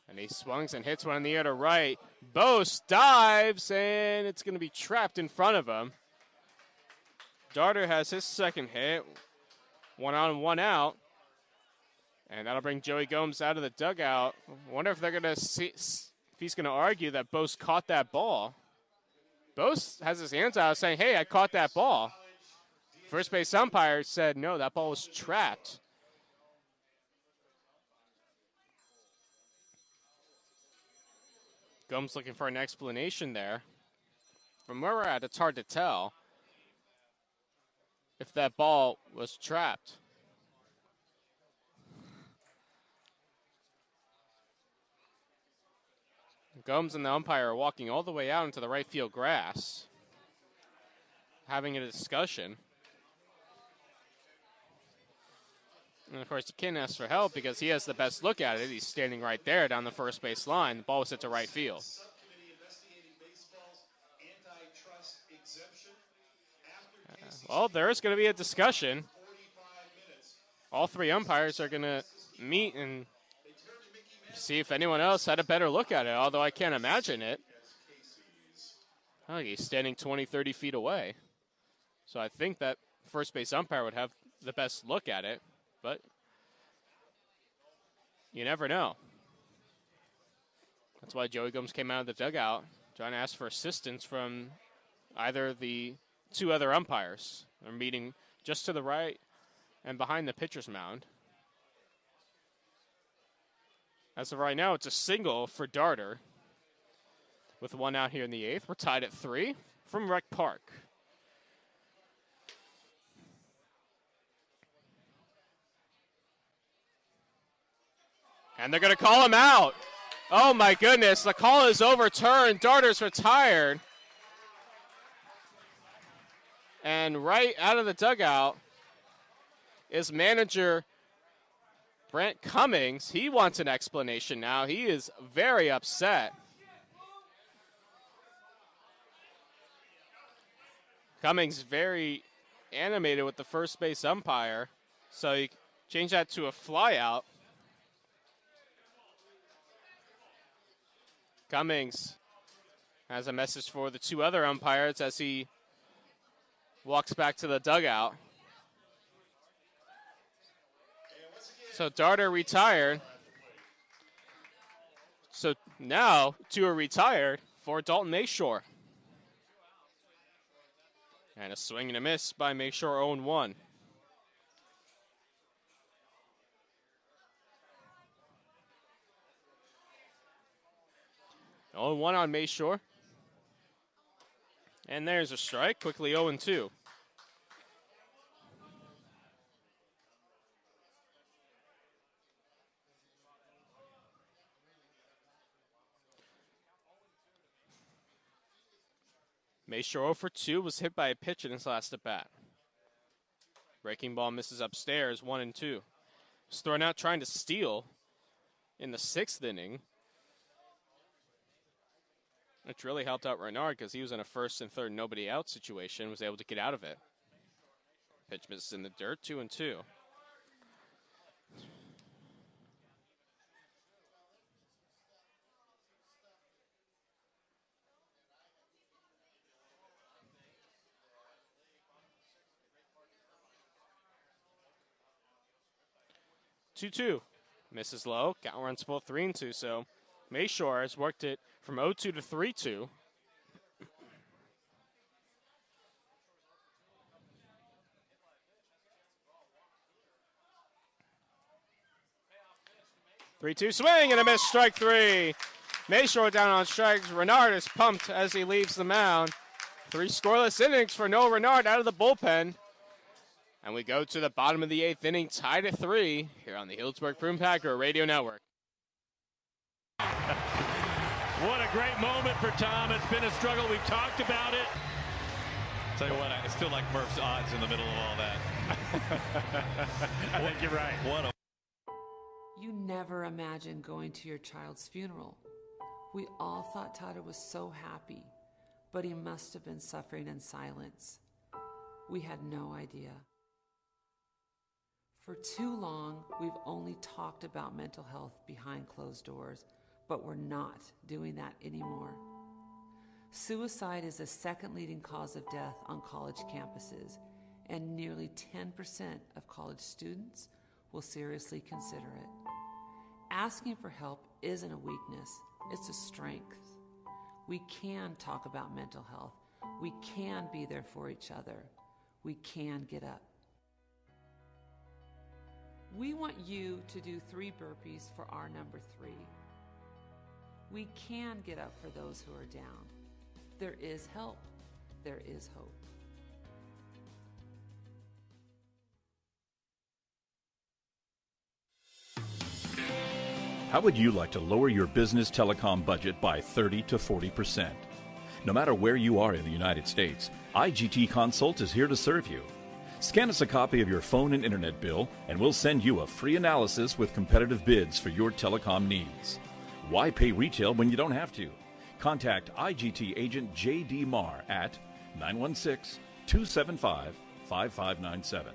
And he swings and hits one in the air to right. Bose dives, and it's going to be trapped in front of him. Darter has his second hit. 1 on, 1 out. And that'll bring Joey Gomes out of the dugout. I wonder if they're going to see if he's going to argue that Bose caught that ball. Bose has his hands out saying, hey, I caught that ball. First base umpire said, no, that ball was trapped. Gomes looking for an explanation there. From where we're at, it's hard to tell if that ball was trapped. Gomes and the umpire are walking all the way out into the right field grass, having a discussion. And, of course, you can't ask for help because he has the best look at it. He's standing right there down the first base line. The ball was hit to right field. Well, there's going to be a discussion. All 3 umpires are going to meet and see if anyone else had a better look at it, although I can't imagine it. Oh, he's standing 20, 30 feet away. So I think that first base umpire would have the best look at it, but you never know. That's why Joey Gomes came out of the dugout trying to ask for assistance from either the 2 other umpires. They're meeting just to the right and behind the pitcher's mound. As of right now, it's a single for Darter. With 1 out here in the 8th, we're tied at 3 from Rec Park. And they're going to call him out. Oh, my goodness. The call is overturned. Darter's retired. And right out of the dugout is manager Brent Cummings. He wants an explanation now. He is very upset. Cummings very animated with the first base umpire. So you change that to a flyout. Cummings has a message for the 2 other umpires as he walks back to the dugout. So Darter retired. So now 2 are retired for Dalton Mayshore. And a swing and a miss by Mayshore, 0-1. Oh, 1 on Mayshore. And there's a strike, quickly 0-2. Mayshore 0 for 2 was hit by a pitch in his last at bat. Breaking ball misses upstairs, 1-2. Was thrown out trying to steal in the 6th inning. Which really helped out Renard because he was in a 1st and 3rd nobody out situation, was able to get out of it. Pitch misses in the dirt, 2-2. 2-2. Misses low. Count runs full 3-2. So Mayshore has worked it from 0-2 to 3-2. Three-two swing and a miss, strike three. Mayshore down on strikes. Renard is pumped as he leaves the mound. 3 scoreless innings for Noah Renard out of the bullpen. And we go to the bottom of the 8th inning, tied at 3 here on the Healdsburg Prune Packer Radio Network. What a great moment for Tom. It's been a struggle. We've talked about it. Tell you what, I still like Murph's odds in the middle of all that. I think you're right. What a You never imagined going to your child's funeral. We all thought Tyler was so happy, but he must have been suffering in silence. We had no idea. For too long, we've only talked about mental health behind closed doors, but we're not doing that anymore. Suicide is the second leading cause of death on college campuses, and nearly 10% of college students will seriously consider it. Asking for help isn't a weakness, it's a strength. We can talk about mental health. We can be there for each other. We can get up. We want you to do 3 burpees for our number 3. We can get up for those who are down. There is help. There is hope. How would you like to lower your business telecom budget by 30 to 40%? No matter where you are in the United States, IGT Consult is here to serve you. Scan us a copy of your phone and internet bill, and we'll send you a free analysis with competitive bids for your telecom needs. Why pay retail when you don't have to? Contact IGT agent J.D. Marr at 916-275-5597.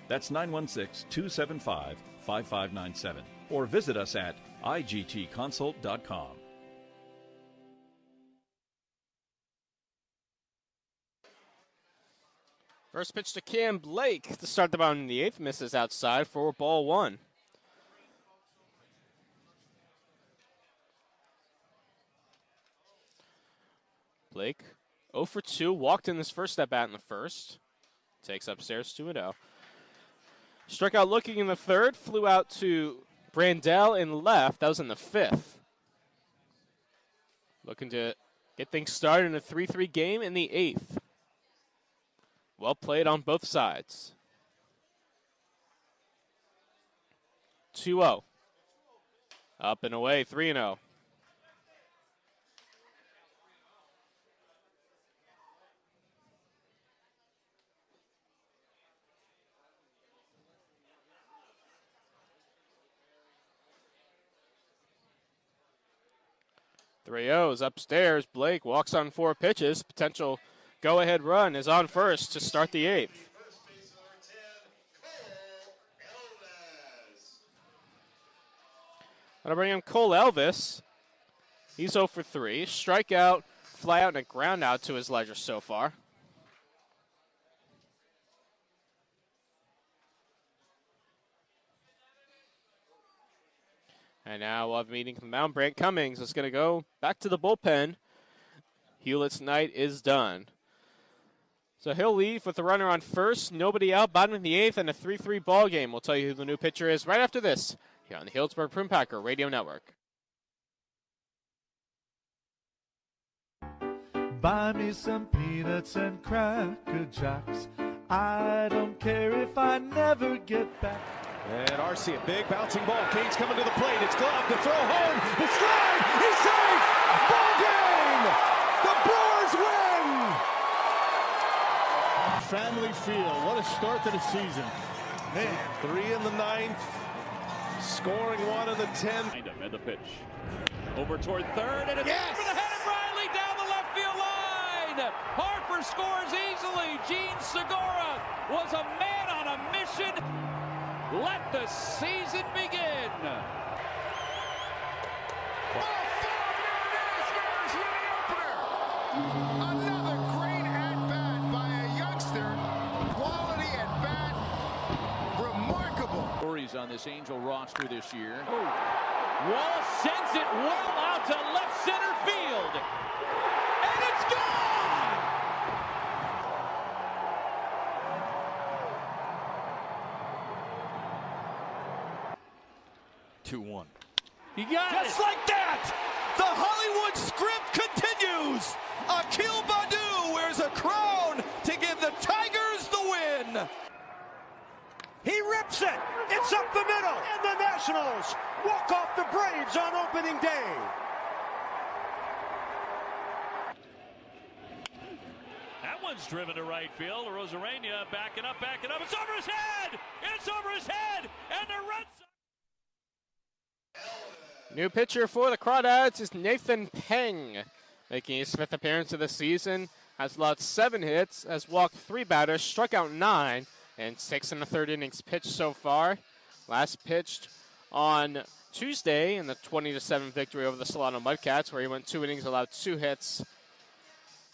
That's 916-275-5597. Or visit us at igtconsult.com. First pitch to Cam Blake to start the bottom of the 8th. Misses outside for ball 1. Blake 0 for 2. Walked in his first at bat in the first. Takes upstairs 2-0. Struck out looking in the 3rd. Flew out to Brandell in left. That was in the 5th. Looking to get things started in a 3-3 game in the 8th. Well played on both sides. 2-0. Up and away, 3-0. Three O's upstairs. Blake walks on 4 pitches. Potential go-ahead run is on first to start the 8th. Gonna bring in Cole Elvis. He's 0 for 3. Strikeout, fly out, and a ground out to his ledger so far. And now we'll have a meeting from the mound. Brant Cummings is going to go back to the bullpen. Hewlett's night is done. So he'll leave with the runner on first, nobody out, bottom of the 8th, and a 3-3 ball game. We'll tell you who the new pitcher is right after this here on the Healdsburg Prune Packer Radio Network. Buy me some peanuts and Cracker Jacks. I don't care if I never get back. And RC, a big bouncing ball. Cade's coming to the plate. It's gloved. The throw home. The slide. He's safe. Ball game. The Brewers win. Family Field. What a start to the season. Man, 3 in the 9th. Scoring 1 in the 10th. And the pitch. Over toward 3rd. And it's yes! Over the head of Riley down the left field line. Harper scores easily. Gene Segura was a man on a mission. Let the season begin. Another great at-bat by a youngster. Quality at-bat. Remarkable. Stories rookies on this Angel roster this year. Wall sends it well out to left center field. And it's gone! 2-1. He got it! Just like that, the Hollywood script continues. Akil Baddoo wears a crown to give the Tigers the win. He rips it. It's up the middle. And the Nationals walk off the Braves on opening day. That one's driven to right field. Rosarena backing up. It's over his head! It's over his head! And the Red Sox. New pitcher for the Crawdads is Nathan Peng, making his 5th appearance of the season. Has allowed 7 hits, has walked 3 batters, struck out 9, and 6 1/3 innings pitched so far. Last pitched on Tuesday in the 20-7 victory over the Solano Mudcats, where he went 2 innings, allowed 2 hits,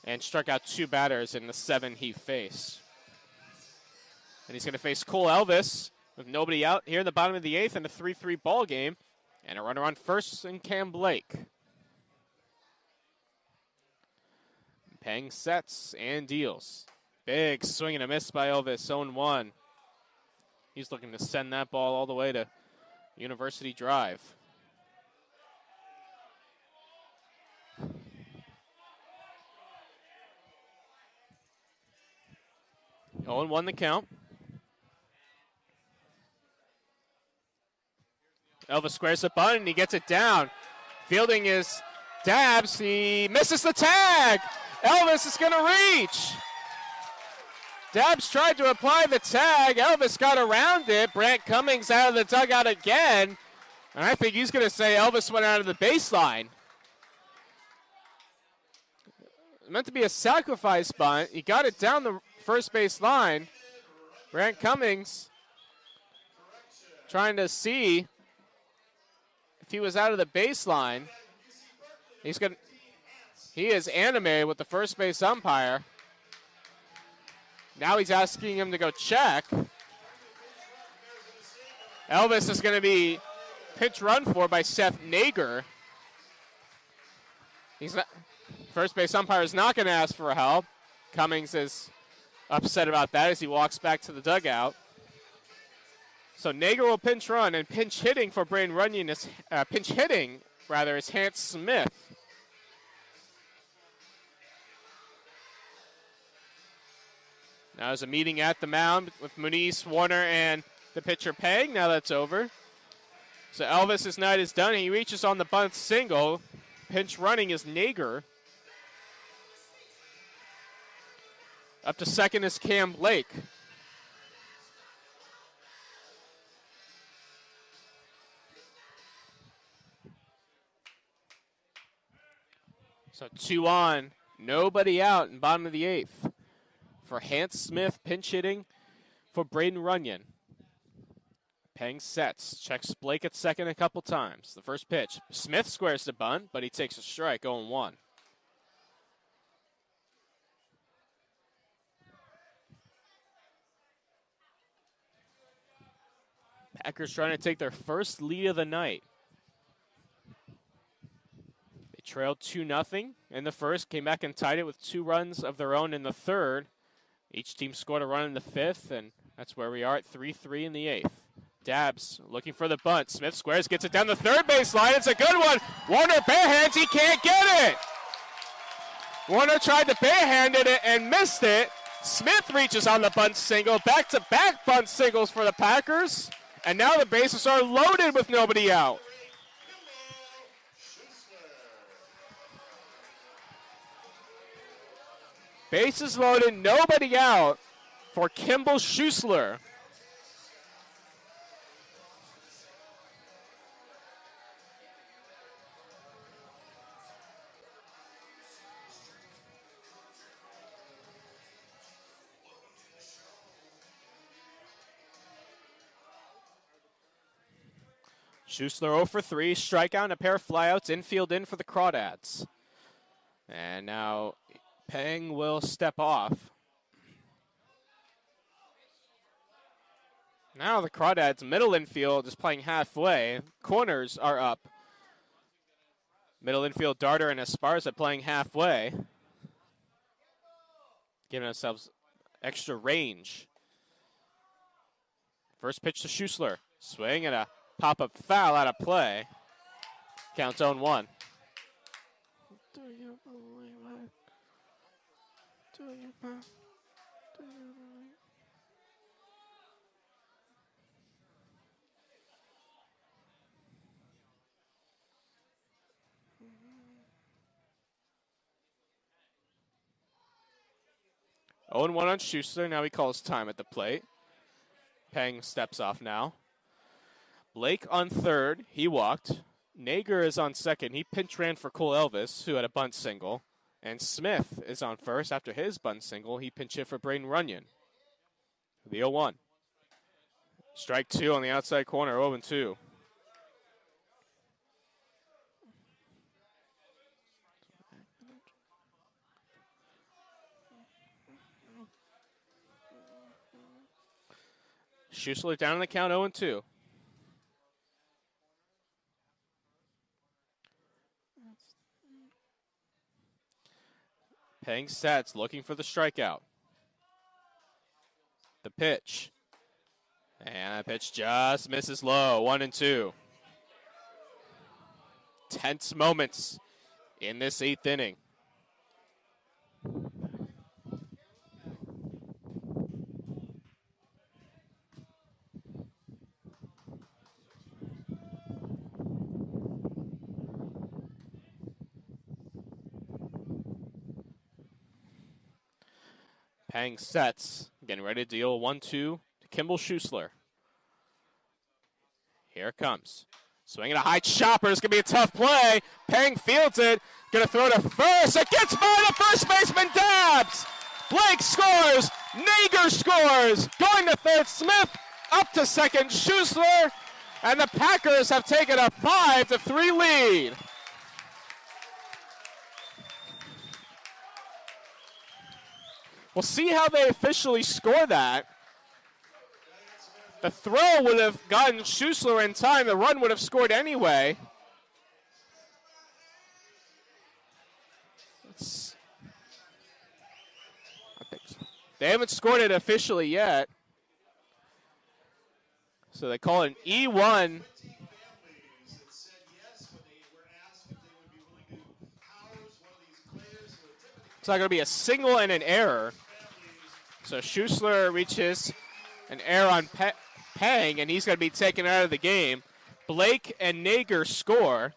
and struck out 2 batters in the 7 he faced. And he's going to face Cole Elvis with nobody out here in the bottom of the 8th in a 3-3 ball game. And a runner on first in Cam Blake. Peng sets and deals. Big swing and a miss by Elvis, 0-1. He's looking to send that ball all the way to University Drive. Oh, 0-1 the count. Elvis squares the bunt, and he gets it down. Fielding is Dabbs. He misses the tag. Elvis is going to reach. Dabbs tried to apply the tag. Elvis got around it. Brant Cummings out of the dugout again. And I think he's going to say Elvis went out of the baseline. It meant to be a sacrifice bunt. He got it down the first base line. Brant Cummings trying to see if he was out of the baseline. He is animated with the first base umpire. Now he's asking him to go check. Elvis is going to be pitch run for by Seth Nager. First base umpire is not going to ask for help. Cummings is upset about that as he walks back to the dugout. So Nager will pinch run, and pinch hitting for Braden Runyon is is Hans Smith. Now there's a meeting at the mound with Muniz, Warner, and the pitcher Peng. Now that's over. So Elvis' night is done. He reaches on the bunt single. Pinch running is Nager. Up to second is Cam Blake. So 2 on, nobody out in bottom of the 8th. For Hans Smith, pinch hitting for Braden Runyon. Peng sets, checks Blake at second a couple times. The first pitch, Smith squares the bunt, but he takes a strike, 0-1. Packers trying to take their first lead of the night. They trailed 2-0 in the first, came back and tied it with 2 runs of their own in the third. Each team scored a run in the 5th, and that's where we are at 3-3 in the 8th. Dabbs looking for the bunt. Smith squares, gets it down the third baseline. It's a good one. Warner barehands, he can't get it. Warner tried to barehand it and missed it. Smith reaches on the bunt single. Back-to-back bunt singles for the Packers. And now the bases are loaded with nobody out. Bases loaded, nobody out for Kimball Schuessler. Schuessler 0 for 3, strikeout and a pair of flyouts, infield in for the Crawdads. And now Peng will step off. Now the Crawdads middle infield is playing halfway. Corners are up. Middle infield, Darter and Esparza playing halfway. Giving themselves extra range. First pitch to Schussler. Swing and a pop-up foul out of play. Counts 0-1. Do you believe it? Do you believe it? 0-1 on Schussler. Now he calls time at the plate. Peng steps off now. Blake on third. He walked. Nager is on second. He pinch ran for Cole Elvis, who had a bunt single. And Smith is on first after his bunt single. He pinch hit for Braden Runyon. The 0-1. Strike two on the outside corner, 0-2. Schussler down in the count, 0-2. Peng sets, looking for the strikeout. The pitch. And that pitch just misses low, 1-2. Tense moments in this 8th inning. Peng sets, getting ready to deal 1-2 to Kimball Schussler. Here it comes. Swinging a high chopper. It's going to be a tough play. Peng fields it. Going to throw to first. It gets by the first baseman. Dabs. Blake scores. Nager scores. Going to third. Smith up to second. Schussler. And the Packers have taken a 5-3 lead. We'll see how they officially score that. The throw would have gotten Schussler in time. The run would have scored anyway. I think so. They haven't scored it officially yet. So they call it an E1. It's not going to be a single and an error. So Schussler reaches an error on Peng, and he's going to be taken out of the game. Blake and Nager score.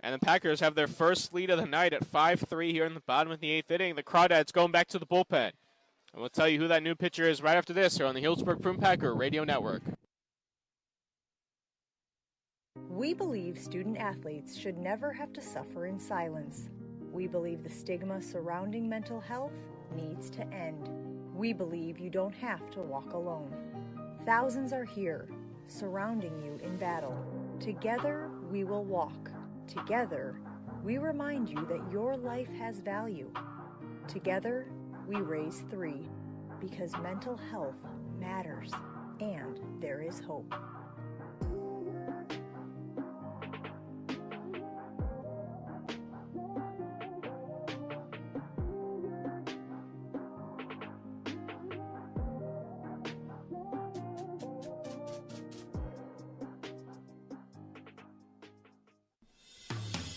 And the Packers have their first lead of the night at 5-3 here in the bottom of the 8th inning. The Crawdads going back to the bullpen. And we'll tell you who that new pitcher is right after this here on the Healdsburg Prune Packer Radio Network. We believe student athletes should never have to suffer in silence. We believe the stigma surrounding mental health needs to end. We believe you don't have to walk alone. Thousands are here, surrounding you in battle. Together, we will walk. Together, we remind you that your life has value. Together, we raise 3, because mental health matters, and there is hope.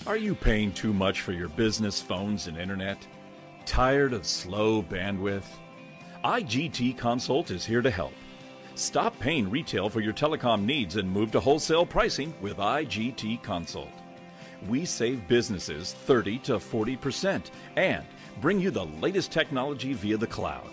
Are you paying too much for your business phones and internet? Tired of slow bandwidth? IGT Consult is here to help. Stop paying retail for your telecom needs and move to wholesale pricing with IGT Consult. We save businesses 30 to 40% and bring you the latest technology via the cloud.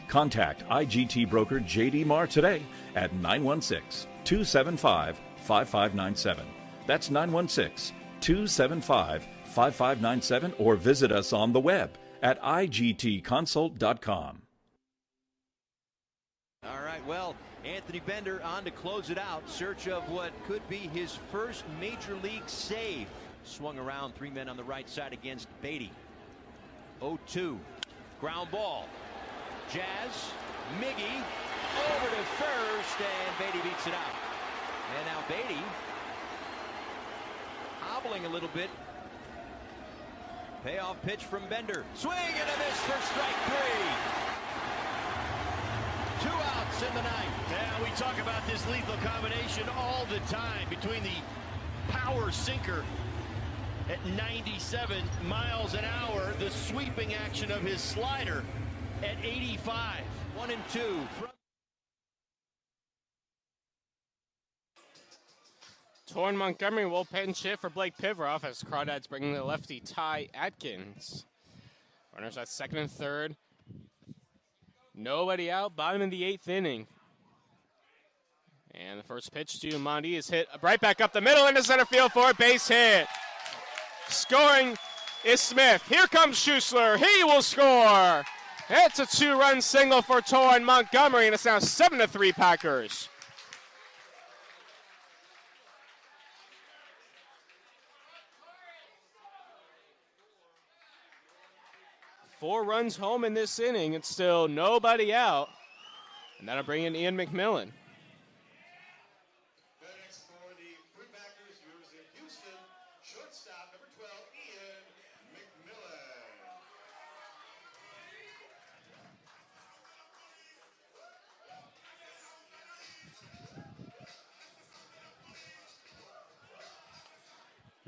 Contact IGT broker JD Marr today at 916-275-5597. That's 916-275-5597, or visit us on the web at igtconsult.com. All right, well, Anthony Bender on to close it out. Search of what could be his first major league save. Swung around, 3 men on the right side against Beatty. 0-2. Ground ball. Jazz. Miggy. Over to first. and Beatty beats it out. And now Beatty hobbling a little bit. Payoff pitch from Bender. Swing and a miss for strike 3. 2 outs in the ninth. Yeah, we talk about this lethal combination all the time between the power sinker at 97 miles an hour, the sweeping action of his slider at 85. 1 and 2. Torrin Montgomery will pinch hit for Blake Piveroff as Crawdads bringing the lefty Ty Atkins. Runners at second and third. Nobody out, bottom of the 8th inning. And the first pitch to Mondi is hit right back up the middle into center field for a base hit. Scoring is Smith. Here comes Schussler. He will score. It's a 2-run single for Torrin Montgomery, and it's now 7-3 Packers. Four runs home in this inning. It's still nobody out. And that'll bring in Ian McMillan. Next for the Prune Packers, University of Houston, shortstop number 12, Ian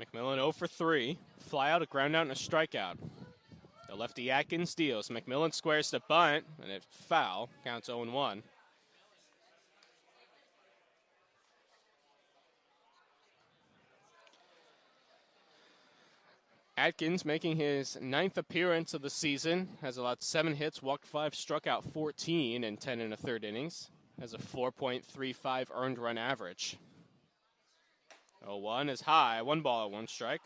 McMillan. McMillan 0 for 3. Fly out, a ground out, and a strikeout. The lefty Atkins deals. McMillan squares the bunt, and it's foul. Counts 0-1. Atkins making his 9th appearance of the season. Has allowed 7 hits, walked 5, struck out 14 in 10 1/3 innings. Has a 4.35 earned run average. 0-1 is high. 1 ball, 1 strike.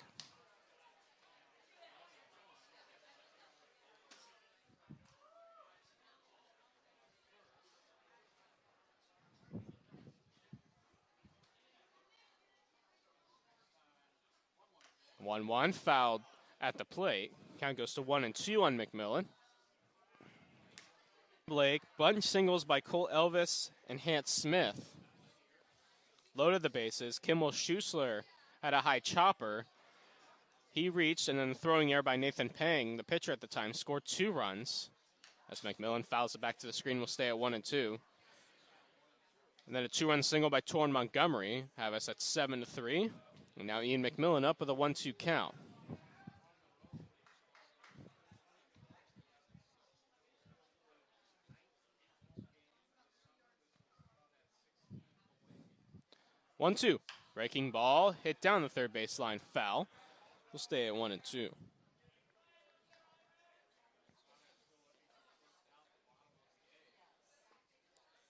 One fouled at the plate. Count goes to 1-2 on McMillan. Blake, bunch singles by Cole Elvis and Hance Smith. Loaded the bases. Kimmel Schussler had a high chopper. He reached, and then throwing air by Nathan Pang, the pitcher at the time, scored 2 runs. As McMillan fouls it back to the screen, will stay at 1-2. And then a 2-run single by Torrin Montgomery have us at 7-3. And now Ian McMillan up with a 1-2 count. One-two. Breaking ball, hit down the third baseline, foul. We'll stay at 1-2.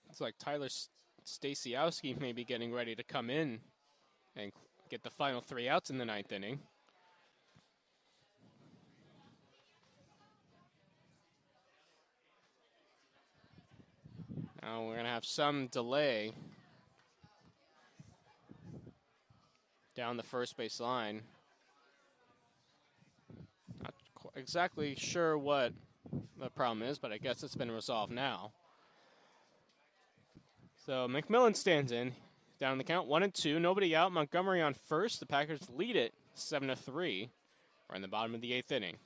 It's like Tyler Stasiowski may be getting ready to come in and get the final 3 outs in the 9th inning. Now we're going to have some delay down the first base line. Not exactly sure what the problem is, but I guess it's been resolved now. So McMillan stands in. Down the count, 1-2, nobody out. Montgomery on first. The Packers lead it 7-3. We're in the bottom of the 8th inning.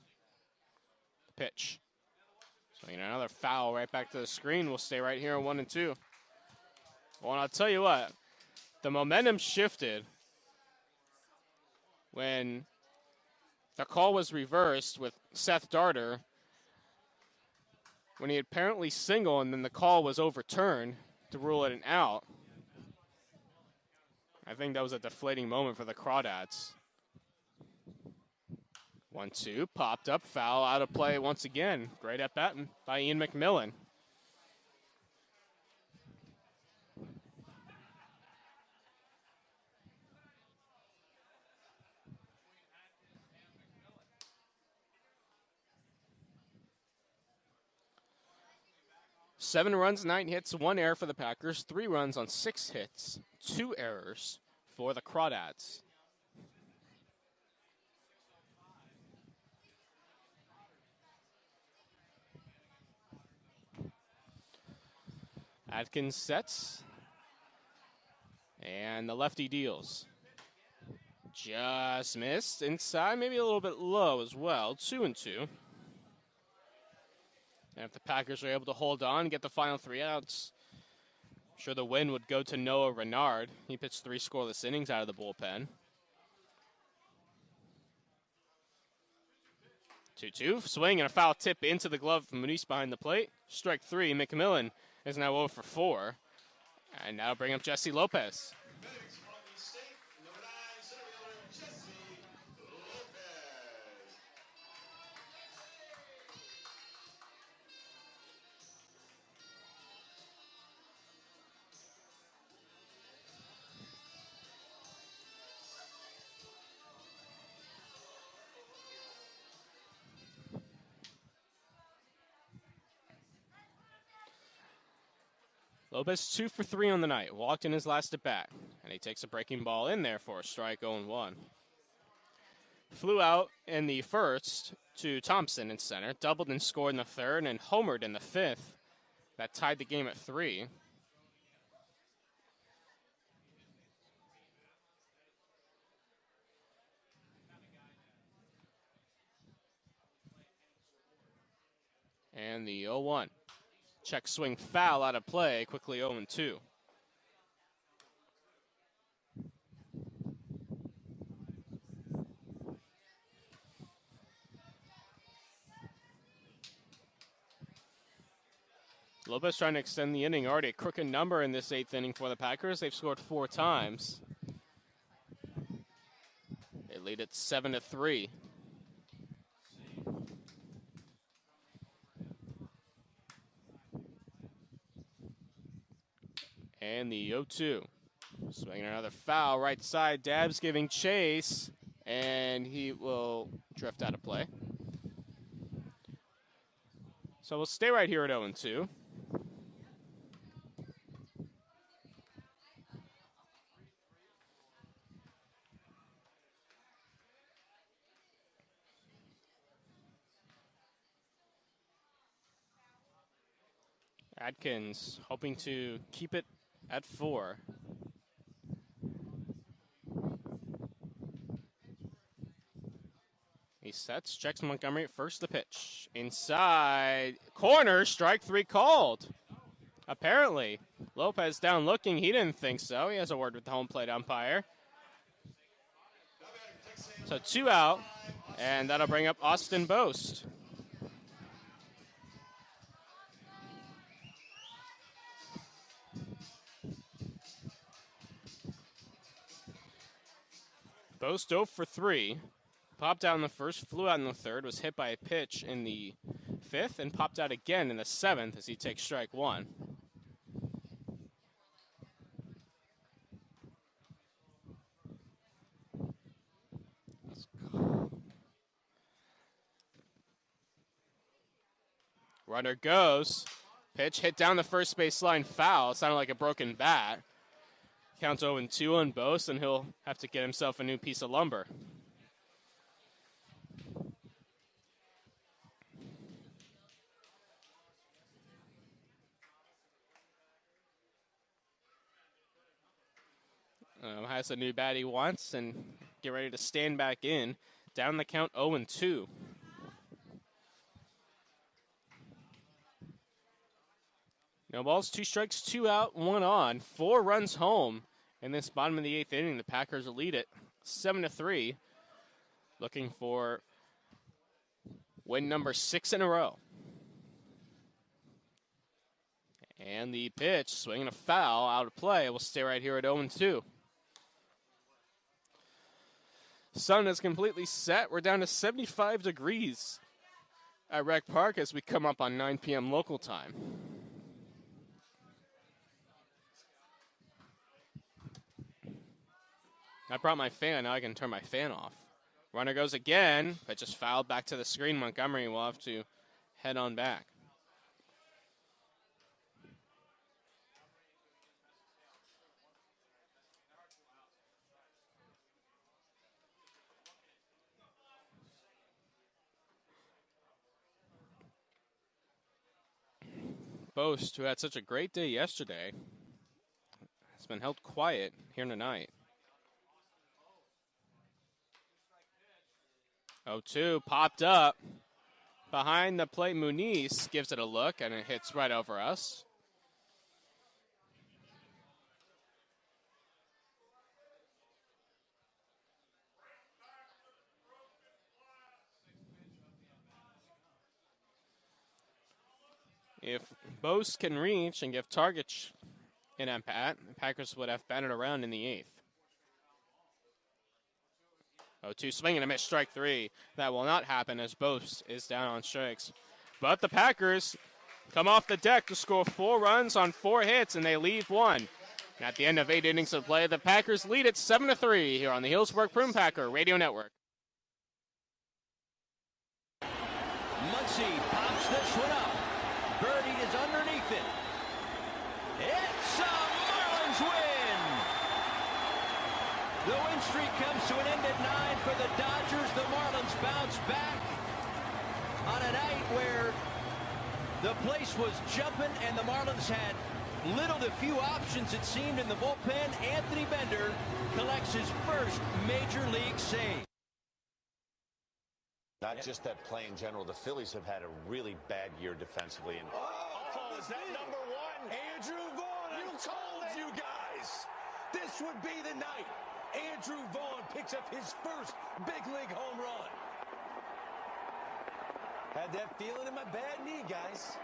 The pitch. So another foul right back to the screen. We'll stay right here at 1-2. Well, and I'll tell you what, the momentum shifted when the call was reversed with Seth Darter, when he apparently singled and then the call was overturned to rule it an out. I think that was a deflating moment for the Crawdads. 1-2, popped up, foul, out of play once again. Great at bat by Ian McMillan. Seven runs, 9 hits, 1 error for the Packers. 3 runs on 6 hits, 2 errors for the Crawdads. Atkins sets. And the lefty deals. Just missed inside, maybe a little bit low as well. 2-2. And if the Packers are able to hold on and get the final 3 outs, I'm sure the win would go to Noah Renard. He pitched 3 scoreless innings out of the bullpen. 2-2, swing and a foul tip into the glove from Muniz behind the plate. Strike 3, McMillan is now 0 for 4. And now bring up Jesse Lopez. Lopez 2 for 3 on the night. Walked in his last at bat. And he takes a breaking ball in there for a strike 0-1. Flew out in the first to Thompson in center. Doubled and scored in the third and homered in the fifth. That tied the game at 3. And the 0-1. Check swing foul out of play, quickly 0-2. Lopez trying to extend the inning. Already a crooked number in this 8th inning for the Packers. They've scored 4 times. They lead it 7-3. And the 0-2. Swinging another foul, right side. Dabbs giving chase, and he will drift out of play. So we'll stay right here at 0-2. Adkins hoping to keep it at 4. He sets, checks Montgomery at first, the pitch. Inside, corner, strike 3 called. Apparently, Lopez down looking, he didn't think so. He has a word with the home plate umpire. So 2 out, and that'll bring up Austin Boast. Boast 0 for 3. Popped out in the first, flew out in the third, was hit by a pitch in the 5th, and popped out again in the 7th as he takes strike 1. Runner goes. Pitch hit down the first base line, foul. It sounded like a broken bat. Counts 0-2 on Boast, and he'll have to get himself a new piece of lumber. Has a new bat he wants and get ready to stand back in. Down the count 0-2. No balls, 2 strikes, 2 out, 1 on. 4 runs home in this bottom of the 8th inning. The Packers will lead it 7-3. Looking for win number 6 in a row. And the pitch, swinging a foul, out of play. We'll stay right here at 0-2. Sun is completely set. We're down to 75 degrees at Rec Park as we come up on 9 p.m. local time. I brought my fan. Now I can turn my fan off. Runner goes again, but just fouled back to the screen. Montgomery will have to head on back. Boast, who had such a great day yesterday, It's been held quiet here tonight. 0-2 popped up behind the plate. Muniz gives it a look, and it hits right over us. If Bose can reach and give Targich an at-bat, the Packers would have batted around in the 8th. 0-2 swing and a miss, strike 3. That will not happen as Bose is down on strikes. But the Packers come off the deck to score 4 runs on 4 hits, and they leave 1. And at the end of 8 innings of play, the Packers lead it 7-3 here on the Hillsburg Prune Packer Radio Network. Muncy pops this one up. Birdie is underneath it. It's a Marlins win. The win streak comes to an end at 9 for the Dodgers. The Marlins bounce back on a night where the place was jumping and the Marlins had little to few options, it seemed, in the bullpen. Anthony Bender collects his first major league save. Not just that play in general. The Phillies have had a really bad year defensively. And is that number 1? Andrew Vaughn. I told you guys this would be the night. Andrew Vaughn picks up his first big league home run. Had that feeling in my bad knee, guys.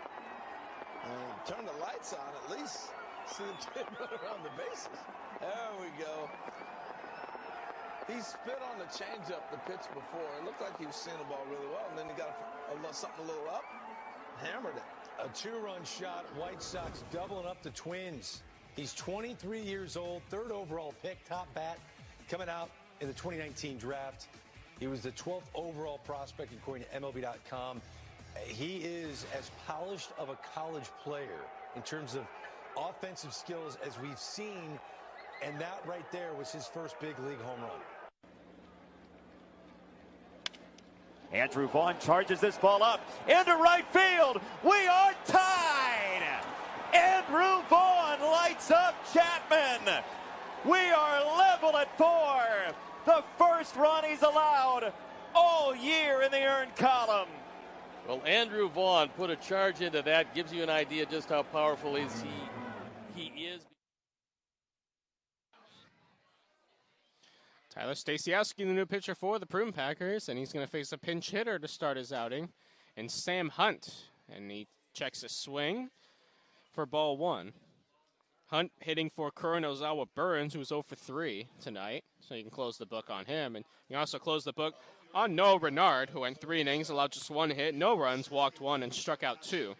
Turn the lights on at least. See the kid run around the bases. There we go. He spit on the changeup the pitch before. It looked like he was seeing the ball really well, and then he got something a little up, hammered it. A 2-run shot. White Sox doubling up the Twins. He's 23 years old, 3rd overall pick, top bat, coming out in the 2019 draft. He was the 12th overall prospect according to MLB.com. He is as polished of a college player in terms of offensive skills as we've seen, and that right there was his first big league home run. Andrew Vaughn charges this ball up into right field. We are tied. Andrew Vaughn lights up Chapman. We are level at 4. The first run he's allowed all year in the earned column. Well, Andrew Vaughn put a charge into that. Gives you an idea just how powerful he is. Tyler Stasiowski, the new pitcher for the Prune Packers, and he's going to face a pinch hitter to start his outing, and Sam Hunt. And he checks a swing for ball 1. Hunt hitting for Curran Ozawa Burns, who's 0 for 3 tonight, so you can close the book on him. And you can also close the book on Noah Renard, who went 3 innings, allowed just 1 hit, no runs, walked 1, and struck out 2.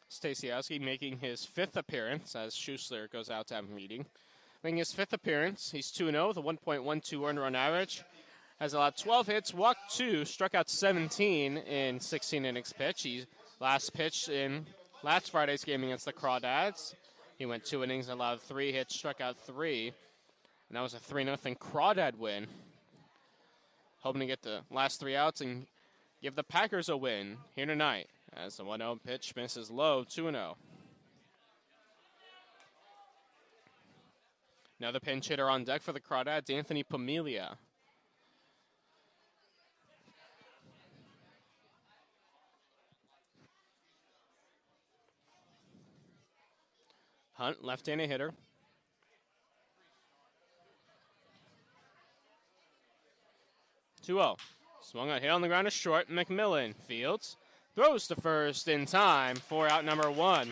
Stasiowski making his 5th appearance as Schussler goes out to have a meeting. Making his 5th appearance, he's 2-0 with a 1.12 earned run average. Has allowed 12 hits, walked 2, struck out 17 in 16 innings pitch. He last pitched in last Friday's game against the Crawdads. He went 2 innings, allowed 3 hits, struck out 3. And that was a 3-0 Crawdad win. Hoping to get the last 3 outs and give the Packers a win here tonight. As the 1-0 pitch misses low, 2-0. Another pinch hitter on deck for the Crawdads, Anthony Pamilia. Hunt, left-handed hitter. Swung a hit on the ground to short. McMillan fields. Throws to first in time for out number 1.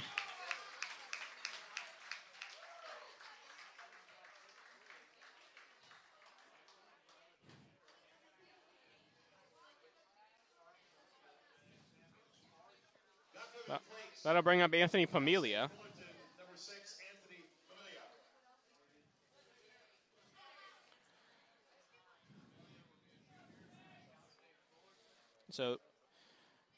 That'll bring up Anthony Pamilia. So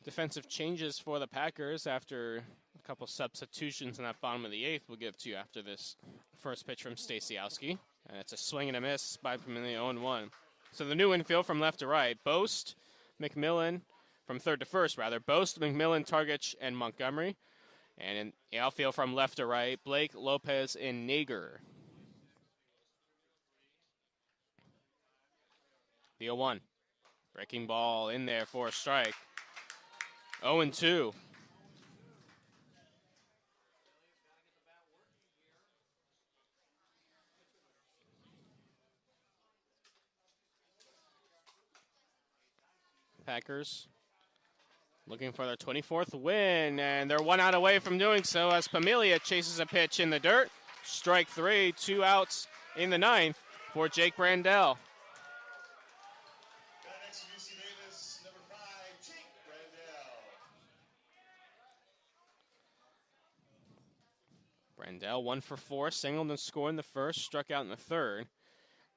defensive changes for the Packers after a couple substitutions in that bottom of the 8th we'll give to you after this first pitch from Stasiowski. And it's a swing and a miss by Pamilia, 0-1. So the new infield from left to right. Bost, McMillan, from third to first, rather. Boast, McMillan, Targich, and Montgomery. And in the outfield from left to right, Blake, Lopez, and Nager. The 0-1. Breaking ball in there for a strike. 0-2. Packers looking for their 24th win, and they're 1 out away from doing so as Familia chases a pitch in the dirt. Strike 3, 2 outs in the 9th for Jake Brandell. Brandell 1 for 4, singled and scored in the first, struck out in the third,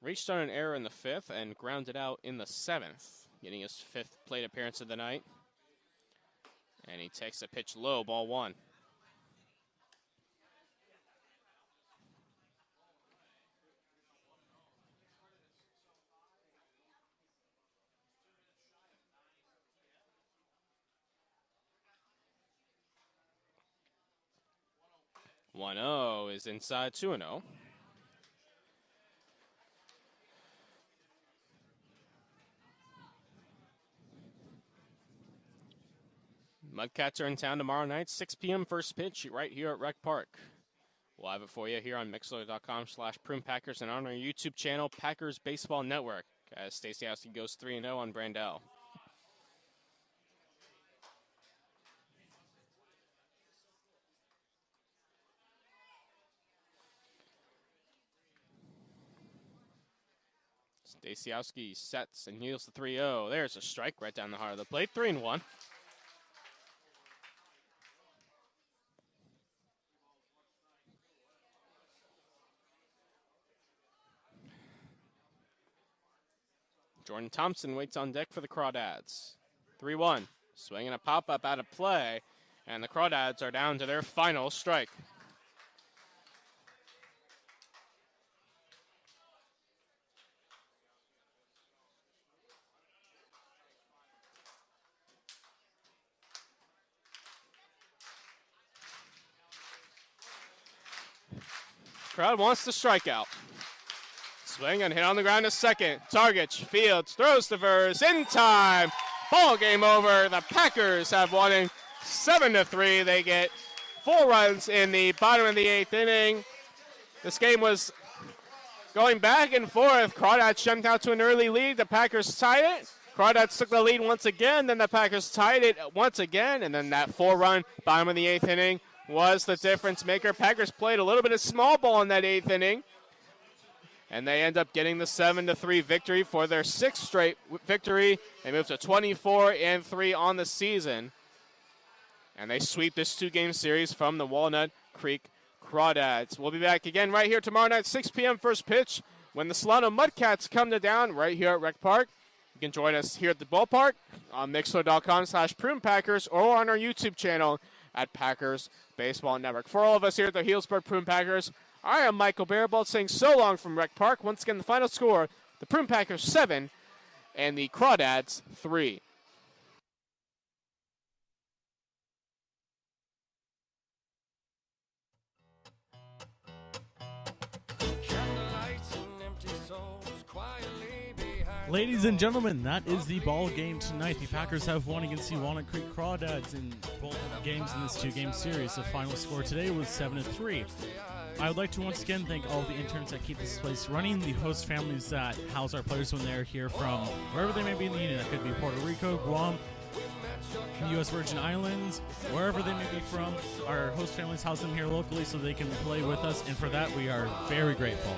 reached on an error in the 5th, and grounded out in the 7th, getting his 5th plate appearance of the night. And he takes a pitch low, ball 1. (1-0) is inside 2-0. Mudcats are in town tomorrow night, 6 p.m. first pitch right here at Rec Park. We'll have it for you here on Mixler.com/Prune Packers and on our YouTube channel, Packers Baseball Network, as Stacey Howski goes 3-0 on Brandell. Stasiowski sets and heels the 3-0. There's a strike right down the heart of the plate. 3-1. Jordan Thompson waits on deck for the Crawdads. 3-1. Swinging a pop-up out of play, and the Crawdads are down to their final strike. Crowd wants the strikeout. Swing and hit on the ground to second. Targich, Fields, throws to first in time. Ball game over. The Packers have won in 7-3. They get 4 runs in the bottom of the 8th inning. This game was going back and forth. Crawdads jumped out to an early lead. The Packers tied it. Crawdads took the lead once again. Then the Packers tied it once again. And then that 4-run bottom of the 8th inning was the difference maker. Packers played a little bit of small ball in that 8th inning, and they end up getting the 7-3 victory for their 6th straight victory. They move to 24-3 on the season, and they sweep this 2-game series from the Walnut Creek Crawdads. We'll be back again right here tomorrow night, 6 p.m. first pitch, when the Solano Mudcats come to town right here at Rec Park. You can join us here at the ballpark on Mixler.com/Prune Packers or on our YouTube channel at Packers Baseball Network. For all of us here at the Healdsburg Prune Packers, I am Michael Barabalt saying so long from Rec Park. Once again, the final score, the Prune Packers 7 and the Crawdads 3. Ladies and gentlemen, that is the ball game tonight. The Packers have won against the Walnut Creek Crawdads in both games in this 2-game series. The final score today was 7-3. I would like to once again thank all the interns that keep this place running, the host families that house our players when they're here from wherever they may be in the union. That could be Puerto Rico, Guam, U.S. Virgin Islands, wherever they may be from. Our host families house them here locally so they can play with us, and for that we are very grateful.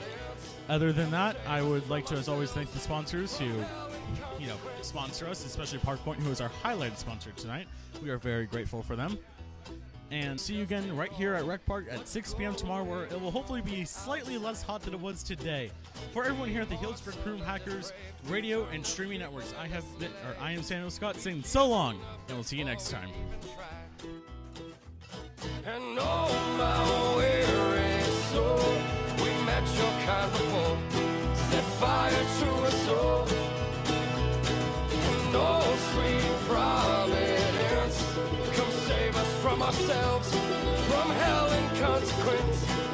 Other than that, I would like to, as always, thank the sponsors who, sponsor us, especially Park Point, who is our highlighted sponsor tonight. We are very grateful for them. And see you again right here at Rec Park at 6 p.m. tomorrow, where it will hopefully be slightly less hot than it was today. For everyone here at the Healdsburg Prune Packers radio and streaming networks, I am Samuel Scott saying so long, and we'll see you next time. And oh my weary soul, we met your kind before, set fire to us all. And oh, ourselves from hell and consequence.